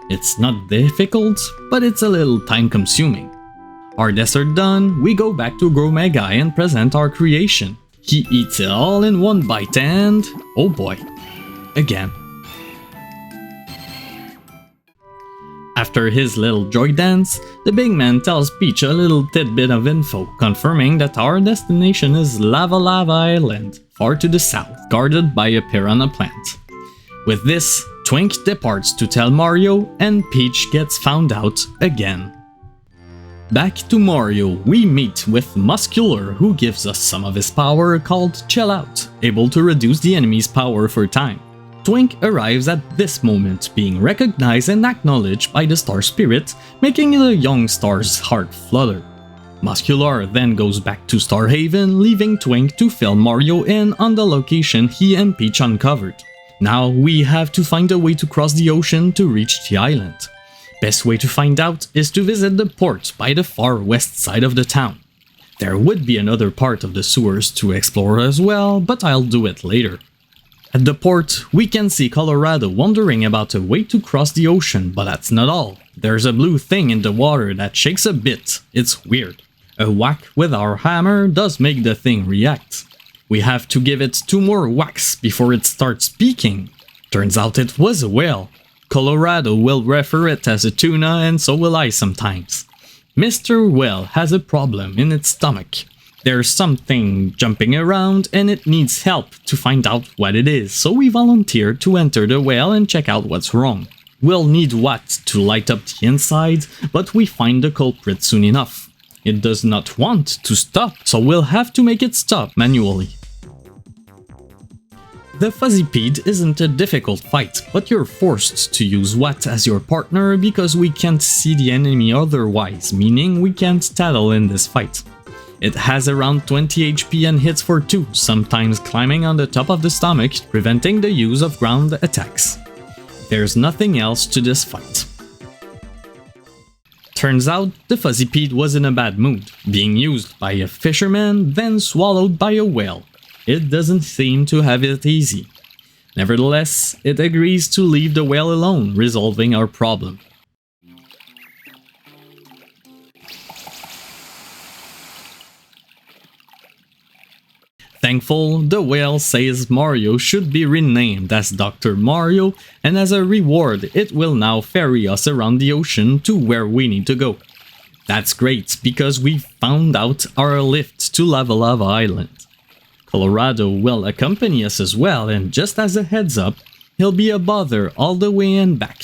It's not difficult, but it's a little time consuming. Our dessert done, we go back to Gourmet Guy and present our creation. He eats it all in one bite and... oh boy. Again. After his little joy dance, the big man tells Peach a little tidbit of info, confirming that our destination is Lava Lava Island, far to the south, guarded by a piranha plant. With this, Twink departs to tell Mario, and Peach gets found out again. Back to Mario, we meet with Muscular, who gives us some of his power called Chill Out, able to reduce the enemy's power for time. Twink arrives at this moment, being recognized and acknowledged by the Star Spirit, making the young star's heart flutter. Muscular then goes back to Star Haven, leaving Twink to fill Mario in on the location he and Peach uncovered. Now we have to find a way to cross the ocean to reach the island. Best way to find out is to visit the port by the far west side of the town. There would be another part of the sewers to explore as well, but I'll do it later. At the port, we can see Colorado wondering about a way to cross the ocean, but that's not all. There's a blue thing in the water that shakes a bit. It's weird. A whack with our hammer does make the thing react. We have to give it 2 more whacks before it starts speaking. Turns out it was a whale. Colorado will refer it as a tuna, and so will I sometimes. Mr. Whale has a problem in its stomach. There's something jumping around and it needs help to find out what it is, so we volunteer to enter the whale and check out what's wrong. We'll need Watt to light up the inside, but we find the culprit soon enough. It does not want to stop, so we'll have to make it stop manually. The Fuzzipede isn't a difficult fight, but you're forced to use Watt as your partner because we can't see the enemy otherwise, meaning we can't tattle in this fight. It has around 20 HP and hits for 2, sometimes climbing on the top of the stomach, preventing the use of ground attacks. There's nothing else to this fight. Turns out, the Fuzzipede was in a bad mood, being used by a fisherman, then swallowed by a whale. It doesn't seem to have it easy. Nevertheless, it agrees to leave the whale alone, resolving our problem. Thankful, the whale says Mario should be renamed as Dr. Mario, and as a reward it will now ferry us around the ocean to where we need to go. That's great, because we found out our lift to Lava Lava Island. Colorado will accompany us as well, and just as a heads up, he'll be a bother all the way and back.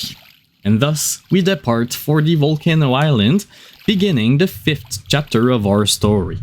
And thus, we depart for the Volcano Island, beginning the 5th chapter of our story.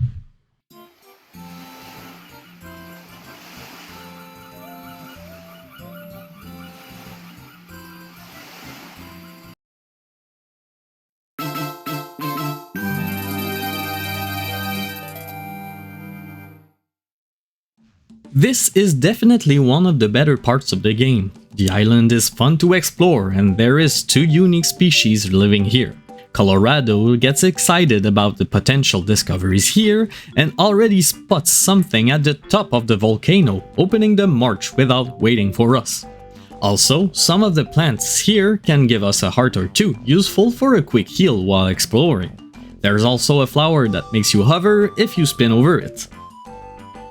This is definitely one of the better parts of the game. The island is fun to explore and there is 2 unique species living here. Colorado gets excited about the potential discoveries here and already spots something at the top of the volcano, opening the march without waiting for us. Also, some of the plants here can give us a heart or 2, useful for a quick heal while exploring. There's also a flower that makes you hover if you spin over it.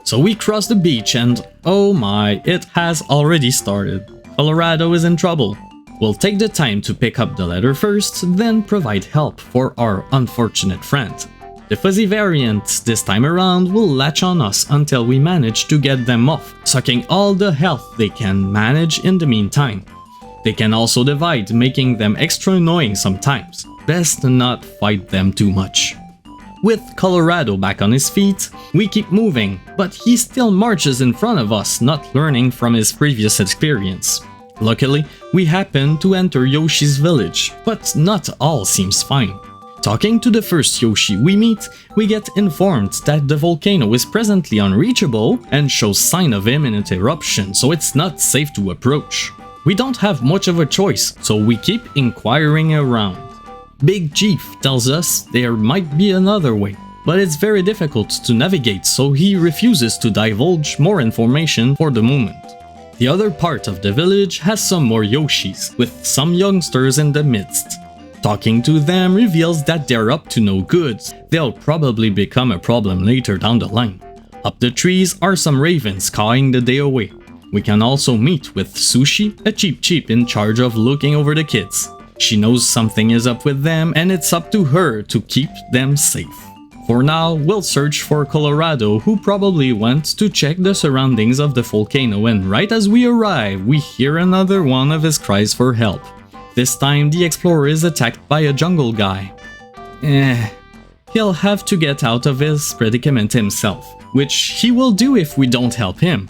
So we cross the beach and oh my, it has already started. Colorado is in trouble. We'll take the time to pick up the letter first, then provide help for our unfortunate friend. The fuzzy variants this time around will latch on us until we manage to get them off, sucking all the health they can manage in the meantime. They can also divide, making them extra annoying sometimes. Best not fight them too much. With Colorado back on his feet, we keep moving, but he still marches in front of us, not learning from his previous experience. Luckily, we happen to enter Yoshi's village, but not all seems fine. Talking to the first Yoshi we meet, we get informed that the volcano is presently unreachable and shows sign of imminent eruption, so it's not safe to approach. We don't have much of a choice, so we keep inquiring around. Big Chief tells us there might be another way, but it's very difficult to navigate, so he refuses to divulge more information for the moment. The other part of the village has some more Yoshis, with some youngsters in the midst. Talking to them reveals that they're up to no good. They'll probably become a problem later down the line. Up the trees are some ravens cawing the day away. We can also meet with Sushi, a cheap in charge of looking over the kids. She knows something is up with them and it's up to her to keep them safe. For now, we'll search for Colorado, who probably went to check the surroundings of the volcano, and right as we arrive, we hear another one of his cries for help. This time, the explorer is attacked by a jungle guy. He'll have to get out of his predicament himself, which he will do if we don't help him.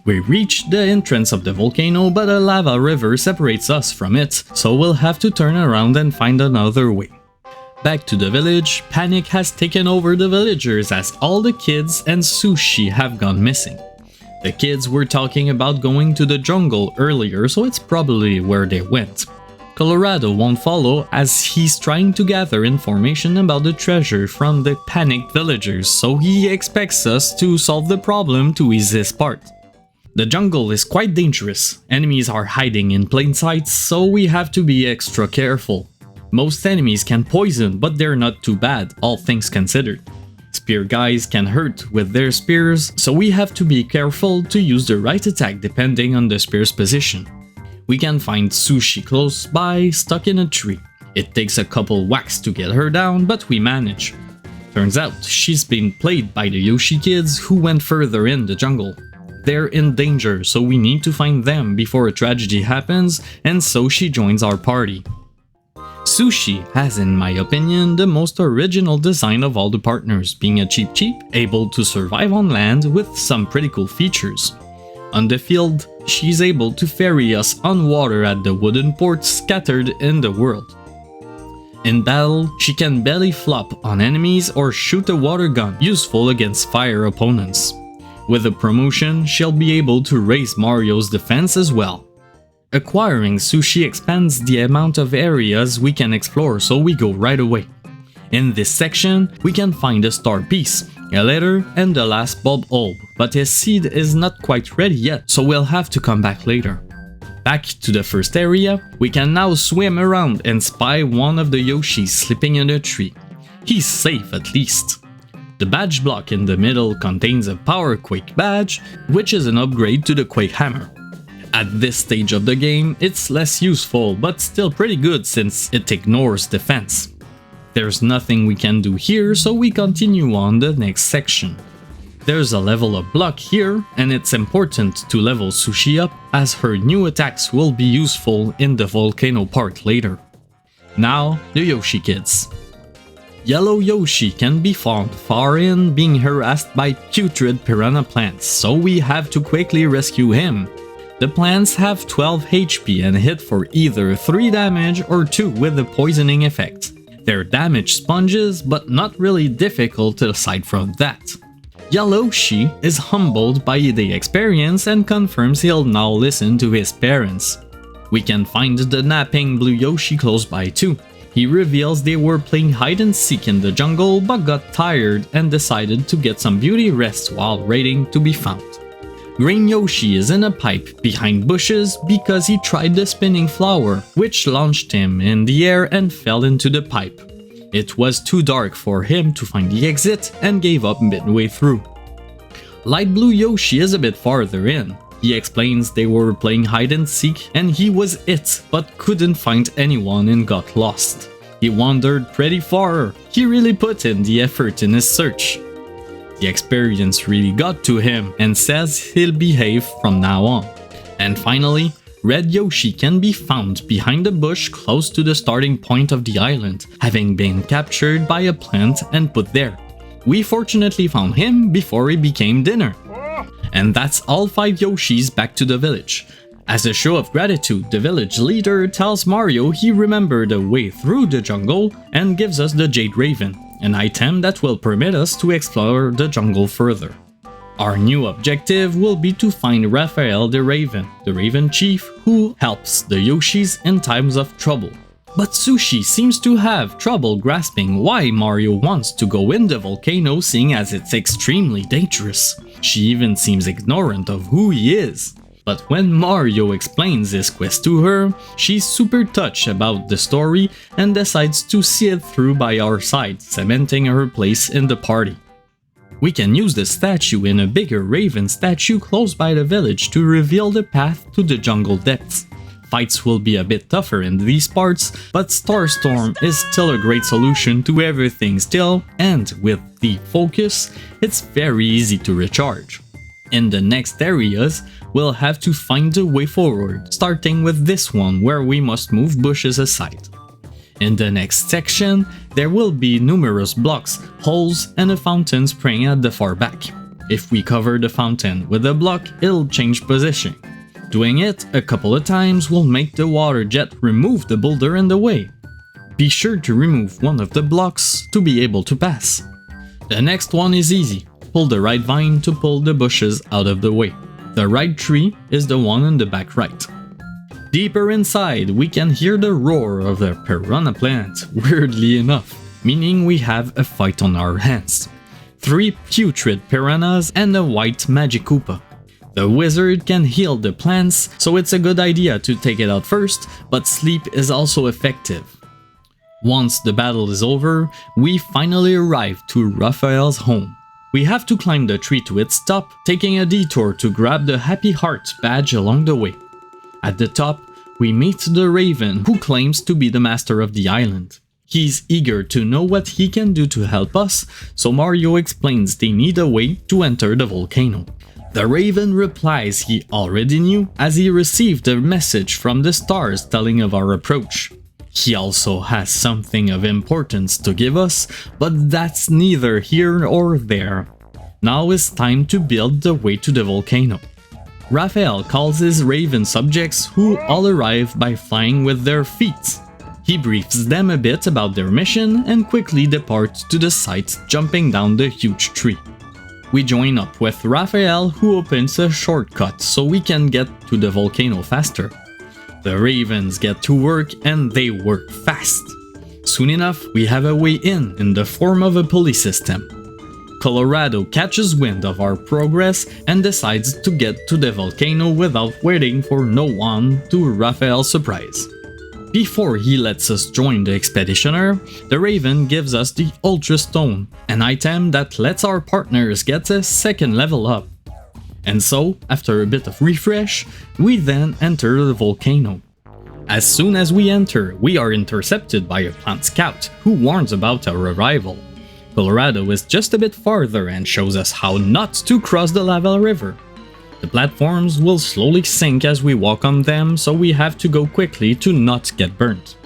We reach the entrance of the volcano, but a lava river separates us from it, so we'll have to turn around and find another way. Back to the village, panic has taken over the villagers as all the kids and Sushi have gone missing. The kids were talking about going to the jungle earlier, so it's probably where they went. Colorado won't follow as he's trying to gather information about the treasure from the panicked villagers, so he expects us to solve the problem to ease his part. The jungle is quite dangerous. Enemies are hiding in plain sight, so we have to be extra careful. Most enemies can poison, but they're not too bad, all things considered. Spear guys can hurt with their spears, so we have to be careful to use the right attack depending on the spear's position. We can find Sushi close by, stuck in a tree. It takes a couple whacks to get her down, but we manage. Turns out, she's been played by the Yoshi kids who went further in the jungle. They're in danger, so we need to find them before a tragedy happens, and so she joins our party. Sushi has, in my opinion, the most original design of all the partners, being a cheap, able to survive on land with some pretty cool features. On the field, she's able to ferry us on water at the wooden ports scattered in the world. In battle, she can belly flop on enemies or shoot a water gun, useful against fire opponents. With a promotion, she'll be able to raise Mario's defense as well. Acquiring Sushi expands the amount of areas we can explore, so we go right away. In this section, we can find a star piece, a letter, and the last bulb orb, but his seed is not quite ready yet, so we'll have to come back later. Back to the first area, we can now swim around and spy one of the Yoshis sleeping in a tree. He's safe at least. The badge block in the middle contains a Power Quake badge, which is an upgrade to the Quake Hammer. At this stage of the game, it's less useful, but still pretty good since it ignores defense. There's nothing we can do here, so we continue on the next section. There's a level up block here, and it's important to level Sushi up as her new attacks will be useful in the volcano part later. Now, the Yoshi kids. Yellow Yoshi can be found far in, being harassed by putrid piranha plants, so we have to quickly rescue him. The plants have 12 HP and hit for either 3 damage or 2 with the poisoning effect. They're damage sponges, but not really difficult aside from that. Yellowshi is humbled by the experience and confirms he'll now listen to his parents. We can find the napping blue Yoshi close by too. He reveals they were playing hide and seek in the jungle but got tired and decided to get some beauty rest while waiting to be found. Green Yoshi is in a pipe behind bushes because he tried the spinning flower, which launched him in the air and fell into the pipe. It was too dark for him to find the exit and gave up midway through. Light Blue Yoshi is a bit farther in. He explains they were playing hide and seek and he was it, but couldn't find anyone and got lost. He wandered pretty far. He really put in the effort in his search. The experience really got to him and says he'll behave from now on. And finally, Red Yoshi can be found behind a bush close to the starting point of the island, having been captured by a plant and put there. We fortunately found him before he became dinner. And that's all 5 Yoshis back to the village. As a show of gratitude, the village leader tells Mario he remembered the way through the jungle and gives us the Jade Raven, an item that will permit us to explore the jungle further. Our new objective will be to find Raphael the Raven Chief who helps the Yoshis in times of trouble. But Sushi seems to have trouble grasping why Mario wants to go in the volcano, seeing as it's extremely dangerous. She even seems ignorant of who he is. But when Mario explains his quest to her, she's super touched about the story and decides to see it through by our side, cementing her place in the party. We can use the statue in a bigger raven statue close by the village to reveal the path to the jungle depths. Fights will be a bit tougher in these parts, but Starstorm is still a great solution to everything still, and with the focus, it's very easy to recharge. In the next areas, we'll have to find a way forward, starting with this one where we must move bushes aside. In the next section, there will be numerous blocks, holes, and a fountain spraying at the far back. If we cover the fountain with a block, it'll change position. Doing it a couple of times will make the water jet remove the boulder in the way. Be sure to remove one of the blocks to be able to pass. The next one is easy. Pull the right vine to pull the bushes out of the way. The right tree is the one in the back right. Deeper inside, we can hear the roar of the piranha plant, weirdly enough, meaning we have a fight on our hands. 3 putrid piranhas and a white magic Koopa. The wizard can heal the plants, so it's a good idea to take it out first, but sleep is also effective. Once the battle is over, we finally arrive to Raphael's home. We have to climb the tree to its top, taking a detour to grab the Happy Heart badge along the way. At the top, we meet the Raven, who claims to be the master of the island. He's eager to know what he can do to help us, so Mario explains they need a way to enter the volcano. The Raven replies he already knew, as he received a message from the stars telling of our approach. He also has something of importance to give us, but that's neither here or there. Now it's time to build the way to the volcano. Raphael calls his Raven subjects, who all arrive by flying with their feet. He briefs them a bit about their mission and quickly departs to the site, jumping down the huge tree. We join up with Raphael, who opens a shortcut so we can get to the volcano faster. The Ravens get to work, and they work fast. Soon enough, we have a way in the form of a pulley system. Colorado catches wind of our progress and decides to get to the volcano without waiting for no one, to Raphael's surprise. Before he lets us join the expeditioner, the Raven gives us the Ultra Stone, an item that lets our partners get a second level up. And so, after a bit of refresh, we then enter the volcano. As soon as we enter, we are intercepted by a plant scout who warns about our arrival. Colorado is just a bit farther and shows us how not to cross the lava river. The platforms will slowly sink as we walk on them, so we have to go quickly to not get burnt.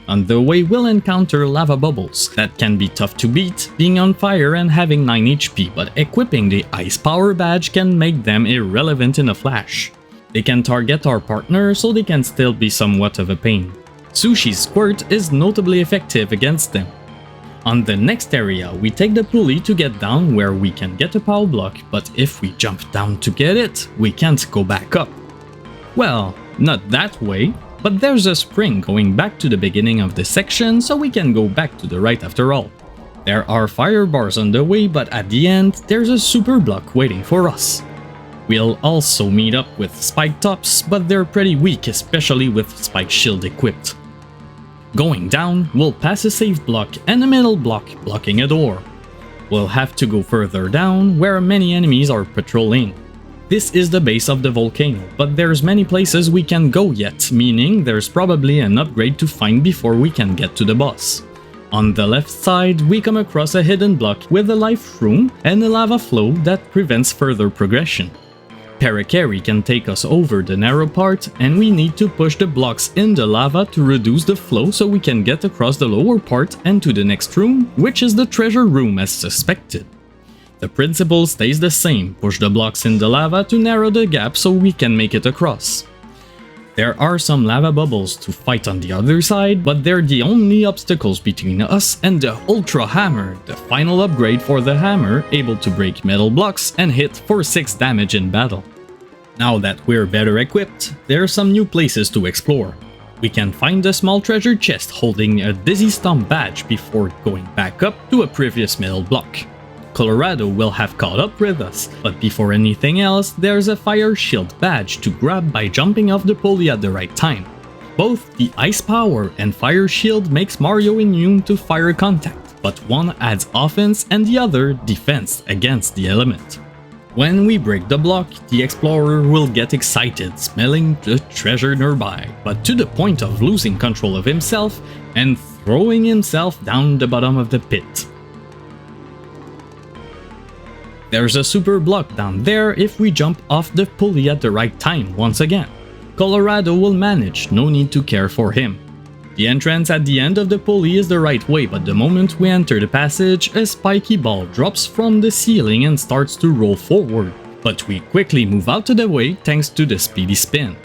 On the way, we'll encounter lava bubbles that can be tough to beat, being on fire and having 9 HP, but equipping the Ice Power badge can make them irrelevant in a flash. They can target our partner, so they can still be somewhat of a pain. Sushi's Squirt is notably effective against them. On the next area, we take the pulley to get down where we can get a power block, but if we jump down to get it, we can't go back up. Well, not that way, but there's a spring going back to the beginning of the section, so we can go back to the right after all. There are fire bars on the way, but at the end, there's a super block waiting for us. We'll also meet up with spike tops, but they're pretty weak, especially with spike shield equipped. Going down, we'll pass a safe block and a metal block blocking a door. We'll have to go further down, where many enemies are patrolling. This is the base of the volcano, but there's many places we can go yet, meaning there's probably an upgrade to find before we can get to the boss. On the left side, we come across a hidden block with a life room and a lava flow that prevents further progression. Parakarry can take us over the narrow part, and we need to push the blocks in the lava to reduce the flow so we can get across the lower part and to the next room, which is the treasure room as suspected. The principle stays the same, push the blocks in the lava to narrow the gap so we can make it across. There are some lava bubbles to fight on the other side, but they're the only obstacles between us and the Ultra Hammer, the final upgrade for the hammer, able to break metal blocks and hit for 6 damage in battle. Now that we're better equipped, there are some new places to explore. We can find a small treasure chest holding a Dizzy Stomp badge before going back up to a previous metal block. Colorado will have caught up with us, but before anything else, there's a Fire Shield badge to grab by jumping off the pulley at the right time. Both the Ice Power and Fire Shield makes Mario immune to fire contact, but one adds offense and the other defense against the element. When we break the block, the explorer will get excited, smelling the treasure nearby, but to the point of losing control of himself and throwing himself down the bottom of the pit. There's a super block down there if we jump off the pulley at the right time once again. Colorado will manage, no need to care for him. The entrance at the end of the pulley is the right way, but the moment we enter the passage, a spiky ball drops from the ceiling and starts to roll forward, but we quickly move out of the way thanks to the speedy spin.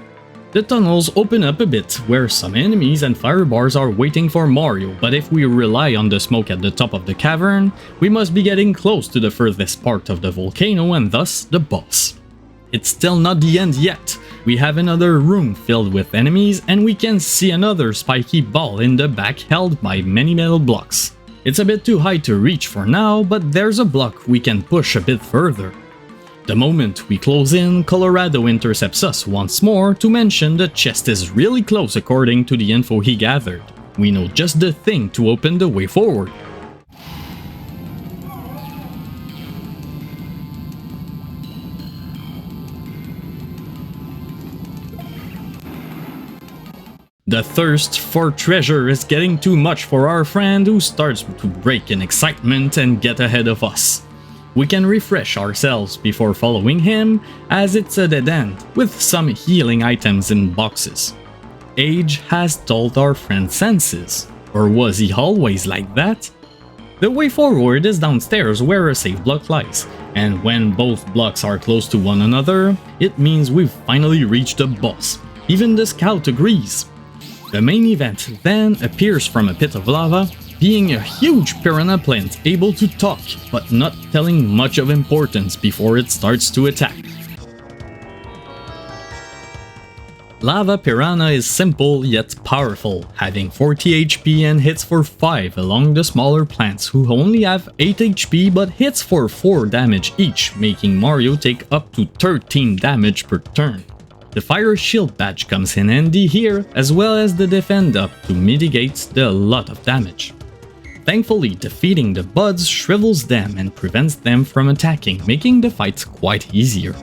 The tunnels open up a bit, where some enemies and fire bars are waiting for Mario, but if we rely on the smoke at the top of the cavern, we must be getting close to the furthest part of the volcano and thus the boss. It's still not the end yet. We have another room filled with enemies and we can see another spiky ball in the back held by many metal blocks. It's a bit too high to reach for now, but there's a block we can push a bit further. The moment we close in, Colorado intercepts us once more to mention the chest is really close according to the info he gathered. We know just the thing to open the way forward. The thirst for treasure is getting too much for our friend, who starts to break in excitement and get ahead of us. We can refresh ourselves before following him, as it's a dead end, with some healing items in boxes. Age has dulled our friend's senses. Or was he always like that? The way forward is downstairs where a safe block lies, and when both blocks are close to one another, it means we've finally reached the boss. Even the scout agrees. The main event then appears from a pit of lava, being a huge piranha plant able to talk, but not telling much of importance before it starts to attack. Lava Piranha is simple yet powerful, having 40 HP and hits for 5 along the smaller plants who only have 8 HP but hits for 4 damage each, making Mario take up to 13 damage per turn. The fire shield badge comes in handy here, as well as the defend up to mitigate the lot of damage. Thankfully, defeating the buds shrivels them and prevents them from attacking, making the fight quite easier.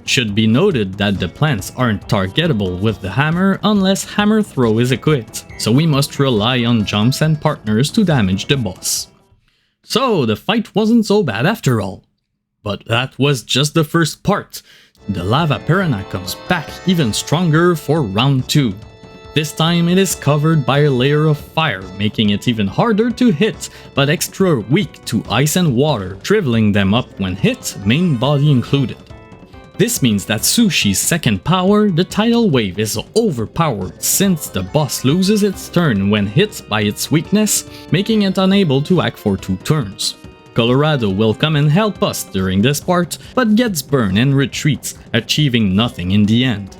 Should be noted that the plants aren't targetable with the hammer unless hammer throw is equipped, so we must rely on jumps and partners to damage the boss. So the fight wasn't so bad after all. But that was just the first part. The Lava Piranha comes back even stronger for round 2. This time it is covered by a layer of fire, making it even harder to hit, but extra weak to ice and water, shriveling them up when hit, main body included. This means that Sushi's second power, the tidal wave, is overpowered since the boss loses its turn when hit by its weakness, making it unable to act for 2 turns. Colorado will come and help us during this part, but gets burned and retreats, achieving nothing in the end.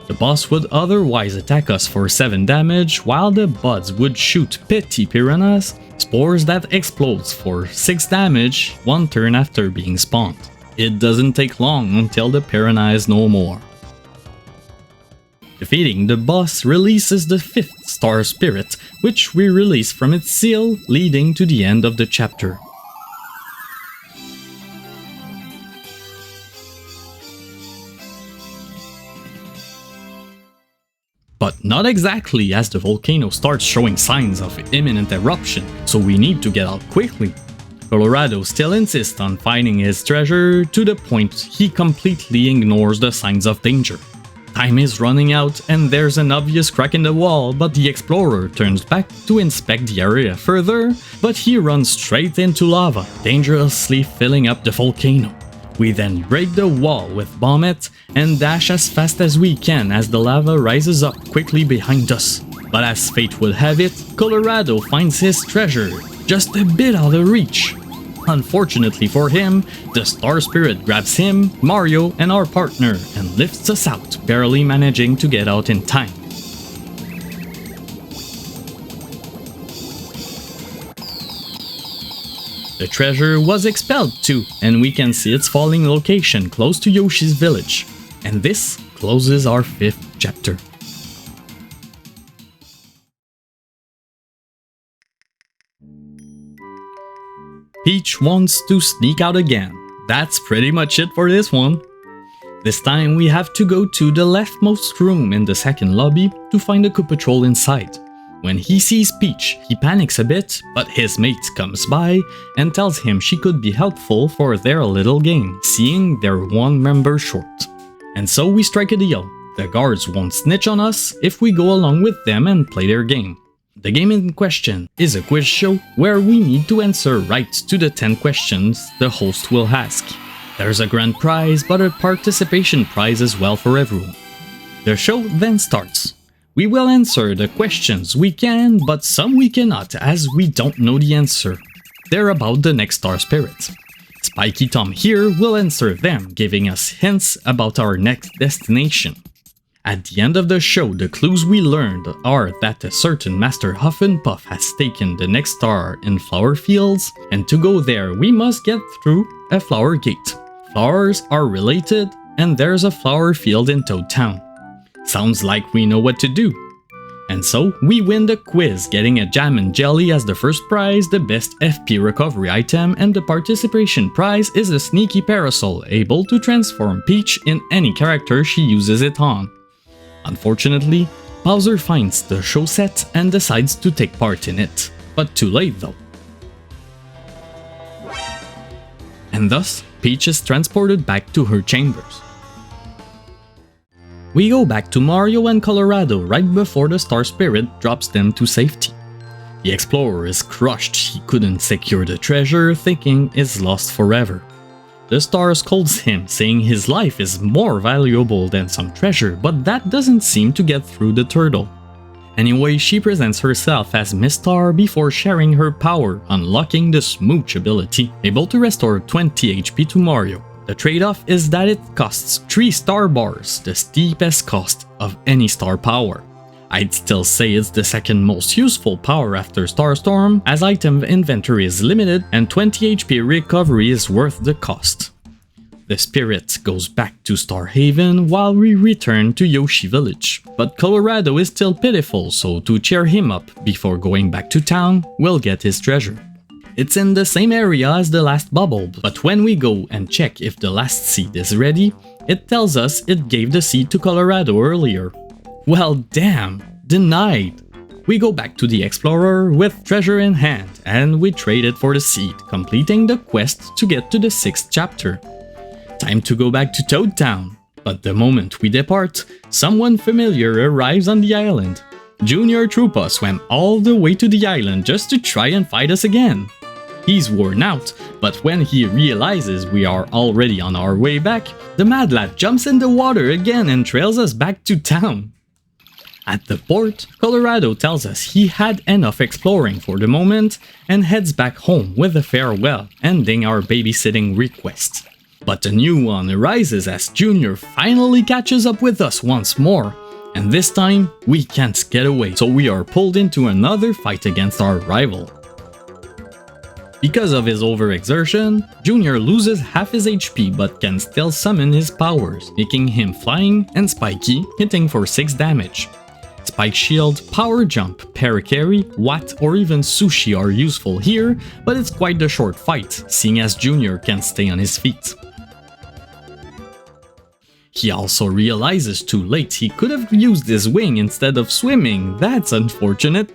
The boss would otherwise attack us for 7 damage, while the buds would shoot petty piranhas, spores that explodes for 6 damage 1 turn after being spawned. It doesn't take long until the piranha is no more. Defeating the boss releases the 5th star spirit, which we release from its seal, leading to the end of the chapter. But not exactly, as the volcano starts showing signs of imminent eruption, so we need to get out quickly. Colorado still insists on finding his treasure to the point he completely ignores the signs of danger. Time is running out and there's an obvious crack in the wall, but the explorer turns back to inspect the area further, but he runs straight into lava, dangerously filling up the volcano. We then break the wall with Bommet and dash as fast as we can as the lava rises up quickly behind us. But as fate would have it, Colorado finds his treasure, just a bit out of reach. Unfortunately for him, the Star Spirit grabs him, Mario, and our partner and lifts us out, barely managing to get out in time. The treasure was expelled too, and we can see its falling location close to Yoshi's village. And this closes our 5th chapter. Peach wants to sneak out again. That's pretty much it for this one. This time we have to go to the leftmost room in the second lobby to find a Koopa Troll inside. When he sees Peach, he panics a bit, but his mate comes by and tells him she could be helpful for their little game, seeing they're one member short. And so we strike a deal. The guards won't snitch on us if we go along with them and play their game. The game in question is a quiz show where we need to answer right to the 10 questions the host will ask. There's a grand prize, but a participation prize as well for everyone. The show then starts. We will answer the questions we can, but some we cannot as we don't know the answer. They're about the next star spirit. Spiky Tom here will answer them, giving us hints about our next destination. At the end of the show, the clues we learned are that a certain Master Huff and Puff has taken the next star in flower fields, and to go there we must get through a flower gate. Flowers are related, and there's a flower field in Toad Town. Sounds like we know what to do. And so, we win the quiz, getting a jam and jelly as the first prize, the best FP recovery item, and the participation prize is a sneaky parasol, able to transform Peach in any character she uses it on. Unfortunately, Bowser finds the show set and decides to take part in it, but too late though. And thus, Peach is transported back to her chambers. We go back to Mario and Colorado right before the Star Spirit drops them to safety. The explorer is crushed he couldn't secure the treasure, thinking it's lost forever. The star scolds him, saying his life is more valuable than some treasure, but that doesn't seem to get through the turtle. Anyway, she presents herself as Miss Star before sharing her power, unlocking the Smooch ability, able to restore 20 HP to Mario. The trade-off is that it costs 3 star bars, the steepest cost of any star power. I'd still say it's the second most useful power after Starstorm, as item inventory is limited and 20 HP recovery is worth the cost. The spirit goes back to Star Haven while we return to Yoshi Village, but Colorado is still pitiful, so to cheer him up before going back to town, we'll get his treasure. It's in the same area as the last bubble, but when we go and check if the last seed is ready, it tells us it gave the seed to Colorado earlier. Well damn, denied! We go back to the Explorer with treasure in hand, and we trade it for the seed, completing the quest to get to the 6th chapter. Time to go back to Toad Town, but the moment we depart, someone familiar arrives on the island. Junior Troopa swam all the way to the island just to try and fight us again. He's worn out, but when he realizes we are already on our way back, the mad lad jumps in the water again and trails us back to town. At the port, Colorado tells us he had enough exploring for the moment and heads back home with a farewell, ending our babysitting request. But a new one arises as Junior finally catches up with us once more, and this time we can't get away, so we are pulled into another fight against our rival. Because of his overexertion, Junior loses half his HP but can still summon his powers, making him flying and Spiky, hitting for 6 damage. Spike Shield, Power Jump, Paracarry, Watt or even Sushi are useful here, but it's quite the short fight, seeing as Junior can stay on his feet. He also realizes too late he could have used his wing instead of swimming, that's unfortunate.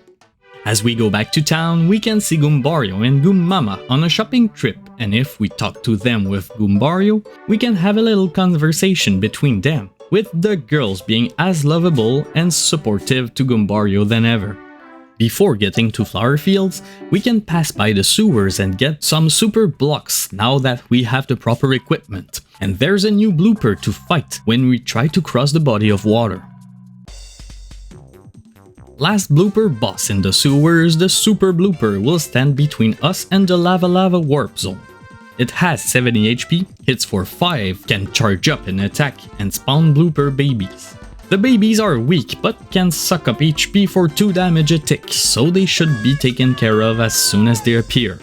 As we go back to town, we can see Goombario and Goommama on a shopping trip, and if we talk to them with Goombario, we can have a little conversation between them, with the girls being as lovable and supportive to Goombario than ever. Before getting to Flower Fields, we can pass by the sewers and get some super blocks now that we have the proper equipment, and there's a new blooper to fight when we try to cross the body of water. Last blooper boss in the sewers, the super blooper will stand between us and the lava warp zone. It has 70 HP, hits for 5, can charge up and attack, and spawn blooper babies. The babies are weak but can suck up HP for 2 damage a tick, so they should be taken care of as soon as they appear.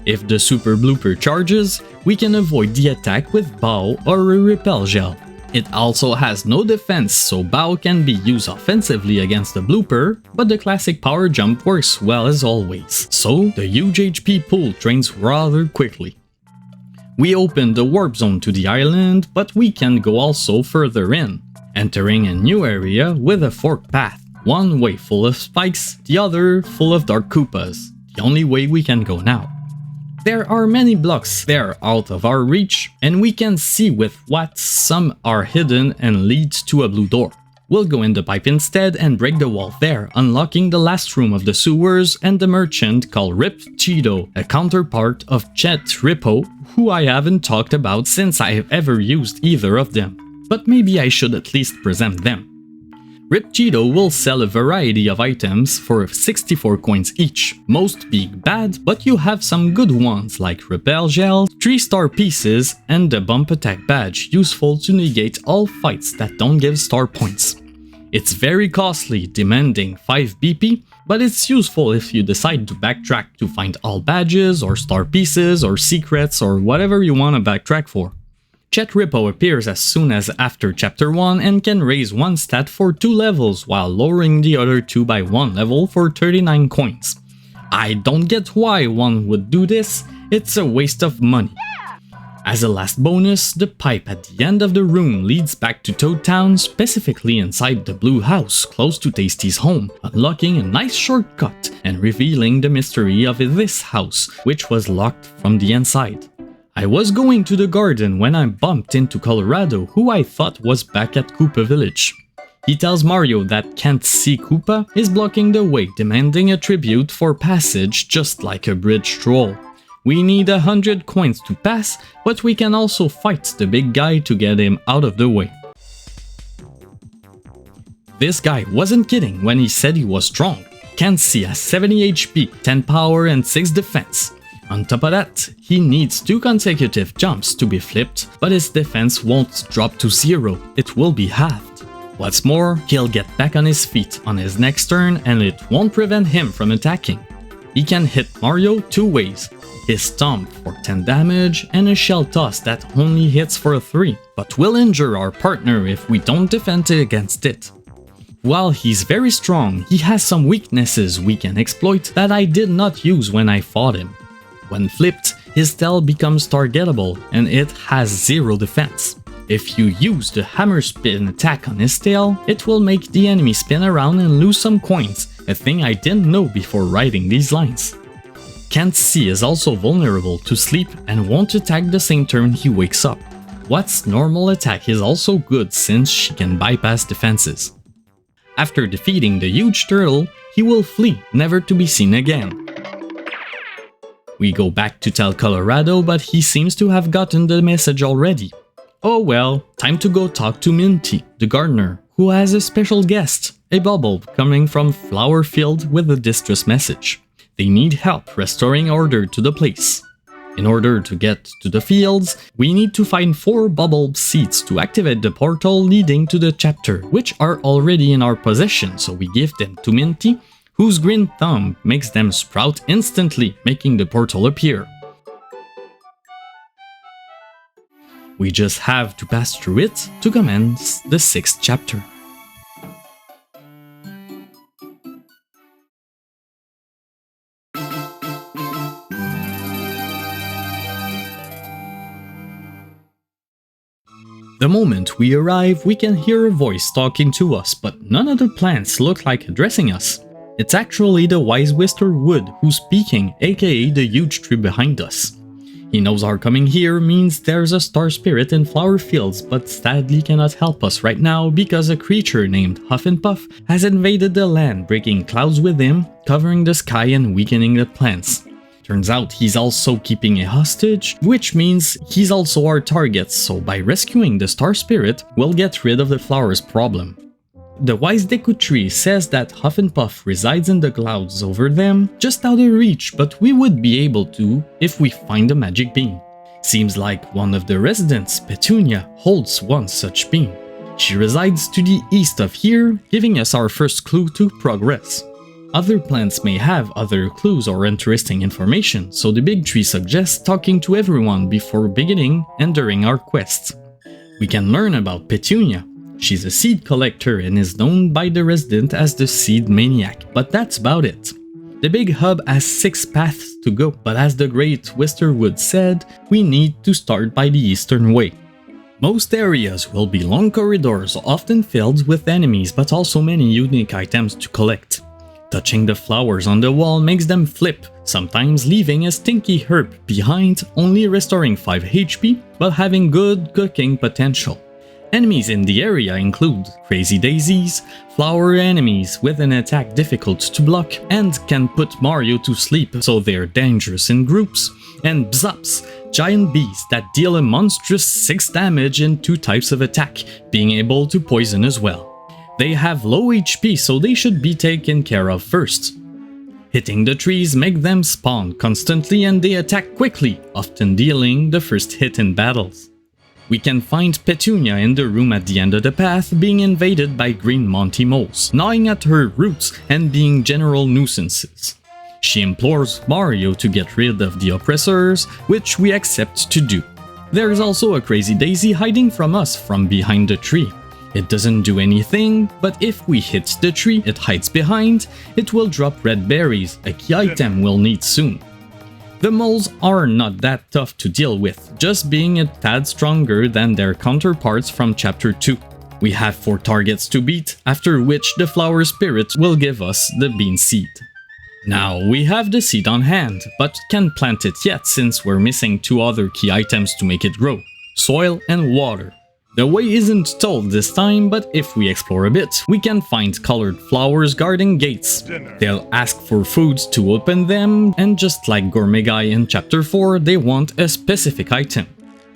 If the super blooper charges, we can avoid the attack with Bow or a repel gel. It also has no defense, so Bow can be used offensively against the blooper, but the classic power jump works well as always, so the huge HP pool drains rather quickly. We opened the warp zone to the island, but we can go also further in, entering a new area with a forked path. One way full of spikes, the other full of dark Koopas. The only way we can go now. There are many blocks there out of our reach, and we can see with what some are hidden and lead to a blue door. We'll go in the pipe instead and break the wall there, unlocking the last room of the sewers and the merchant called Rip Cheeto, a counterpart of Chet Rippo, who I haven't talked about since I have ever used either of them. But maybe I should at least present them. Rip Cheeto will sell a variety of items for 64 coins each, most being bad, but you have some good ones like Repel Gel, 3-star pieces, and the Bump Attack badge, useful to negate all fights that don't give star points. It's very costly, demanding 5 BP, but it's useful if you decide to backtrack to find all badges or star pieces or secrets or whatever you want to backtrack for. Chet Rippo appears as soon as after chapter 1 and can raise one stat for 2 levels while lowering the other 2 by 1 level for 39 coins. I don't get why one would do this, it's a waste of money. As a last bonus, the pipe at the end of the room leads back to Toad Town, specifically inside the blue house close to Tasty's home, unlocking a nice shortcut and revealing the mystery of this house, which was locked from the inside. I was going to the garden when I bumped into Colorado, who I thought was back at Koopa Village. He tells Mario that Can't See Koopa is blocking the way, demanding a tribute for passage just like a bridge troll. We need 100 coins to pass, but we can also fight the big guy to get him out of the way. This guy wasn't kidding when he said he was strong. Can't See has 70 HP, 10 power and 6 defense. On top of that, he needs 2 consecutive jumps to be flipped, but his defense won't drop to 0, it will be halved. What's more, he'll get back on his feet on his next turn and it won't prevent him from attacking. He can hit Mario 2 ways, his stomp for 10 damage and a shell toss that only hits for 3, but will injure our partner if we don't defend against it. While he's very strong, he has some weaknesses we can exploit that I did not use when I fought him. When flipped, his tail becomes targetable and it has 0 defense. If you use the hammer spin attack on his tail, it will make the enemy spin around and lose some coins, a thing I didn't know before writing these lines. Can't See is also vulnerable to sleep and won't attack the same turn he wakes up. What's normal attack is also good since she can bypass defenses. After defeating the huge turtle, he will flee, never to be seen again. We go back to tell Colorado, but he seems to have gotten the message already. Oh well, time to go talk to Minty, the gardener, who has a special guest, a bubble coming from Flower Field with a distress message. They need help restoring order to the place. In order to get to the fields, we need to find 4 bubble seeds to activate the portal leading to the chapter, which are already in our possession, so we give them to Minty, whose green thumb makes them sprout instantly, making the portal appear. We just have to pass through it to commence the 6th chapter. The moment we arrive, we can hear a voice talking to us, but none of the plants look like addressing us. It's actually the Wise Whister Wood who's speaking, aka the huge tree behind us. He knows our coming here means there's a star spirit in Flower Fields, but sadly cannot help us right now because a creature named Huff and Puff has invaded the land, breaking clouds with him, covering the sky and weakening the plants. Turns out he's also keeping a hostage, which means he's also our target, so by rescuing the star spirit, we'll get rid of the flowers problem. The Wise Deku Tree says that Huff and Puff resides in the clouds over them, just out of reach, but we would be able to if we find a magic bean. Seems like one of the residents, Petunia, holds one such bean. She resides to the east of here, giving us our first clue to progress. Other plants may have other clues or interesting information, so the big tree suggests talking to everyone before beginning and during our quest. We can learn about Petunia. She's a seed collector and is known by the resident as the Seed Maniac, but that's about it. The big hub has 6 paths to go, but as the great Wisterwood said, we need to start by the eastern way. Most areas will be long corridors, often filled with enemies, but also many unique items to collect. Touching the flowers on the wall makes them flip, sometimes leaving a stinky herb behind, only restoring 5 HP, but having good cooking potential. Enemies in the area include crazy daisies, flower enemies with an attack difficult to block and can put Mario to sleep so they're dangerous in groups, and Bzops, giant bees that deal a monstrous 6 damage in 2 types of attack, being able to poison as well. They have low HP, so they should be taken care of first. Hitting the trees make them spawn constantly and they attack quickly, often dealing the first hit in battles. We can find Petunia in the room at the end of the path being invaded by green Monty moles, gnawing at her roots and being general nuisances. She implores Mario to get rid of the oppressors, which we accept to do. There is also a crazy daisy hiding from us from behind the tree. It doesn't do anything, but if we hit the tree it hides behind, it will drop red berries, a key item we'll need soon. The moles are not that tough to deal with, just being a tad stronger than their counterparts from Chapter 2. We have 4 targets to beat, after which the flower spirit will give us the bean seed. Now we have the seed on hand, but can't plant it yet since we're missing 2 other key items to make it grow: soil and water. The way isn't told this time, but if we explore a bit, we can find colored flowers guarding gates. They'll ask for food to open them, and just like Gourmet Guy in Chapter 4, they want a specific item.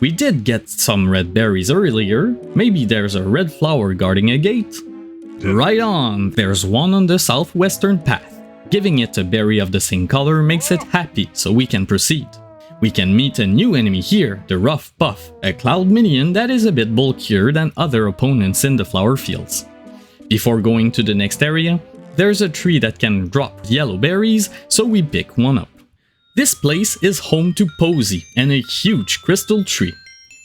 We did get some red berries earlier, maybe there's a red flower guarding a gate? Right on, there's one on the southwestern path. Giving it a berry of the same color makes it happy, so we can proceed. We can meet a new enemy here, the Rough Puff, a cloud minion that is a bit bulkier than other opponents in the flower fields. Before going to the next area, there's a tree that can drop yellow berries, so we pick one up. This place is home to Posy and a huge crystal tree.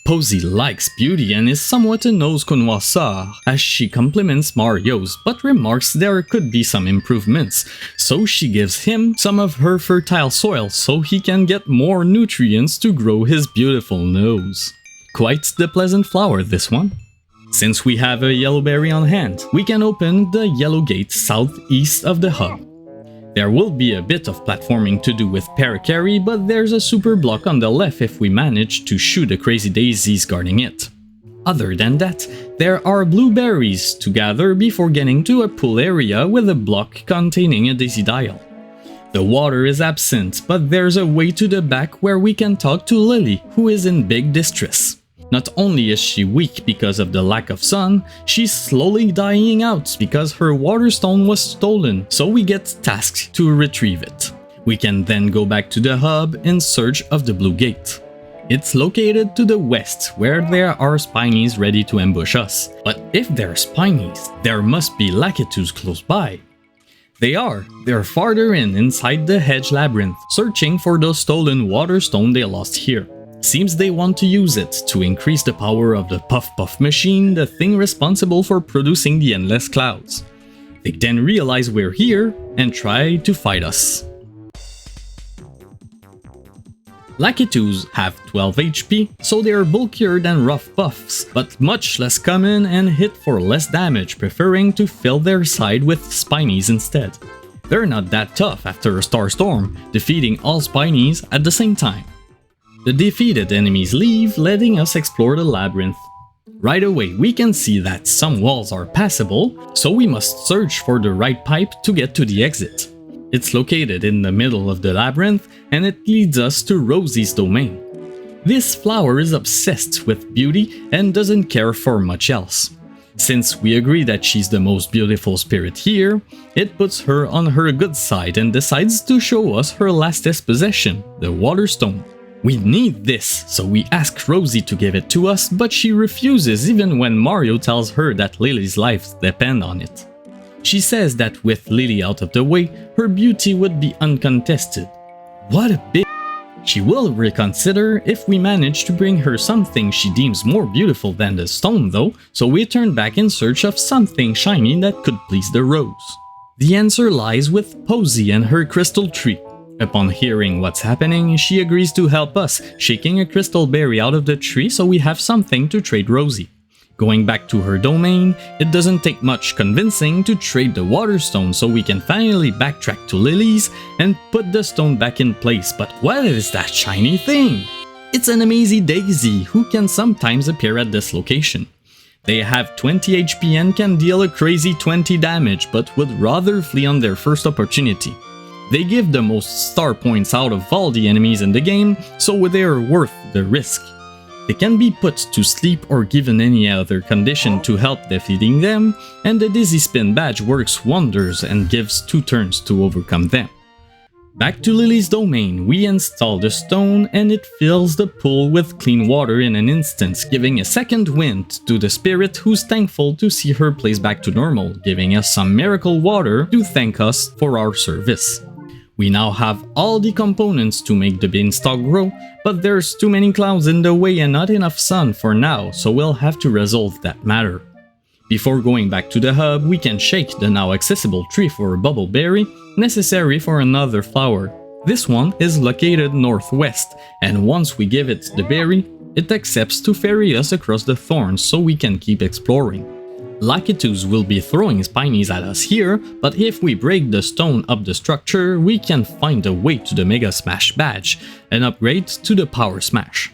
Posy likes beauty and is somewhat a nose connoisseur as she compliments Mario's, but remarks there could be some improvements, so she gives him some of her fertile soil so he can get more nutrients to grow his beautiful nose. Quite the pleasant flower, this one. Since we have a yellow berry on hand, we can open the yellow gate southeast of the hub. There will be a bit of platforming to do with Parakarry, but there's a super block on the left if we manage to shoot the crazy daisies guarding it. Other than that, there are blueberries to gather before getting to a pool area with a block containing a daisy dial. The water is absent, but there's a way to the back where we can talk to Lily, who is in big distress. Not only is she weak because of the lack of sun, she's slowly dying out because her water stone was stolen, so we get tasked to retrieve it. We can then go back to the hub in search of the blue gate. It's located to the west, where there are spinies ready to ambush us. But if they're spinies, there must be Lakitus close by. They're farther inside the hedge labyrinth, searching for the stolen water stone they lost here. Seems they want to use it to increase the power of the Puff Puff machine, the thing responsible for producing the endless clouds. They then realize we're here and try to fight us. Lakitus have 12 HP, so they are bulkier than Rough Puffs, but much less common and hit for less damage, preferring to fill their side with spinies instead. They're not that tough after a Star Storm, defeating all spinies at the same time. The defeated enemies leave, letting us explore the labyrinth. Right away, we can see that some walls are passable, so we must search for the right pipe to get to the exit. It's located in the middle of the labyrinth, and it leads us to Rosie's domain. This flower is obsessed with beauty and doesn't care for much else. Since we agree that she's the most beautiful spirit here, it puts her on her good side and decides to show us her lastest possession, the water stone. We need this, so we ask Rosie to give it to us, but she refuses even when Mario tells her that Lily's life depends on it. She says that with Lily out of the way, her beauty would be uncontested. What a bitch! She will reconsider if we manage to bring her something she deems more beautiful than the stone though, so we turn back in search of something shiny that could please the rose. The answer lies with Posey and her crystal tree. Upon hearing what's happening, she agrees to help us, shaking a crystal berry out of the tree so we have something to trade Rosie. Going back to her domain, it doesn't take much convincing to trade the water stone so we can finally backtrack to Lily's and put the stone back in place. But what is that shiny thing? It's an amazing daisy who can sometimes appear at this location. They have 20 HP and can deal a crazy 20 damage, but would rather flee on their first opportunity. They give the most star points out of all the enemies in the game, so they are worth the risk. They can be put to sleep or given any other condition to help defeating them, and the Dizzy Spin badge works wonders and gives 2 turns to overcome them. Back to Lily's domain, we install the stone and it fills the pool with clean water in an instant, giving a second wind to the spirit who's thankful to see her place back to normal, giving us some miracle water to thank us for our service. We now have all the components to make the beanstalk grow, but there's too many clouds in the way and not enough sun for now, so we'll have to resolve that matter. Before going back to the hub, we can shake the now accessible tree for a bubble berry, necessary for another flower. This one is located northwest, and once we give it the berry, it accepts to ferry us across the thorns so we can keep exploring. Lakitus will be throwing spinies at us here, but if we break the stone up the structure, we can find a way to the Mega Smash badge, an upgrade to the Power Smash.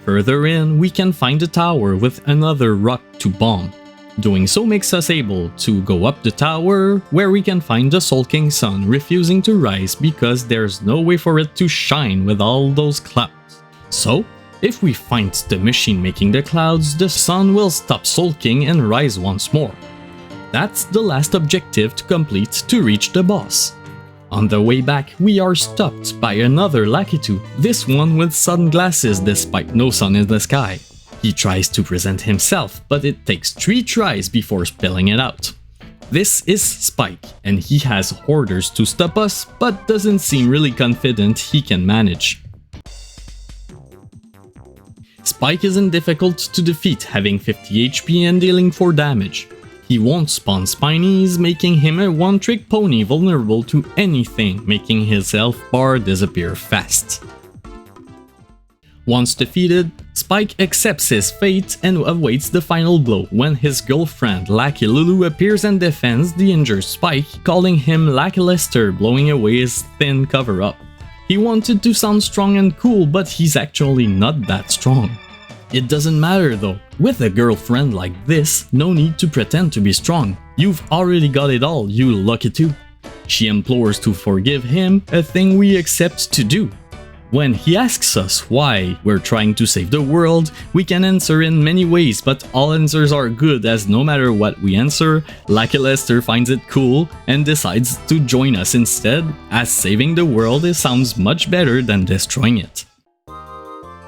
Further in, we can find a tower with another rock to bomb. Doing so makes us able to go up the tower, where we can find the sulking sun refusing to rise because there's no way for it to shine with all those clouds. So, if we find the machine making the clouds, the sun will stop sulking and rise once more. That's the last objective to complete to reach the boss. On the way back, we are stopped by another Lakitu, this one with sunglasses despite no sun in the sky. He tries to present himself, but it takes 3 tries before spelling it out. This is Spike, and he has orders to stop us, but doesn't seem really confident he can manage. Spike isn't difficult to defeat, having 50 HP and dealing 4 damage. He won't spawn spinies, making him a one-trick pony vulnerable to anything, making his health bar disappear fast. Once defeated, Spike accepts his fate and awaits the final blow when his girlfriend Lucky Lulu appears and defends the injured Spike, calling him lackluster, blowing away his thin cover-up. He wanted to sound strong and cool, but he's actually not that strong. It doesn't matter though. With a girlfriend like this, no need to pretend to be strong. You've already got it all, you lucky too. She implores to forgive him, a thing we accept to do. When he asks us why we're trying to save the world, we can answer in many ways, but all answers are good as no matter what we answer, Lucky Lester finds it cool and decides to join us instead, as saving the world sounds much better than destroying it.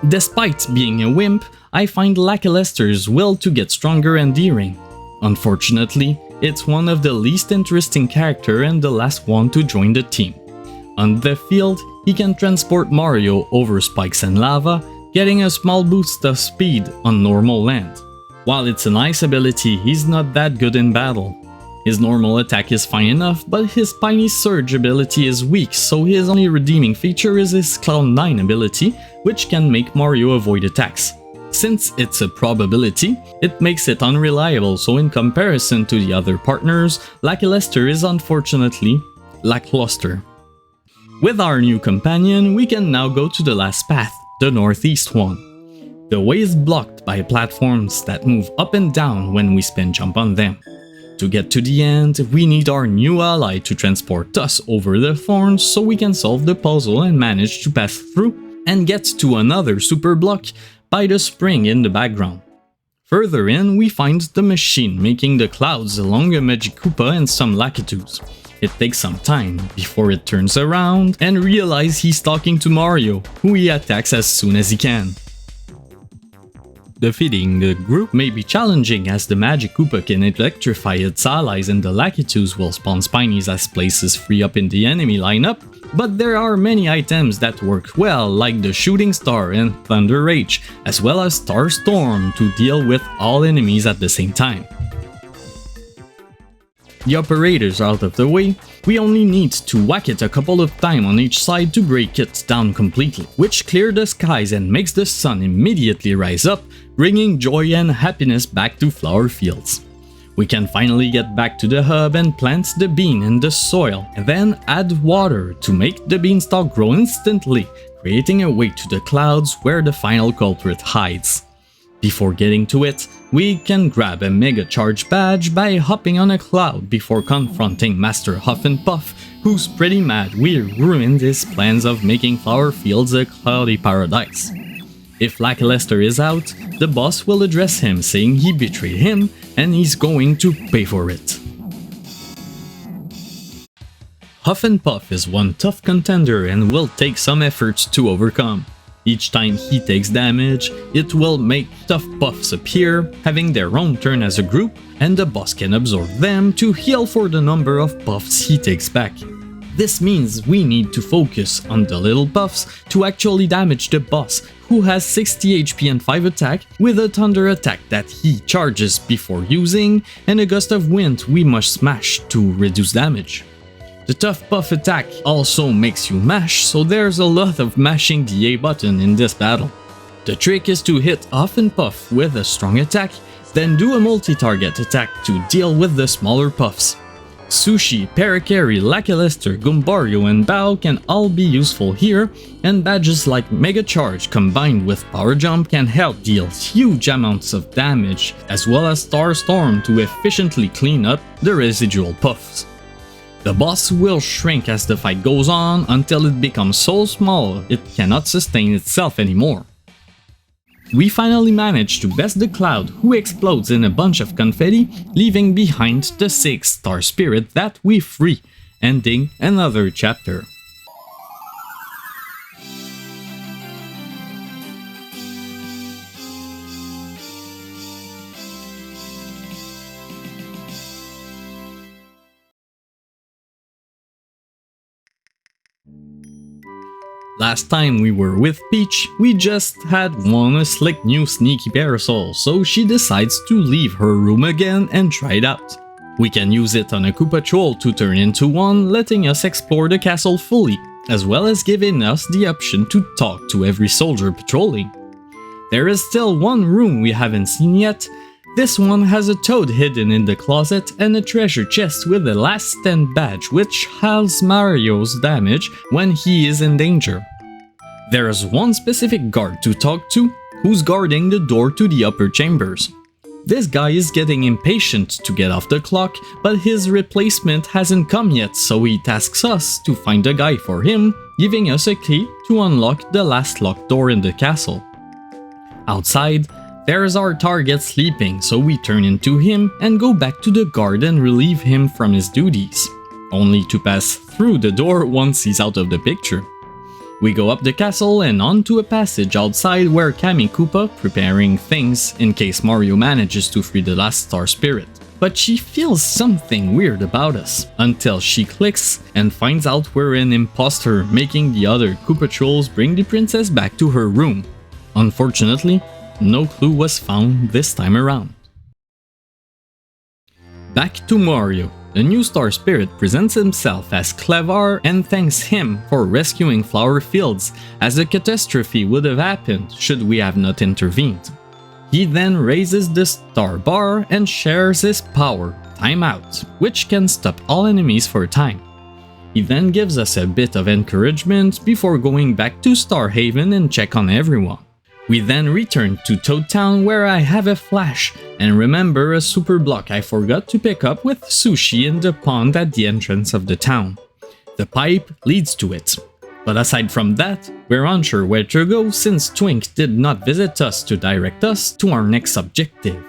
Despite being a wimp, I find Lucky Lester's will to get stronger endearing. Unfortunately, it's one of the least interesting character and the last one to join the team. On the field, he can transport Mario over spikes and lava, getting a small boost of speed on normal land. While it's a nice ability, he's not that good in battle. His normal attack is fine enough, but his Spiny Surge ability is weak, so his only redeeming feature is his Cloud9 ability, which can make Mario avoid attacks. Since it's a probability, it makes it unreliable, so in comparison to the other partners, Lucky Lester is unfortunately lackluster. With our new companion, we can now go to the last path, the northeast one. The way is blocked by platforms that move up and down when we spin jump on them. To get to the end, we need our new ally to transport us over the thorns so we can solve the puzzle and manage to pass through and get to another super block by the spring in the background. Further in, we find the machine making the clouds along a Magikoopa and some Lakitus. It takes some time before it turns around and realizes he's talking to Mario, who he attacks as soon as he can. Defeating the group may be challenging as the Magikoopa can electrify its allies and the Lakitus will spawn spinies as places free up in the enemy lineup, but there are many items that work well like the Shooting Star and Thunder Rage, as well as Star Storm to deal with all enemies at the same time. the operators out of the way, we only need to whack it a couple of times on each side to break it down completely, which clears the skies and makes the sun immediately rise up, bringing joy and happiness back to flower fields. We can finally get back to the hub and plant the bean in the soil, and then add water to make the beanstalk grow instantly, creating a way to the clouds where the final culprit hides. Before getting to it, we can grab a Mega Charge badge by hopping on a cloud before confronting Master Huff and Puff, who's pretty mad we ruined his plans of making Flower Fields a cloudy paradise. If Lackluster is out, the boss will address him saying he betrayed him and he's going to pay for it. Huff and Puff is one tough contender and will take some efforts to overcome. Each time he takes damage, it will make tough puffs appear, having their own turn as a group, and the boss can absorb them to heal for the number of puffs he takes back. This means we need to focus on the little puffs to actually damage the boss, who has 60 HP and 5 attack, with a thunder attack that he charges before using, and a gust of wind we must smash to reduce damage. The tough puff attack also makes you mash, so there's a lot of mashing the A button in this battle. The trick is to hit Huff and Puff with a strong attack, then do a multi-target attack to deal with the smaller puffs. Sushi, Parakarry, Lackluster, Goombario and Bao can all be useful here, and badges like Mega Charge combined with Power Jump can help deal huge amounts of damage, as well as Star Storm to efficiently clean up the residual puffs. The boss will shrink as the fight goes on until it becomes so small it cannot sustain itself anymore. We finally manage to best the cloud, who explodes in a bunch of confetti, leaving behind the 6-star spirit that we free, ending another chapter. Last time we were with Peach, we just had won a slick new sneaky parasol, so she decides to leave her room again and try it out. We can use it on a Koopa Troll to turn into one, letting us explore the castle fully, as well as giving us the option to talk to every soldier patrolling. There is still one room we haven't seen yet. This one has a toad hidden in the closet and a treasure chest with a last stand badge which halves Mario's damage when he is in danger. There is one specific guard to talk to, who's guarding the door to the upper chambers. This guy is getting impatient to get off the clock, but his replacement hasn't come yet, so he tasks us to find a guy for him, giving us a key to unlock the last locked door in the castle. Outside, there's our target sleeping, so we turn into him and go back to the guard and relieve him from his duties, only to pass through the door once he's out of the picture. We go up the castle and onto a passage outside where Kami Koopa preparing things in case Mario manages to free the last star spirit. But she feels something weird about us, until she clicks and finds out we're an imposter, making the other Koopa Trolls bring the princess back to her room. Unfortunately, no clue was found this time around. Back to Mario. The new star spirit presents himself as Clever and thanks him for rescuing Flower Fields, as a catastrophe would have happened should we have not intervened. He then raises the star bar and shares his power, Time Out, which can stop all enemies for a time. He then gives us a bit of encouragement before going back to Star Haven and check on everyone. We then return to Toad Town where I have a flash and remember a super block I forgot to pick up with Sushi in the pond at the entrance of the town. The pipe leads to it. But aside from that, we're unsure where to go since Twink did not visit us to direct us to our next objective.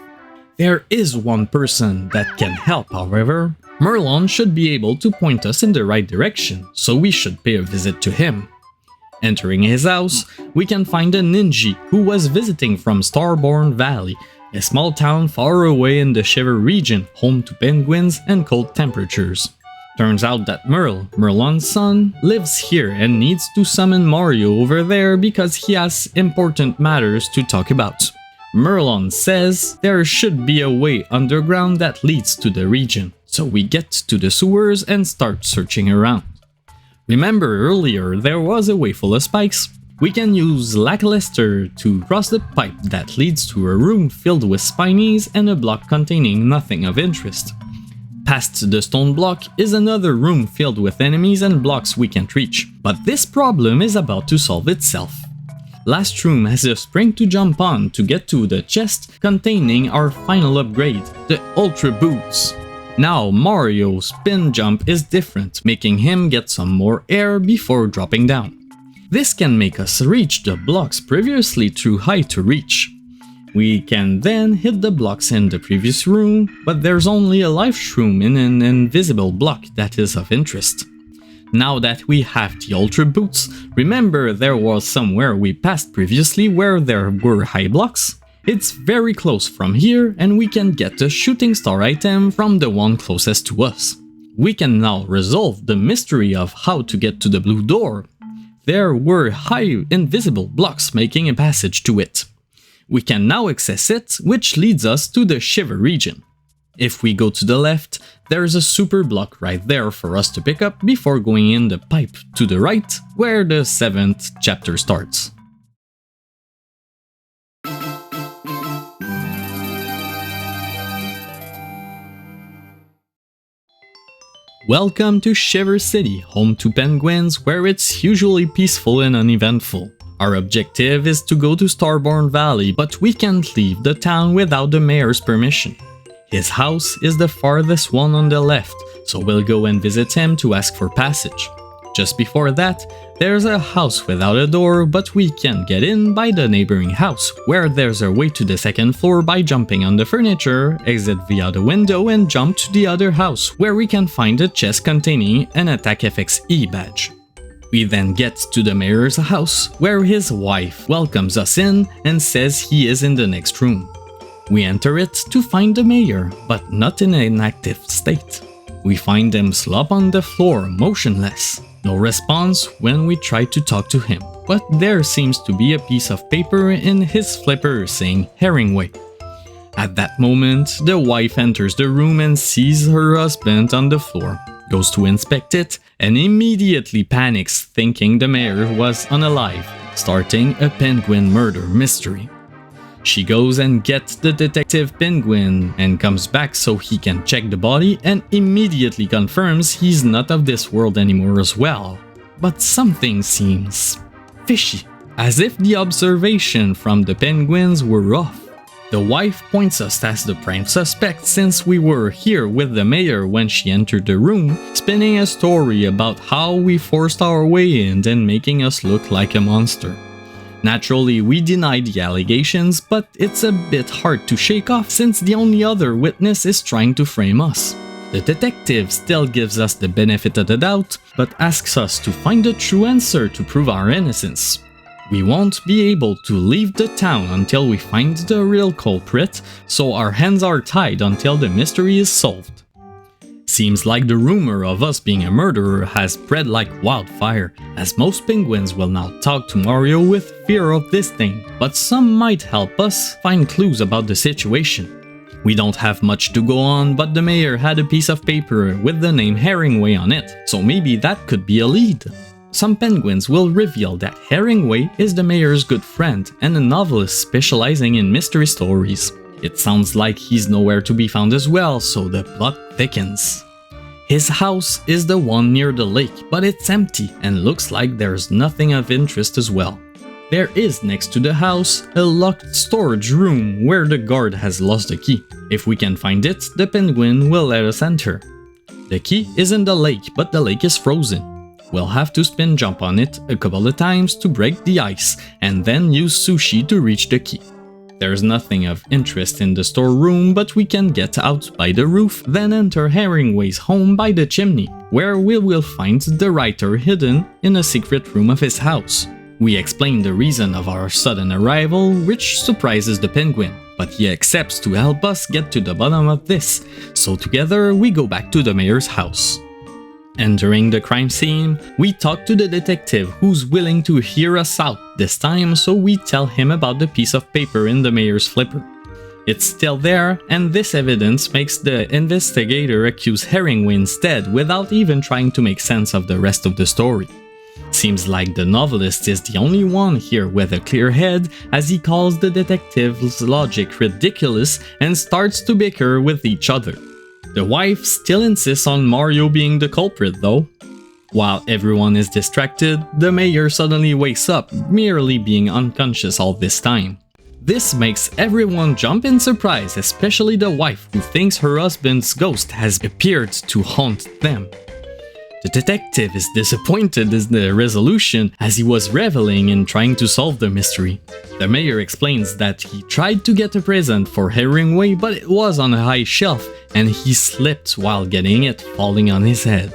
There is one person that can help, however. Merlon should be able to point us in the right direction, so we should pay a visit to him. Entering his house, we can find a Ninja who was visiting from Starborn Valley, a small town far away in the Shiver region, home to penguins and cold temperatures. Turns out that Merlon's son, lives here and needs to summon Mario over there because he has important matters to talk about. Merlon says there should be a way underground that leads to the region, so we get to the sewers and start searching around. Remember earlier there was a way full of spikes? We can use lackluster to cross the pipe that leads to a room filled with spinies and a block containing nothing of interest. Past the stone block is another room filled with enemies and blocks we can't reach, but this problem is about to solve itself. Last room has a spring to jump on to get to the chest containing our final upgrade, the Ultra Boots. Now Mario's spin jump is different, making him get some more air before dropping down. This can make us reach the blocks previously too high to reach. We can then hit the blocks in the previous room, but there's only a life shroom in an invisible block that is of interest. Now that we have the Ultra Boots, remember there was somewhere we passed previously where there were high blocks? It's very close from here and we can get a shooting star item from the one closest to us. We can now resolve the mystery of how to get to the blue door. There were high invisible blocks making a passage to it. We can now access it, which leads us to the Shiver region. If we go to the left, there's a super block right there for us to pick up before going in the pipe to the right, where the 7th chapter starts. Welcome to Shiver City, home to penguins, where it's usually peaceful and uneventful. Our objective is to go to Starborn Valley, but we can't leave the town without the mayor's permission. His house is the farthest one on the left, so we'll go and visit him to ask for passage. Just before that, there's a house without a door, but we can get in by the neighboring house, where there's a way to the 2nd floor by jumping on the furniture, exit via the window and jump to the other house, where we can find a chest containing an Attack FXE badge. We then get to the mayor's house, where his wife welcomes us in and says he is in the next room. We enter it to find the mayor, but not in an active state. We find him slump on the floor, motionless. No response when we try to talk to him, but there seems to be a piece of paper in his flipper saying Herringway. At that moment, the wife enters the room and sees her husband on the floor, goes to inspect it, and immediately panics thinking the mayor was unalive, starting a penguin murder mystery. She goes and gets the detective penguin and comes back so he can check the body and immediately confirms he's not of this world anymore as well. But something seems fishy, as if the observation from the penguins were off. The wife points us as the prime suspect since we were here with the mayor when she entered the room, spinning a story about how we forced our way in and making us look like a monster. Naturally, we deny the allegations, but it's a bit hard to shake off since the only other witness is trying to frame us. The detective still gives us the benefit of the doubt, but asks us to find the true answer to prove our innocence. We won't be able to leave the town until we find the real culprit, so our hands are tied until the mystery is solved. Seems like the rumor of us being a murderer has spread like wildfire, as most penguins will now talk to Mario with fear of this thing, but some might help us find clues about the situation. We don't have much to go on, but the mayor had a piece of paper with the name Herringway on it, so maybe that could be a lead. Some penguins will reveal that Herringway is the mayor's good friend and a novelist specializing in mystery stories. It sounds like he's nowhere to be found as well, so the plot thickens. His house is the one near the lake, but it's empty and looks like there's nothing of interest as well. There is next to the house a locked storage room where the guard has lost the key. If we can find it, the penguin will let us enter. The key is in the lake, but the lake is frozen. We'll have to spin jump on it a couple of times to break the ice and then use sushi to reach the key. There's nothing of interest in the storeroom, but we can get out by the roof, then enter Herringway's home by the chimney, where we will find the writer hidden in a secret room of his house. We explain the reason of our sudden arrival, which surprises the penguin, but he accepts to help us get to the bottom of this, so together we go back to the mayor's house. Entering the crime scene, we talk to the detective who's willing to hear us out this time, so we tell him about the piece of paper in the mayor's flipper. It's still there, and this evidence makes the investigator accuse Herringway instead without even trying to make sense of the rest of the story. Seems like the novelist is the only one here with a clear head, as he calls the detective's logic ridiculous and starts to bicker with each other. The wife still insists on Mario being the culprit though. While everyone is distracted, the mayor suddenly wakes up, merely being unconscious all this time. This makes everyone jump in surprise, especially the wife who thinks her husband's ghost has appeared to haunt them. The detective is disappointed in the resolution as he was reveling in trying to solve the mystery. The mayor explains that he tried to get a present for Herringway, but it was on a high shelf and he slipped while getting it, falling on his head.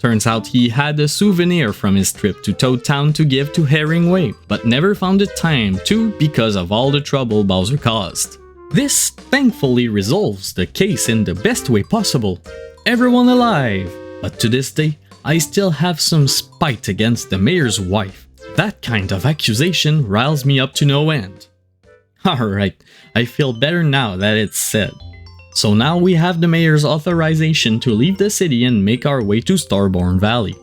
Turns out he had a souvenir from his trip to Toad Town to give to Herringway, but never found the time to because of all the trouble Bowser caused. This thankfully resolves the case in the best way possible. Everyone alive! But to this day, I still have some spite against the mayor's wife. That kind of accusation riles me up to no end. Alright, I feel better now that it's said. So now we have the mayor's authorization to leave the city and make our way to Starborn Valley.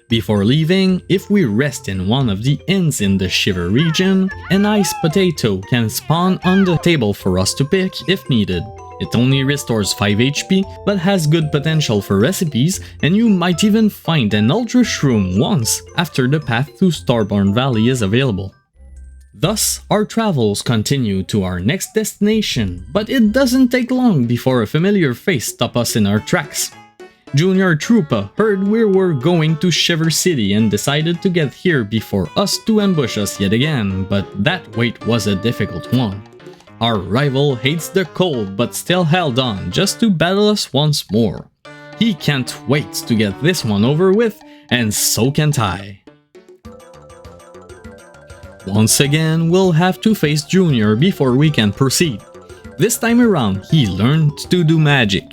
Before leaving, if we rest in one of the inns in the Shiver region, an ice potato can spawn on the table for us to pick if needed. It only restores 5 HP, but has good potential for recipes, and you might even find an Ultra Shroom once after the path to Starborn Valley is available. Thus, our travels continue to our next destination, but it doesn't take long before a familiar face stops us in our tracks. Junior Troopa heard we were going to Shiver City and decided to get here before us to ambush us yet again, but that wait was a difficult one. Our rival hates the cold but still held on just to battle us once more. He can't wait to get this one over with, and so can't I. Once again, we'll have to face Junior before we can proceed. This time around, he learned to do magic.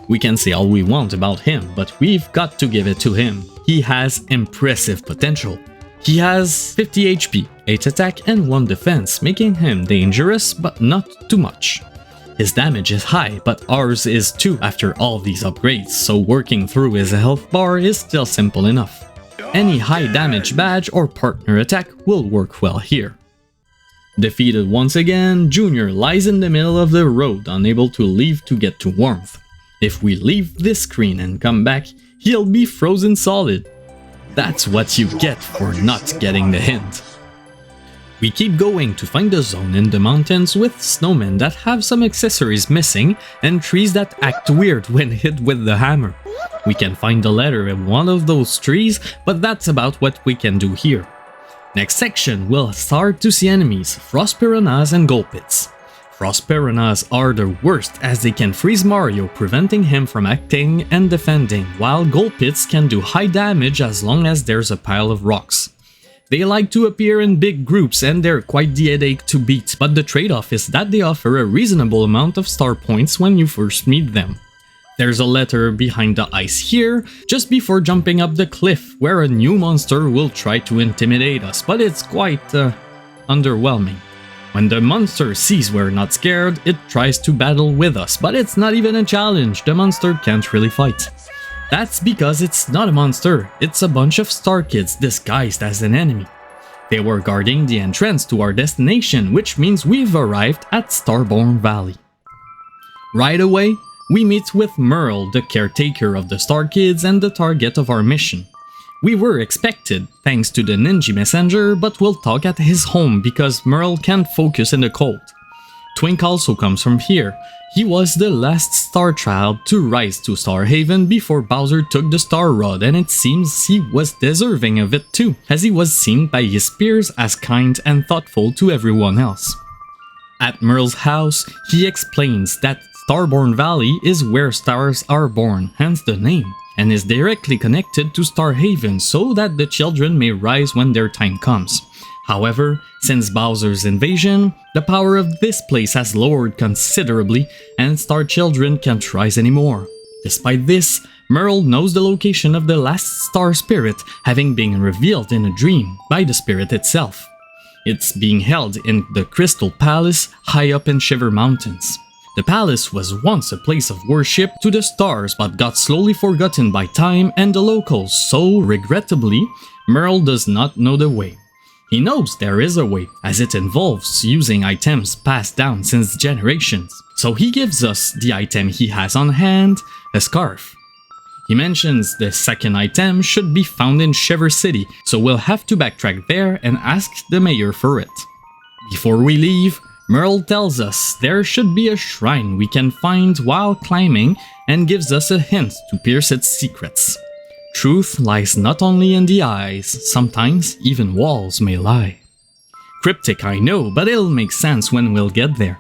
We can say all we want about him, but we've got to give it to him. He has impressive potential. He has 50 HP, 8 attack and 1 defense, making him dangerous but not too much. His damage is high, but ours is too after all these upgrades, so working through his health bar is still simple enough. Any high damage badge or partner attack will work well here. Defeated once again, Junior lies in the middle of the road, unable to leave to get to warmth. If we leave this screen and come back, he'll be frozen solid. That's what you get for not getting the hint. We keep going to find a zone in the mountains with snowmen that have some accessories missing and trees that act weird when hit with the hammer. We can find the letter in one of those trees, but that's about what we can do here. Next section, we'll start to see enemies, frost piranhas and gulpits. Frost piranhas are the worst as they can freeze Mario, preventing him from acting and defending, while gulpits can do high damage as long as there's a pile of rocks. They like to appear in big groups and they're quite the headache to beat, but the trade-off is that they offer a reasonable amount of star points when you first meet them. There's a letter behind the ice here, just before jumping up the cliff, where a new monster will try to intimidate us, but it's quite underwhelming. When the monster sees we're not scared, it tries to battle with us, but it's not even a challenge, the monster can't really fight. That's because it's not a monster, it's a bunch of star kids disguised as an enemy. They were guarding the entrance to our destination, which means we've arrived at Starborn Valley. Right away, we meet with Merle, the caretaker of the Star Kids and the target of our mission. We were expected, thanks to the Ninja Messenger, but we'll talk at his home because Merle can't focus in the cold. Twink also comes from here. He was the last Star Child to rise to Star Haven before Bowser took the Star Rod, and it seems he was deserving of it too, as he was seen by his peers as kind and thoughtful to everyone else. At Merle's house, he explains that Starborn Valley is where stars are born, hence the name, and is directly connected to Star Haven so that the children may rise when their time comes. However, since Bowser's invasion, the power of this place has lowered considerably and Star Children can't rise anymore. Despite this, Merle knows the location of the last star spirit, having been revealed in a dream by the spirit itself. It's being held in the Crystal Palace high up in Shiver Mountains. The palace was once a place of worship to the stars but got slowly forgotten by time and the locals, so regrettably, Merle does not know the way. He knows there is a way, as it involves using items passed down since generations. So he gives us the item he has on hand, a scarf. He mentions the second item should be found in Shiver City, so we'll have to backtrack there and ask the mayor for it. Before we leave, Merle tells us there should be a shrine we can find while climbing and gives us a hint to pierce its secrets. Truth lies not only in the eyes, sometimes even walls may lie. Cryptic, I know, but it'll make sense when we'll get there.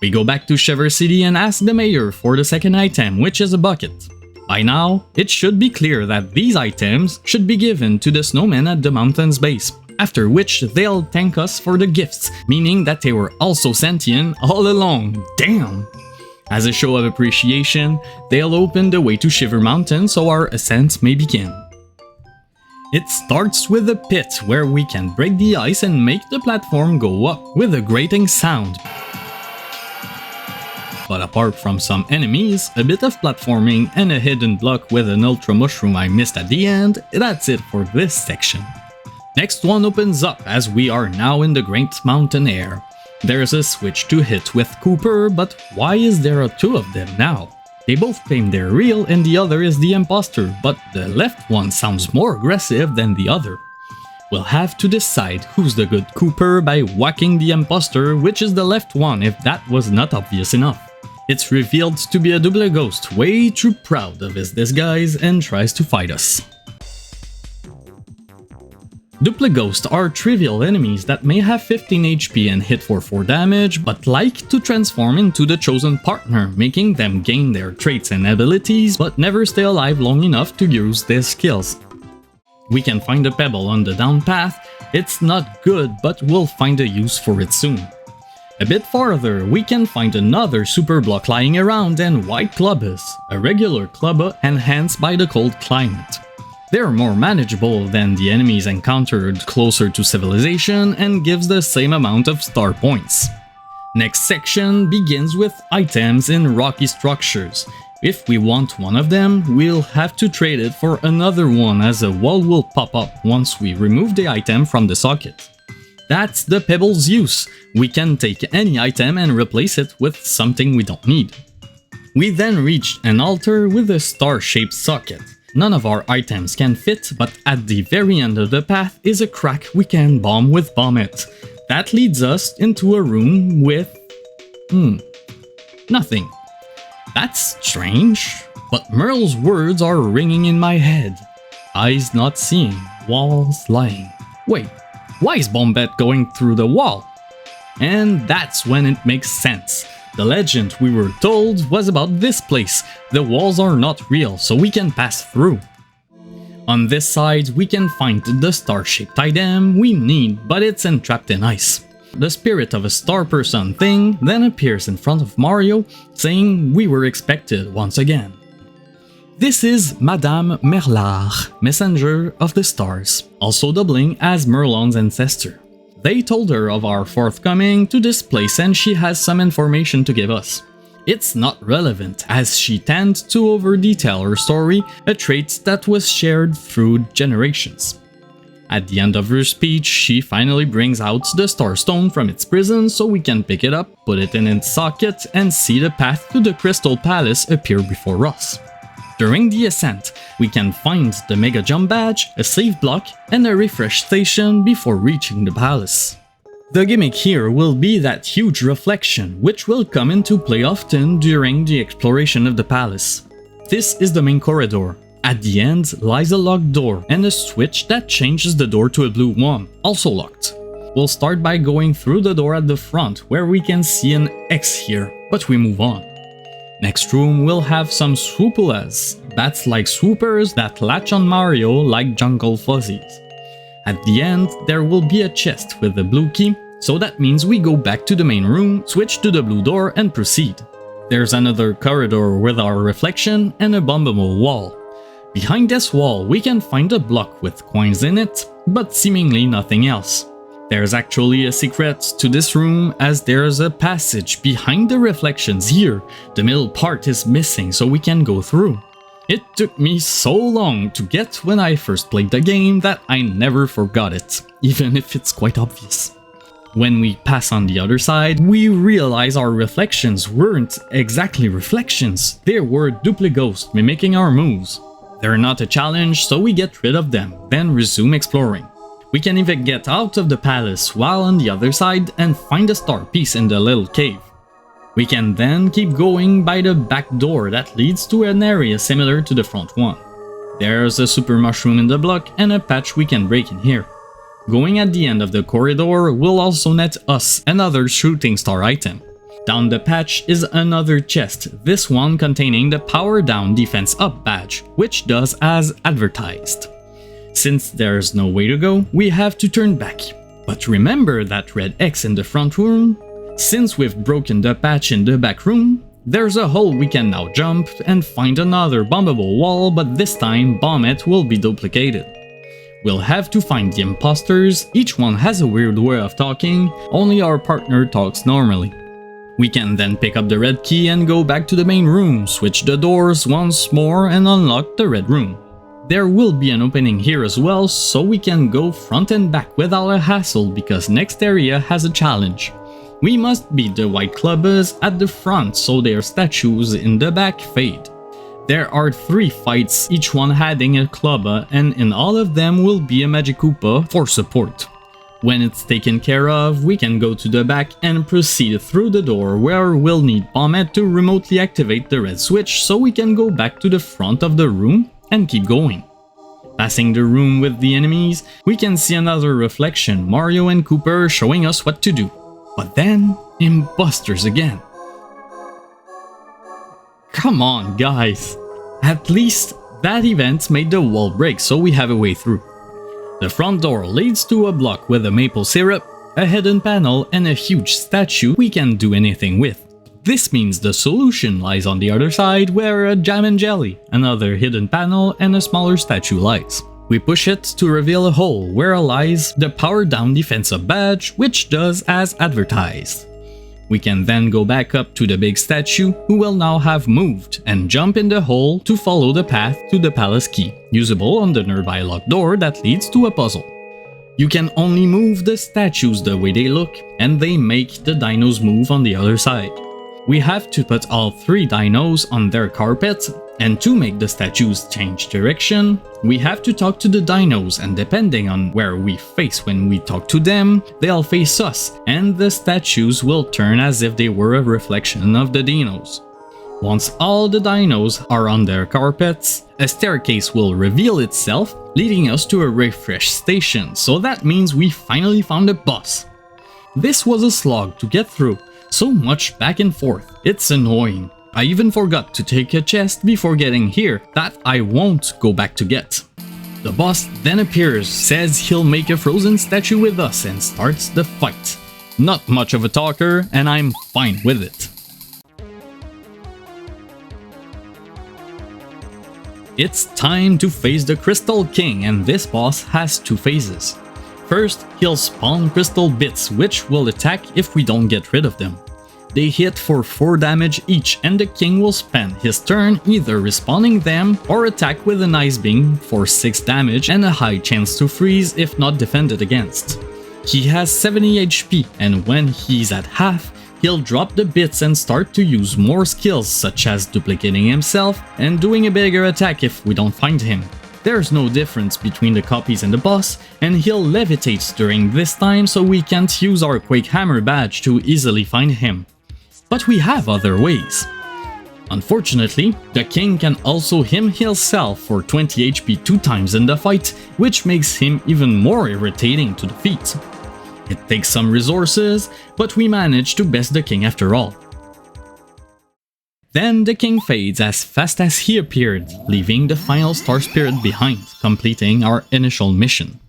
We go back to Shiver City and ask the mayor for the second item, which is a bucket. By now, it should be clear that these items should be given to the snowmen at the mountain's base, after which they'll thank us for the gifts, meaning that they were also sentient all along. Damn! As a show of appreciation, they'll open the way to Shiver Mountain so our ascent may begin. It starts with a pit where we can break the ice and make the platform go up with a grating sound. But apart from some enemies, a bit of platforming and a hidden block with an ultra mushroom I missed at the end, that's it for this section. Next one opens up as we are now in the Great Mountain Air. There's a switch to hit with Cooper, but why is there two of them now? They both claim they're real and the other is the imposter, but the left one sounds more aggressive than the other. We'll have to decide who's the good Cooper by whacking the imposter, which is the left one if that was not obvious enough. It's revealed to be a double ghost, way too proud of his disguise and tries to fight us. Duple ghosts are trivial enemies that may have 15 HP and hit for 4 damage, but like to transform into the chosen partner, making them gain their traits and abilities, but never stay alive long enough to use their skills. We can find a pebble on the down path. It's not good, but we'll find a use for it soon. A bit farther, we can find another super block lying around and white clubbers, a regular clubber enhanced by the cold climate. They're more manageable than the enemies encountered closer to civilization and gives the same amount of star points. Next section begins with items in rocky structures. If we want one of them, we'll have to trade it for another one as a wall will pop up once we remove the item from the socket. That's the pebble's use. We can take any item and replace it with something we don't need. We then reach an altar with a star-shaped socket. None of our items can fit, but at the very end of the path is a crack we can bomb with Vomit. That leads us into a room with... nothing. That's strange, but Merle's words are ringing in my head. Eyes not seeing, walls lying. Wait, why is Bombette going through the wall? And that's when it makes sense. The legend we were told was about this place. The walls are not real, so we can pass through. On this side, we can find the star-shaped item we need, but it's entrapped in ice. The spirit of a star person thing then appears in front of Mario, saying we were expected once again. This is Madame Merlard, Messenger of the Stars, also doubling as Merlon's ancestor. They told her of our forthcoming to this place and she has some information to give us. It's not relevant as she tends to over-detail her story, a trait that was shared through generations. At the end of her speech, she finally brings out the Star Stone from its prison so we can pick it up, put it in its socket, and see the path to the Crystal Palace appear before us. During the ascent, we can find the Mega Jump Badge, a save block, and a refresh station before reaching the palace. The gimmick here will be that huge reflection, which will come into play often during the exploration of the palace. This is the main corridor. At the end lies a locked door and a switch that changes the door to a blue one, also locked. We'll start by going through the door at the front where we can see an X here, but we move on. Next room will have some swoopulas, bats like swoopers that latch on Mario like jungle fuzzies. At the end, there will be a chest with a blue key, so that means we go back to the main room, switch to the blue door and proceed. There's another corridor with our reflection and a bombable wall. Behind this wall, we can find a block with coins in it, but seemingly nothing else. There's actually a secret to this room, as there's a passage behind the reflections here. The middle part is missing, so we can go through. It took me so long to get when I first played the game that I never forgot it, even if it's quite obvious. When we pass on the other side, we realize our reflections weren't exactly reflections, they were dupli-ghosts mimicking our moves. They're not a challenge, so we get rid of them, then resume exploring. We can even get out of the palace while on the other side and find a star piece in the little cave. We can then keep going by the back door that leads to an area similar to the front one. There's a super mushroom in the block and a patch we can break in here. Going at the end of the corridor will also net us another shooting star item. Down the patch is another chest, this one containing the Power Down Defense Up badge, which does as advertised. Since there's no way to go, we have to turn back. But remember that red X in the front room? Since we've broken the patch in the back room, there's a hole we can now jump and find another bombable wall, but this time Bomb-It will be duplicated. We'll have to find the imposters, each one has a weird way of talking, only our partner talks normally. We can then pick up the red key and go back to the main room, switch the doors once more and unlock the red room. There will be an opening here as well, so we can go front and back without a hassle because next area has a challenge. We must beat the white clubbers at the front so their statues in the back fade. There are 3 fights, each one adding a clubber, and in all of them will be a Magic Koopa for support. When it's taken care of, we can go to the back and proceed through the door where we'll need Bomb-It to remotely activate the red switch so we can go back to the front of the room and keep going. Passing the room with the enemies, we can see another reflection, Mario and Cooper showing us what to do. But then, imposters again. Come on guys! At least that event made the wall break so we have a way through. The front door leads to a block with a maple syrup, a hidden panel and a huge statue we can't do anything with. This means the solution lies on the other side where a jam and jelly, another hidden panel and a smaller statue lies. We push it to reveal a hole where lies the Power Down Defense Up badge, which does as advertised. We can then go back up to the big statue, who will now have moved, and jump in the hole to follow the path to the palace key, usable on the nearby locked door that leads to a puzzle. You can only move the statues the way they look, and they make the dinos move on the other side. We have to put all 3 dinos on their carpet, and to make the statues change direction, we have to talk to the dinos, and depending on where we face when we talk to them, they'll face us, and the statues will turn as if they were a reflection of the dinos. Once all the dinos are on their carpets, a staircase will reveal itself, leading us to a refresh station, so that means we finally found a boss. This was a slog to get through, so much back and forth, it's annoying. I even forgot to take a chest before getting here that I won't go back to get. The boss then appears, says he'll make a frozen statue with us and starts the fight. Not much of a talker and I'm fine with it. It's time to face the Crystal King, and this boss has 2 phases. First, he'll spawn crystal bits which will attack if we don't get rid of them. They hit for 4 damage each and the king will spend his turn either respawning them or attack with an ice beam for 6 damage and a high chance to freeze if not defended against. He has 70 HP and when he's at half, he'll drop the bits and start to use more skills such as duplicating himself and doing a bigger attack if we don't find him. There's no difference between the copies and the boss, and he'll levitate during this time so we can't use our Quake Hammer badge to easily find him. But we have other ways. Unfortunately, the king can also him himself for 20 HP 2 times in the fight, which makes him even more irritating to defeat. It takes some resources, but we manage to best the king after all. Then the king fades as fast as he appeared, leaving the final star spirit behind, completing our initial mission.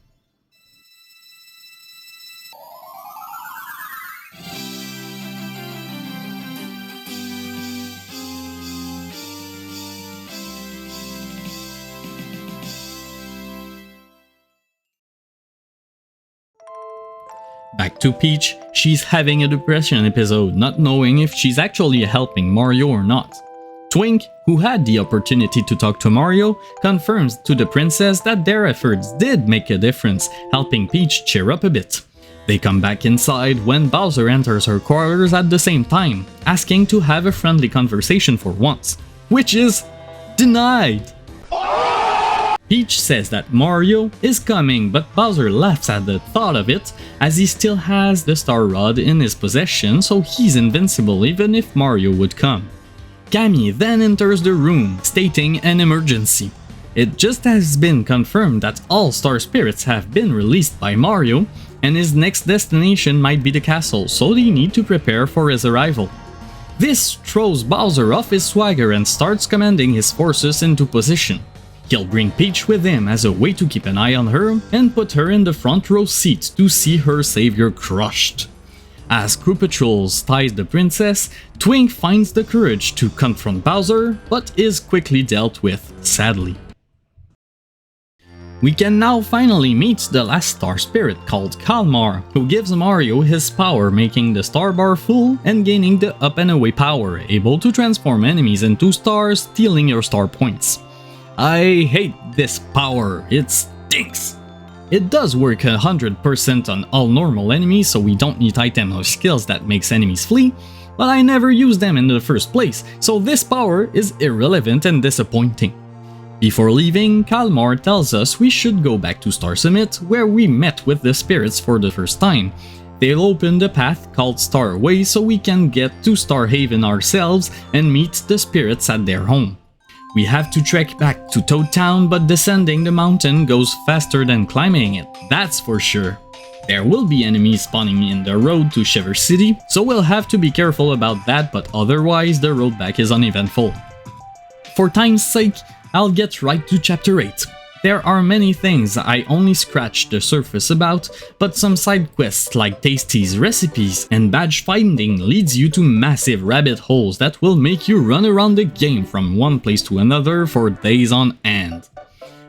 Back to Peach, she's having a depression episode, not knowing if she's actually helping Mario or not. Twink, who had the opportunity to talk to Mario, confirms to the princess that their efforts did make a difference, helping Peach cheer up a bit. They come back inside when Bowser enters her quarters at the same time, asking to have a friendly conversation for once, which is denied. Peach says that Mario is coming, but Bowser laughs at the thought of it, as he still has the Star Rod in his possession, so he's invincible even if Mario would come. Cammy then enters the room, stating an emergency. It just has been confirmed that all Star Spirits have been released by Mario, and his next destination might be the castle, so they need to prepare for his arrival. This throws Bowser off his swagger and starts commanding his forces into position. He'll bring Peach with him as a way to keep an eye on her and put her in the front row seat to see her savior crushed. As crew patrols ties the princess, Twink finds the courage to confront Bowser, but is quickly dealt with, sadly. We can now finally meet the last Star Spirit called Kalmar, who gives Mario his power, making the star bar full and gaining the up and away power, able to transform enemies into stars, stealing your star points. I hate this power, it stinks! It does work 100% on all normal enemies, so we don't need items or skills that makes enemies flee, but I never used them in the first place, so this power is irrelevant and disappointing. Before leaving, Kalmar tells us we should go back to Star Summit, where we met with the spirits for the first time. They'll open the path called Star Way so we can get to Star Haven ourselves and meet the spirits at their home. We have to trek back to Toad Town, but descending the mountain goes faster than climbing it, that's for sure. There will be enemies spawning in the road to Shiver City, so we'll have to be careful about that, but otherwise the road back is uneventful. For time's sake, I'll get right to Chapter 8. There are many things I only scratched the surface about, but some side quests like Tasty's recipes and badge finding leads you to massive rabbit holes that will make you run around the game from one place to another for days on end.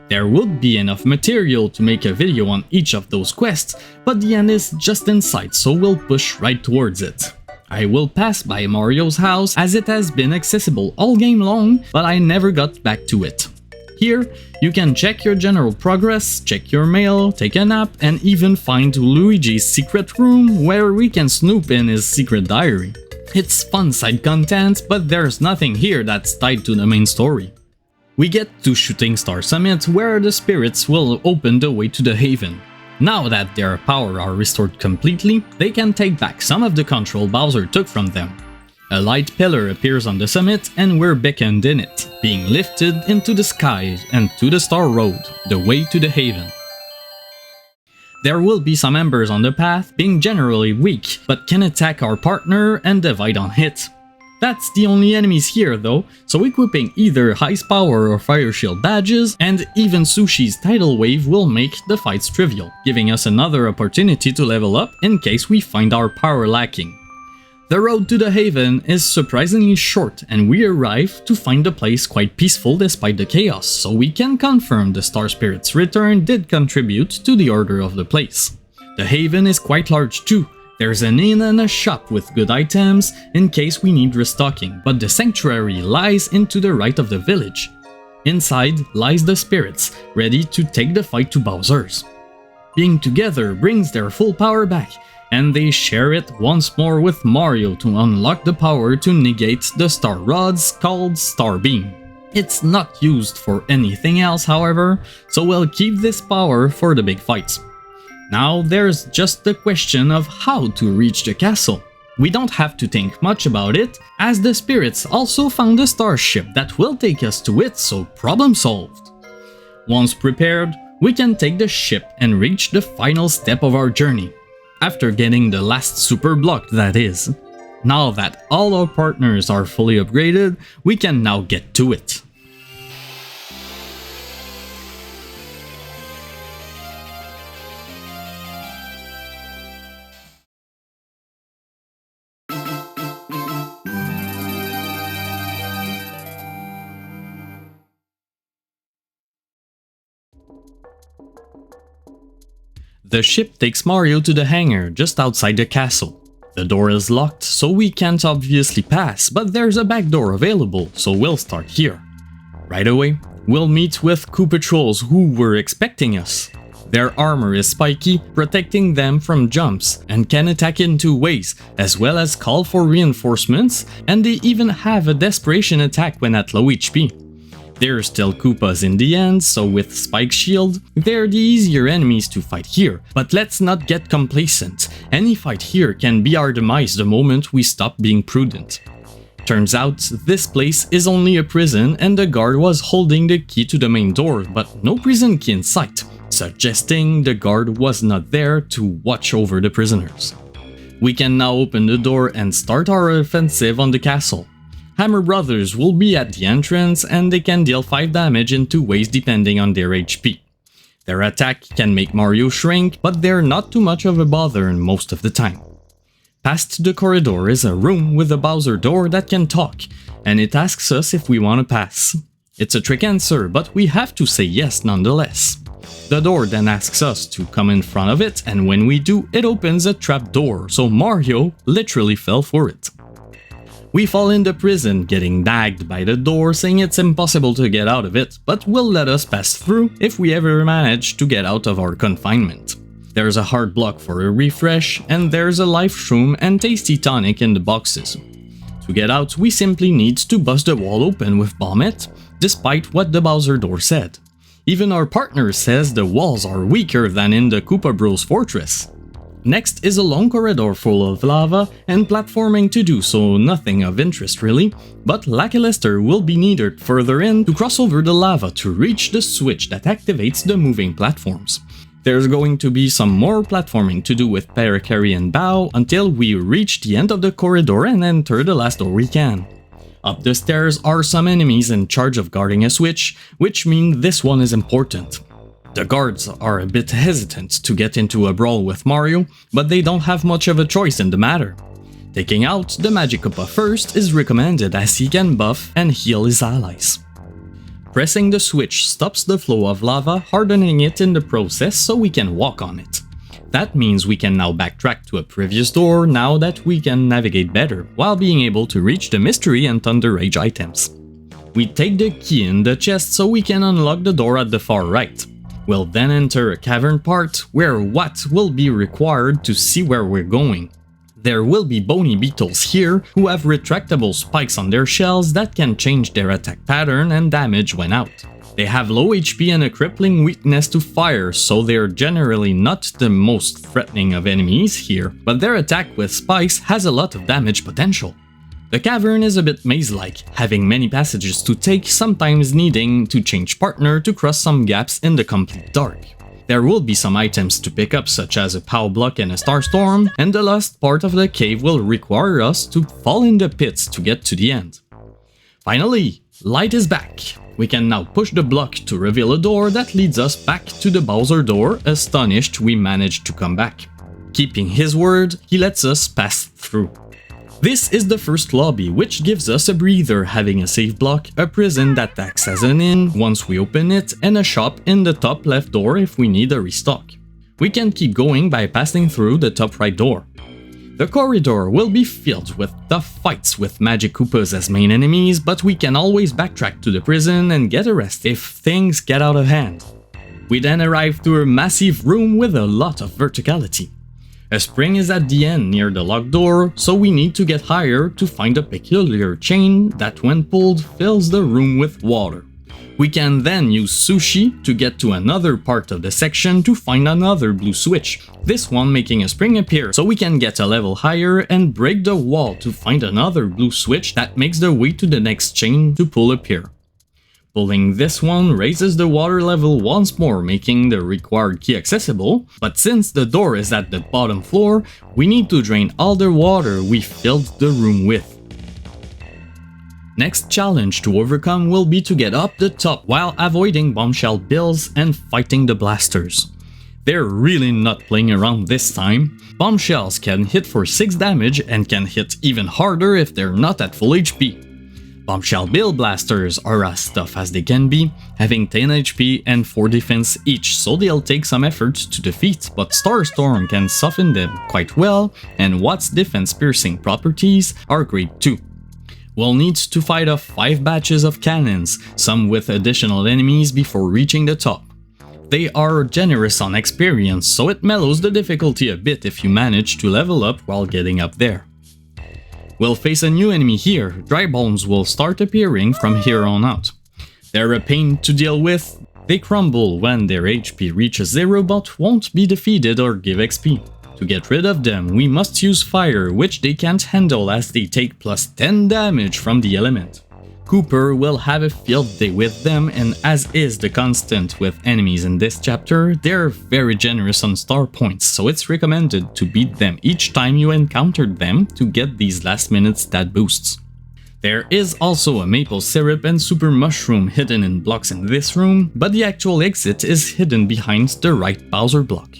There would be enough material to make a video on each of those quests, but the end is just in sight, so we'll push right towards it. I will pass by Mario's house as it has been accessible all game long, but I never got back to it. Here, you can check your general progress, check your mail, take a nap, and even find Luigi's secret room where we can snoop in his secret diary. It's fun side content, but there's nothing here that's tied to the main story. We get to Shooting Star Summit where the spirits will open the way to the Haven. Now that their power are restored completely, they can take back some of the control Bowser took from them. A light pillar appears on the summit and we're beckoned in it, being lifted into the sky and to the Star Road, the way to the Haven. There will be some embers on the path, being generally weak, but can attack our partner and divide on hit. That's the only enemies here though, so equipping either Ice Power or Fire Shield badges and even Sushi's Tidal Wave will make the fights trivial, giving us another opportunity to level up in case we find our power lacking. The road to the Haven is surprisingly short and we arrive to find the place quite peaceful despite the chaos, so we can confirm the Star Spirit's return did contribute to the order of the place. The Haven is quite large too. There's an inn and a shop with good items in case we need restocking, but the sanctuary lies into the right of the village. Inside lies the spirits, ready to take the fight to Bowser's. Being together brings their full power back, and they share it once more with Mario to unlock the power to negate the star rods called Star Beam. It's not used for anything else however, so we'll keep this power for the big fights. Now there's just the question of how to reach the castle. We don't have to think much about it, as the spirits also found a starship that will take us to it, so problem solved. Once prepared, we can take the ship and reach the final step of our journey. After getting the last super block, that is. Now that all our partners are fully upgraded, we can now get to it. The ship takes Mario to the hangar just outside the castle. The door is locked, so we can't obviously pass, but there's a back door available, so we'll start here. Right away, we'll meet with Koopa Trolls who were expecting us. Their armor is spiky, protecting them from jumps, and can attack in 2 ways, as well as call for reinforcements, and they even have a desperation attack when at low HP. They're still Koopas in the end, so with Spike Shield, they're the easier enemies to fight here, but let's not get complacent. Any fight here can be our demise the moment we stop being prudent. Turns out, this place is only a prison and the guard was holding the key to the main door, but no prison key in sight, suggesting the guard was not there to watch over the prisoners. We can now open the door and start our offensive on the castle. Hammer Brothers will be at the entrance and they can deal 5 damage in 2 ways depending on their HP. Their attack can make Mario shrink, but they're not too much of a bother most of the time. Past the corridor is a room with a Bowser door that can talk, and it asks us if we want to pass. It's a trick answer, but we have to say yes nonetheless. The door then asks us to come in front of it, and when we do, it opens a trap door, so Mario literally fell for it. We fall into prison, getting nagged by the door, saying it's impossible to get out of it, but will let us pass through if we ever manage to get out of our confinement. There's a hard block for a refresh, and there's a life shroom and tasty tonic in the boxes. To get out, we simply need to bust the wall open with Bommet, despite what the Bowser door said. Even our partner says the walls are weaker than in the Koopa Bros fortress. Next is a long corridor full of lava and platforming to do, so nothing of interest really, but Lackluster will be needed further in to cross over the lava to reach the switch that activates the moving platforms. There's going to be some more platforming to do with Pericary and Bow until we reach the end of the corridor and enter the last door we can. Up the stairs are some enemies in charge of guarding a switch, which means this one is important. The guards are a bit hesitant to get into a brawl with Mario, but they don't have much of a choice in the matter. Taking out the Magic Koopa first is recommended as he can buff and heal his allies. Pressing the switch stops the flow of lava, hardening it in the process so we can walk on it. That means we can now backtrack to a previous door now that we can navigate better, while being able to reach the Mystery and Thunder Rage items. We take the key in the chest so we can unlock the door at the far right. We'll then enter a cavern part where what will be required to see where we're going. There will be bony beetles here who have retractable spikes on their shells that can change their attack pattern and damage when out. They have low HP and a crippling weakness to fire, so they're generally not the most threatening of enemies here, but their attack with spikes has a lot of damage potential. The cavern is a bit maze-like, having many passages to take, sometimes needing to change partner to cross some gaps in the complete dark. There will be some items to pick up such as a POW block and a star storm, and the last part of the cave will require us to fall in the pits to get to the end. Finally, light is back. We can now push the block to reveal a door that leads us back to the Bowser door, astonished we managed to come back. Keeping his word, he lets us pass through. This is the first lobby, which gives us a breather, having a save block, a prison that acts as an inn once we open it, and a shop in the top left door if we need a restock. We can keep going by passing through the top right door. The corridor will be filled with tough fights with Magic Koopas as main enemies, but we can always backtrack to the prison and get a rest if things get out of hand. We then arrive to a massive room with a lot of verticality. A spring is at the end near the locked door, so we need to get higher to find a peculiar chain that when pulled fills the room with water. We can then use Sushi to get to another part of the section to find another blue switch, this one making a spring appear so we can get a level higher and break the wall to find another blue switch that makes the way to the next chain to pull appear. Pulling this one raises the water level once more, making the required key accessible, but since the door is at the bottom floor, we need to drain all the water we filled the room with. Next challenge to overcome will be to get up the top while avoiding bombshell bills and fighting the blasters. They're really not playing around this time. Bombshells can hit for 6 damage and can hit even harder if they're not at full HP. Bombshell Bill Blasters are as tough as they can be, having 10 HP and 4 defense each, so they'll take some effort to defeat, but Starstorm can soften them quite well, and Watt's defense piercing properties are great too. We'll need to fight off 5 batches of cannons, some with additional enemies before reaching the top. They are generous on experience, so it mellows the difficulty a bit if you manage to level up while getting up there. We'll face a new enemy here. Dry bones will start appearing from here on out. They're a pain to deal with. They crumble when their HP reaches 0 but won't be defeated or give XP. To get rid of them, we must use fire, which they can't handle as they take plus 10 damage from the element. Cooper will have a field day with them, and as is the constant with enemies in this chapter, they're very generous on star points, so it's recommended to beat them each time you encountered them to get these last minute stat boosts. There is also a maple syrup and super mushroom hidden in blocks in this room, but the actual exit is hidden behind the right Bowser block.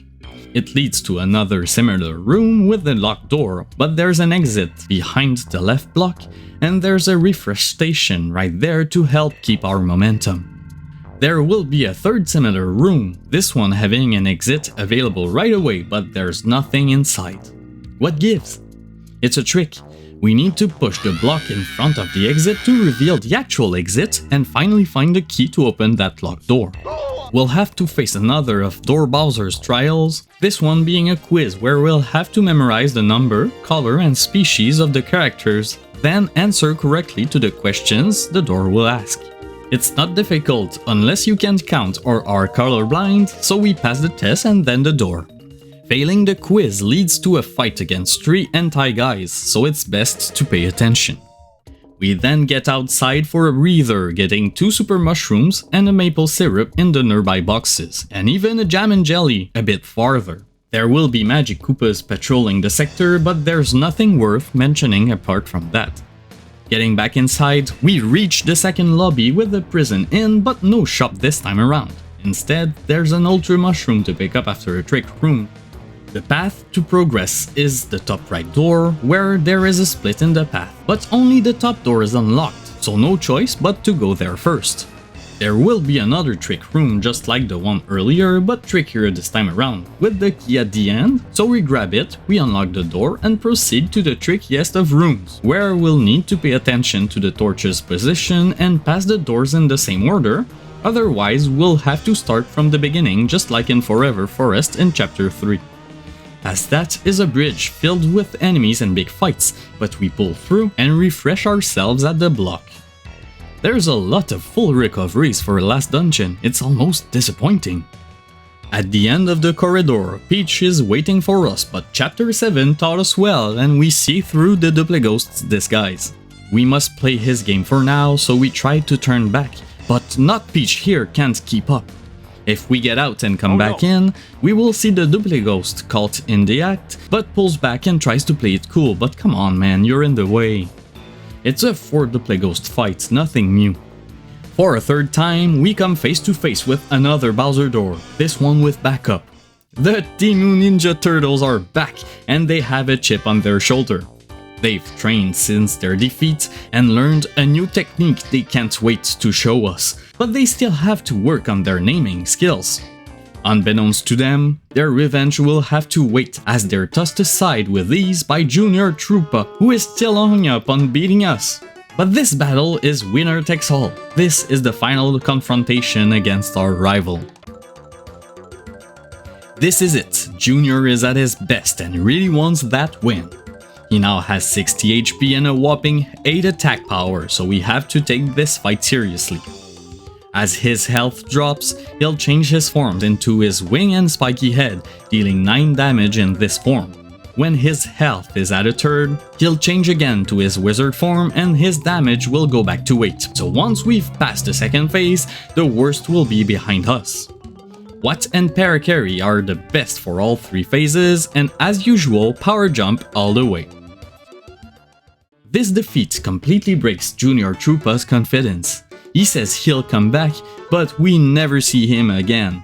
It leads to another similar room with a locked door, but there's an exit behind the left block, and there's a refresh station right there to help keep our momentum. There will be a third similar room, this one having an exit available right away, but there's nothing inside. What gives? It's a trick. We need to push the block in front of the exit to reveal the actual exit and finally find the key to open that locked door. We'll have to face another of Door Bowser's trials, this one being a quiz where we'll have to memorize the number, color and species of the characters, then answer correctly to the questions the door will ask. It's not difficult unless you can't count or are colorblind, so we pass the test and then the door. Failing the quiz leads to a fight against 3 anti-guys, so it's best to pay attention. We then get outside for a breather, getting 2 super mushrooms and a maple syrup in the nearby boxes, and even a jam and jelly a bit farther. There will be Magic Koopas patrolling the sector, but there's nothing worth mentioning apart from that. Getting back inside, we reach the second lobby with the prison in, but no shop this time around. Instead, there's an ultra mushroom to pick up after a trick room. The path to progress is the top right door, where there is a split in the path, but only the top door is unlocked, so no choice but to go there first. There will be another trick room just like the one earlier, but trickier this time around, with the key at the end, so we grab it, we unlock the door and proceed to the trickiest of rooms, where we'll need to pay attention to the torch's position and pass the doors in the same order, otherwise we'll have to start from the beginning just like in Forever Forest in chapter 3. Past that is a bridge filled with enemies and big fights, but we pull through and refresh ourselves at the block. There's a lot of full recoveries for last dungeon, it's almost disappointing. At the end of the corridor, Peach is waiting for us, but chapter 7 taught us well and we see through the Duplighost's disguise. We must play his game for now, so we try to turn back, but not Peach here can't keep up. If we get out and come back in, we will see the Duplighost caught in the act, but pulls back and tries to play it cool, but come on man, you're in the way. It's a 4 Duplighost fight, nothing new. For a third time, we come face to face with another Bowser door, this one with backup. The Temu Ninja Turtles are back, and they have a chip on their shoulder. They've trained since their defeat and learned a new technique they can't wait to show us, but they still have to work on their naming skills. Unbeknownst to them, their revenge will have to wait as they're tossed aside with ease by Junior Troopa, who is still hung up on beating us. But this battle is winner takes all. This is the final confrontation against our rival. This is it. Junior is at his best and really wants that win. He now has 60 HP and a whopping 8 attack power, so we have to take this fight seriously. As his health drops, he'll change his forms into his wing and spiky head, dealing 9 damage in this form. When his health is at a third, he'll change again to his wizard form and his damage will go back to 8. So once we've passed the second phase, the worst will be behind us. Watt and Parakarry are the best for all 3 phases, and as usual, power jump all the way. This defeat completely breaks Junior Troopa's confidence. He says he'll come back, but we never see him again.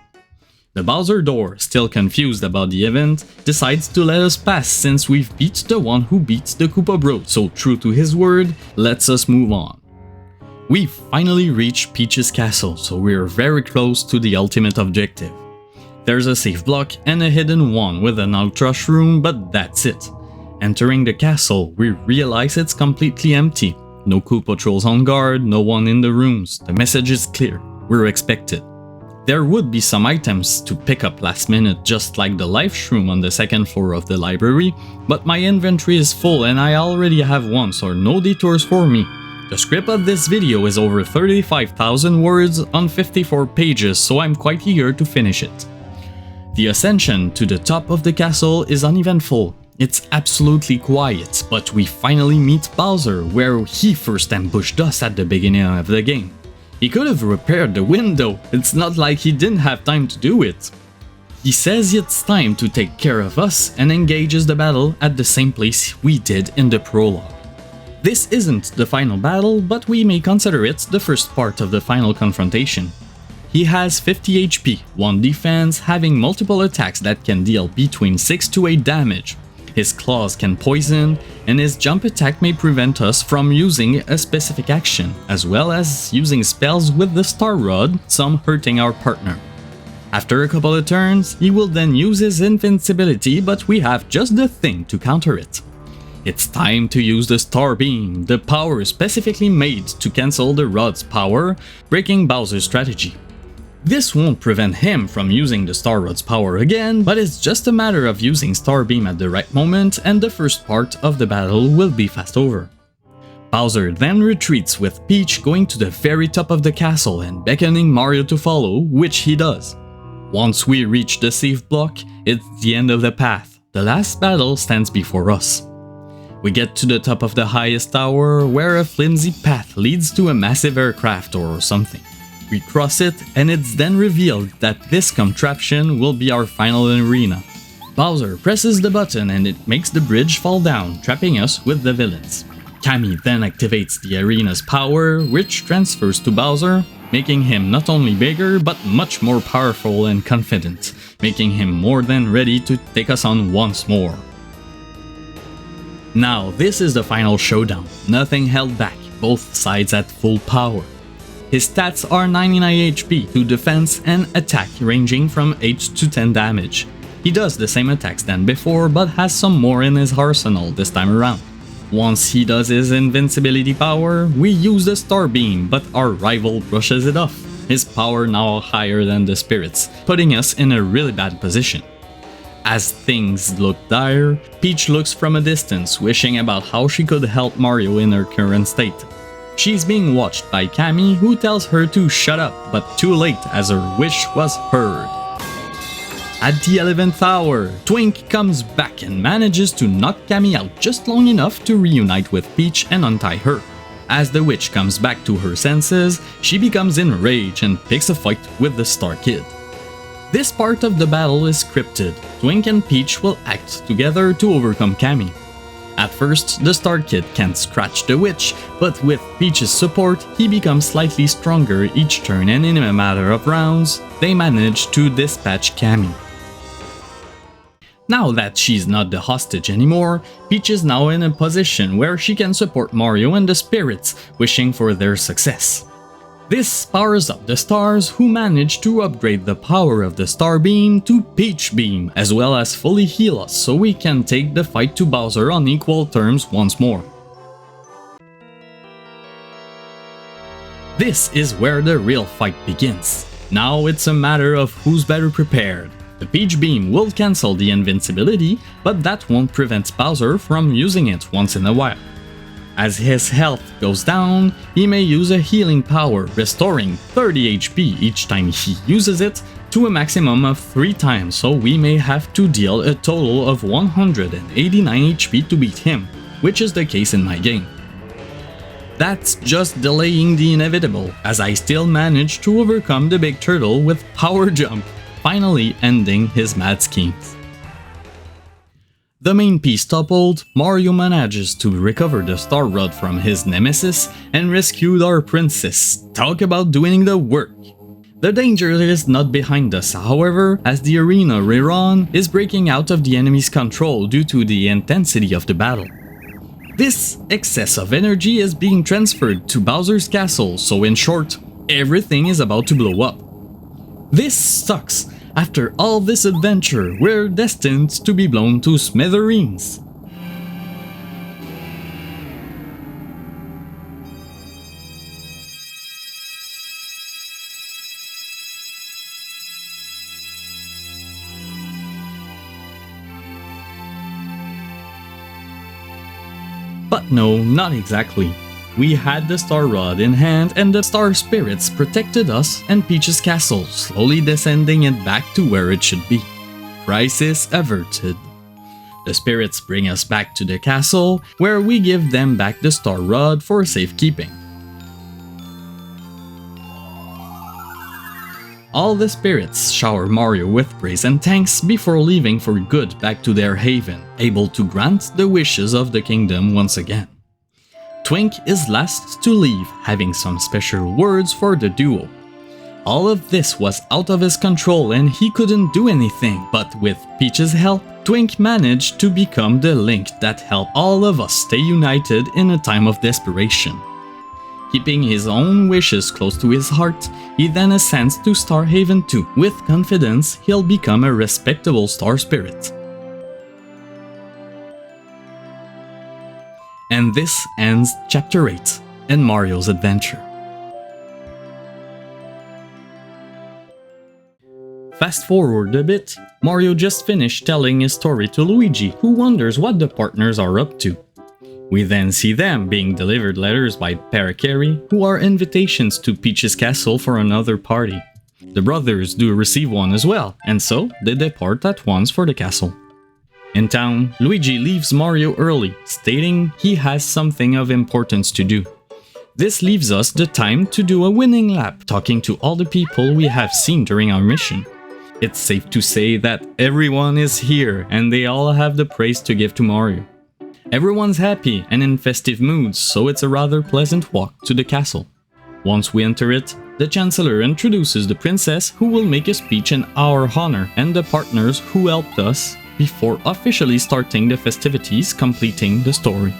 The Bowser door, still confused about the event, decides to let us pass since we've beat the one who beats the Koopa Bro, so true to his word, lets us move on. We finally reached Peach's castle, so we're very close to the ultimate objective. There's a safe block and a hidden one with an ultra shroom, but that's it. Entering the castle, we realize it's completely empty. No cool patrols on guard, no one in the rooms. The message is clear. We're expected. There would be some items to pick up last minute, just like the life shroom on the second floor of the library, but my inventory is full and I already have one, so no detours for me. The script of this video is over 35,000 words on 54 pages, so I'm quite eager to finish it. The ascension to the top of the castle is uneventful. It's absolutely quiet, but we finally meet Bowser, where he first ambushed us at the beginning of the game. He could have repaired the window, it's not like he didn't have time to do it. He says it's time to take care of us and engages the battle at the same place we did in the prologue. This isn't the final battle, but we may consider it the first part of the final confrontation. He has 50 HP, 1 defense, having multiple attacks that can deal between 6 to 8 damage. His claws can poison, and his jump attack may prevent us from using a specific action, as well as using spells with the Star Rod, some hurting our partner. After a couple of turns, he will then use his invincibility, but we have just the thing to counter it. It's time to use the Star Beam, the power specifically made to cancel the Rod's power, breaking Bowser's strategy. This won't prevent him from using the Star Rod's power again, but it's just a matter of using Star Beam at the right moment and the first part of the battle will be fast over. Bowser then retreats with Peach going to the very top of the castle and beckoning Mario to follow, which he does. Once we reach the safe block, it's the end of the path. The last battle stands before us. We get to the top of the highest tower, where a flimsy path leads to a massive aircraft or something. We cross it, and it's then revealed that this contraption will be our final arena. Bowser presses the button and it makes the bridge fall down, trapping us with the villains. Cammy then activates the arena's power, which transfers to Bowser, making him not only bigger but much more powerful and confident, making him more than ready to take us on once more. Now this is the final showdown, nothing held back, both sides at full power. His stats are 99 HP, 2 defense and attack ranging from 8 to 10 damage. He does the same attacks than before but has some more in his arsenal this time around. Once he does his invincibility power, we use the Star Beam, but our rival brushes it off. His power now higher than the spirits, putting us in a really bad position. As things look dire, Peach looks from a distance, wishing about how she could help Mario in her current state. She's being watched by Cammy, who tells her to shut up, but too late as her wish was heard. At the 11th hour, Twink comes back and manages to knock Cammy out just long enough to reunite with Peach and untie her. As the witch comes back to her senses, she becomes enraged and picks a fight with the Star Kid. This part of the battle is scripted. Twink and Peach will act together to overcome Cammy. At first, the Star Kid can't scratch the witch, but with Peach's support, he becomes slightly stronger each turn, and in a matter of rounds, they manage to dispatch Cammy. Now that she's not the hostage anymore, Peach is now in a position where she can support Mario and the spirits, wishing for their success. This powers up the stars, who manage to upgrade the power of the Star Beam to Peach Beam, as well as fully heal us so we can take the fight to Bowser on equal terms once more. This is where the real fight begins. Now it's a matter of who's better prepared. The Peach Beam will cancel the invincibility, but that won't prevent Bowser from using it once in a while. As his health goes down, he may use a healing power, restoring 30 HP each time he uses it, to a maximum of 3 times, so we may have to deal a total of 189 HP to beat him, which is the case in my game. That's just delaying the inevitable, as I still manage to overcome the big turtle with Power Jump, finally ending his mad schemes. The main piece toppled, Mario manages to recover the Star Rod from his nemesis and rescued our princess. Talk about doing the work! The danger is not behind us, however, as the arena we're on is breaking out of the enemy's control due to the intensity of the battle. This excess of energy is being transferred to Bowser's castle, so in short, everything is about to blow up. This sucks. After all this adventure, we're destined to be blown to smithereens. But no, not exactly. We had the Star Rod in hand and the Star Spirits protected us and Peach's castle, slowly descending it back to where it should be. Crisis averted. The Spirits bring us back to the castle, where we give them back the Star Rod for safekeeping. All the Spirits shower Mario with praise and thanks before leaving for good back to their haven, able to grant the wishes of the kingdom once again. Twink is last to leave, having some special words for the duo. All of this was out of his control and he couldn't do anything, but with Peach's help, Twink managed to become the link that helped all of us stay united in a time of desperation. Keeping his own wishes close to his heart, he then ascends to Star Haven too. With confidence, he'll become a respectable Star Spirit. And this ends Chapter 8 and Mario's adventure. Fast forward a bit, Mario just finished telling his story to Luigi, who wonders what the partners are up to. We then see them being delivered letters by Parakarry, who are invitations to Peach's castle for another party. The brothers do receive one as well, and so they depart at once for the castle. In town, Luigi leaves Mario early, stating he has something of importance to do. This leaves us the time to do a winning lap, talking to all the people we have seen during our mission. It's safe to say that everyone is here and they all have the praise to give to Mario. Everyone's happy and in festive moods, so it's a rather pleasant walk to the castle. Once we enter it, the Chancellor introduces the princess, who will make a speech in our honor, and the partners who helped us before officially starting the festivities, completing the story.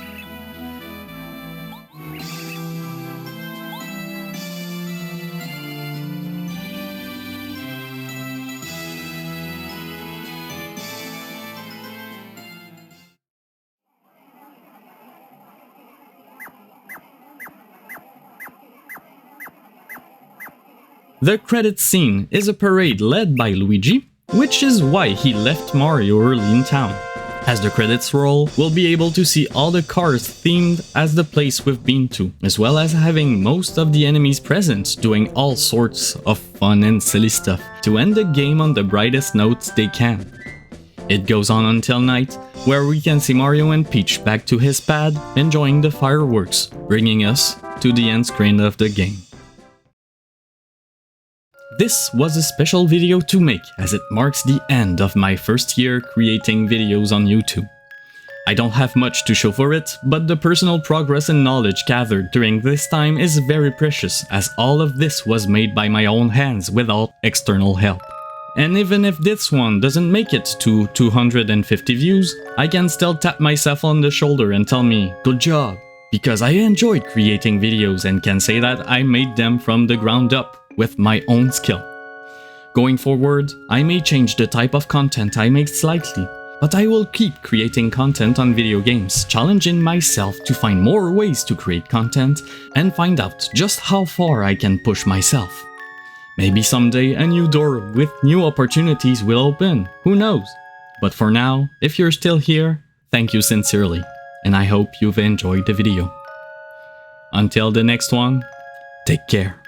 The credits scene is a parade led by Luigi, which is why he left Mario early in town. As the credits roll, we'll be able to see all the cars themed as the place we've been to, as well as having most of the enemies present doing all sorts of fun and silly stuff to end the game on the brightest notes they can. It goes on until night, where we can see Mario and Peach back to his pad, enjoying the fireworks, bringing us to the end screen of the game. This was a special video to make, as it marks the end of my first year creating videos on YouTube. I don't have much to show for it, but the personal progress and knowledge gathered during this time is very precious, as all of this was made by my own hands without external help. And even if this one doesn't make it to 250 views, I can still tap myself on the shoulder and tell me, good job, because I enjoyed creating videos and can say that I made them from the ground up with my own skill. Going forward, I may change the type of content I make slightly, but I will keep creating content on video games, challenging myself to find more ways to create content and find out just how far I can push myself. Maybe someday a new door with new opportunities will open, who knows? But for now, if you're still here, thank you sincerely, and I hope you've enjoyed the video. Until the next one, take care.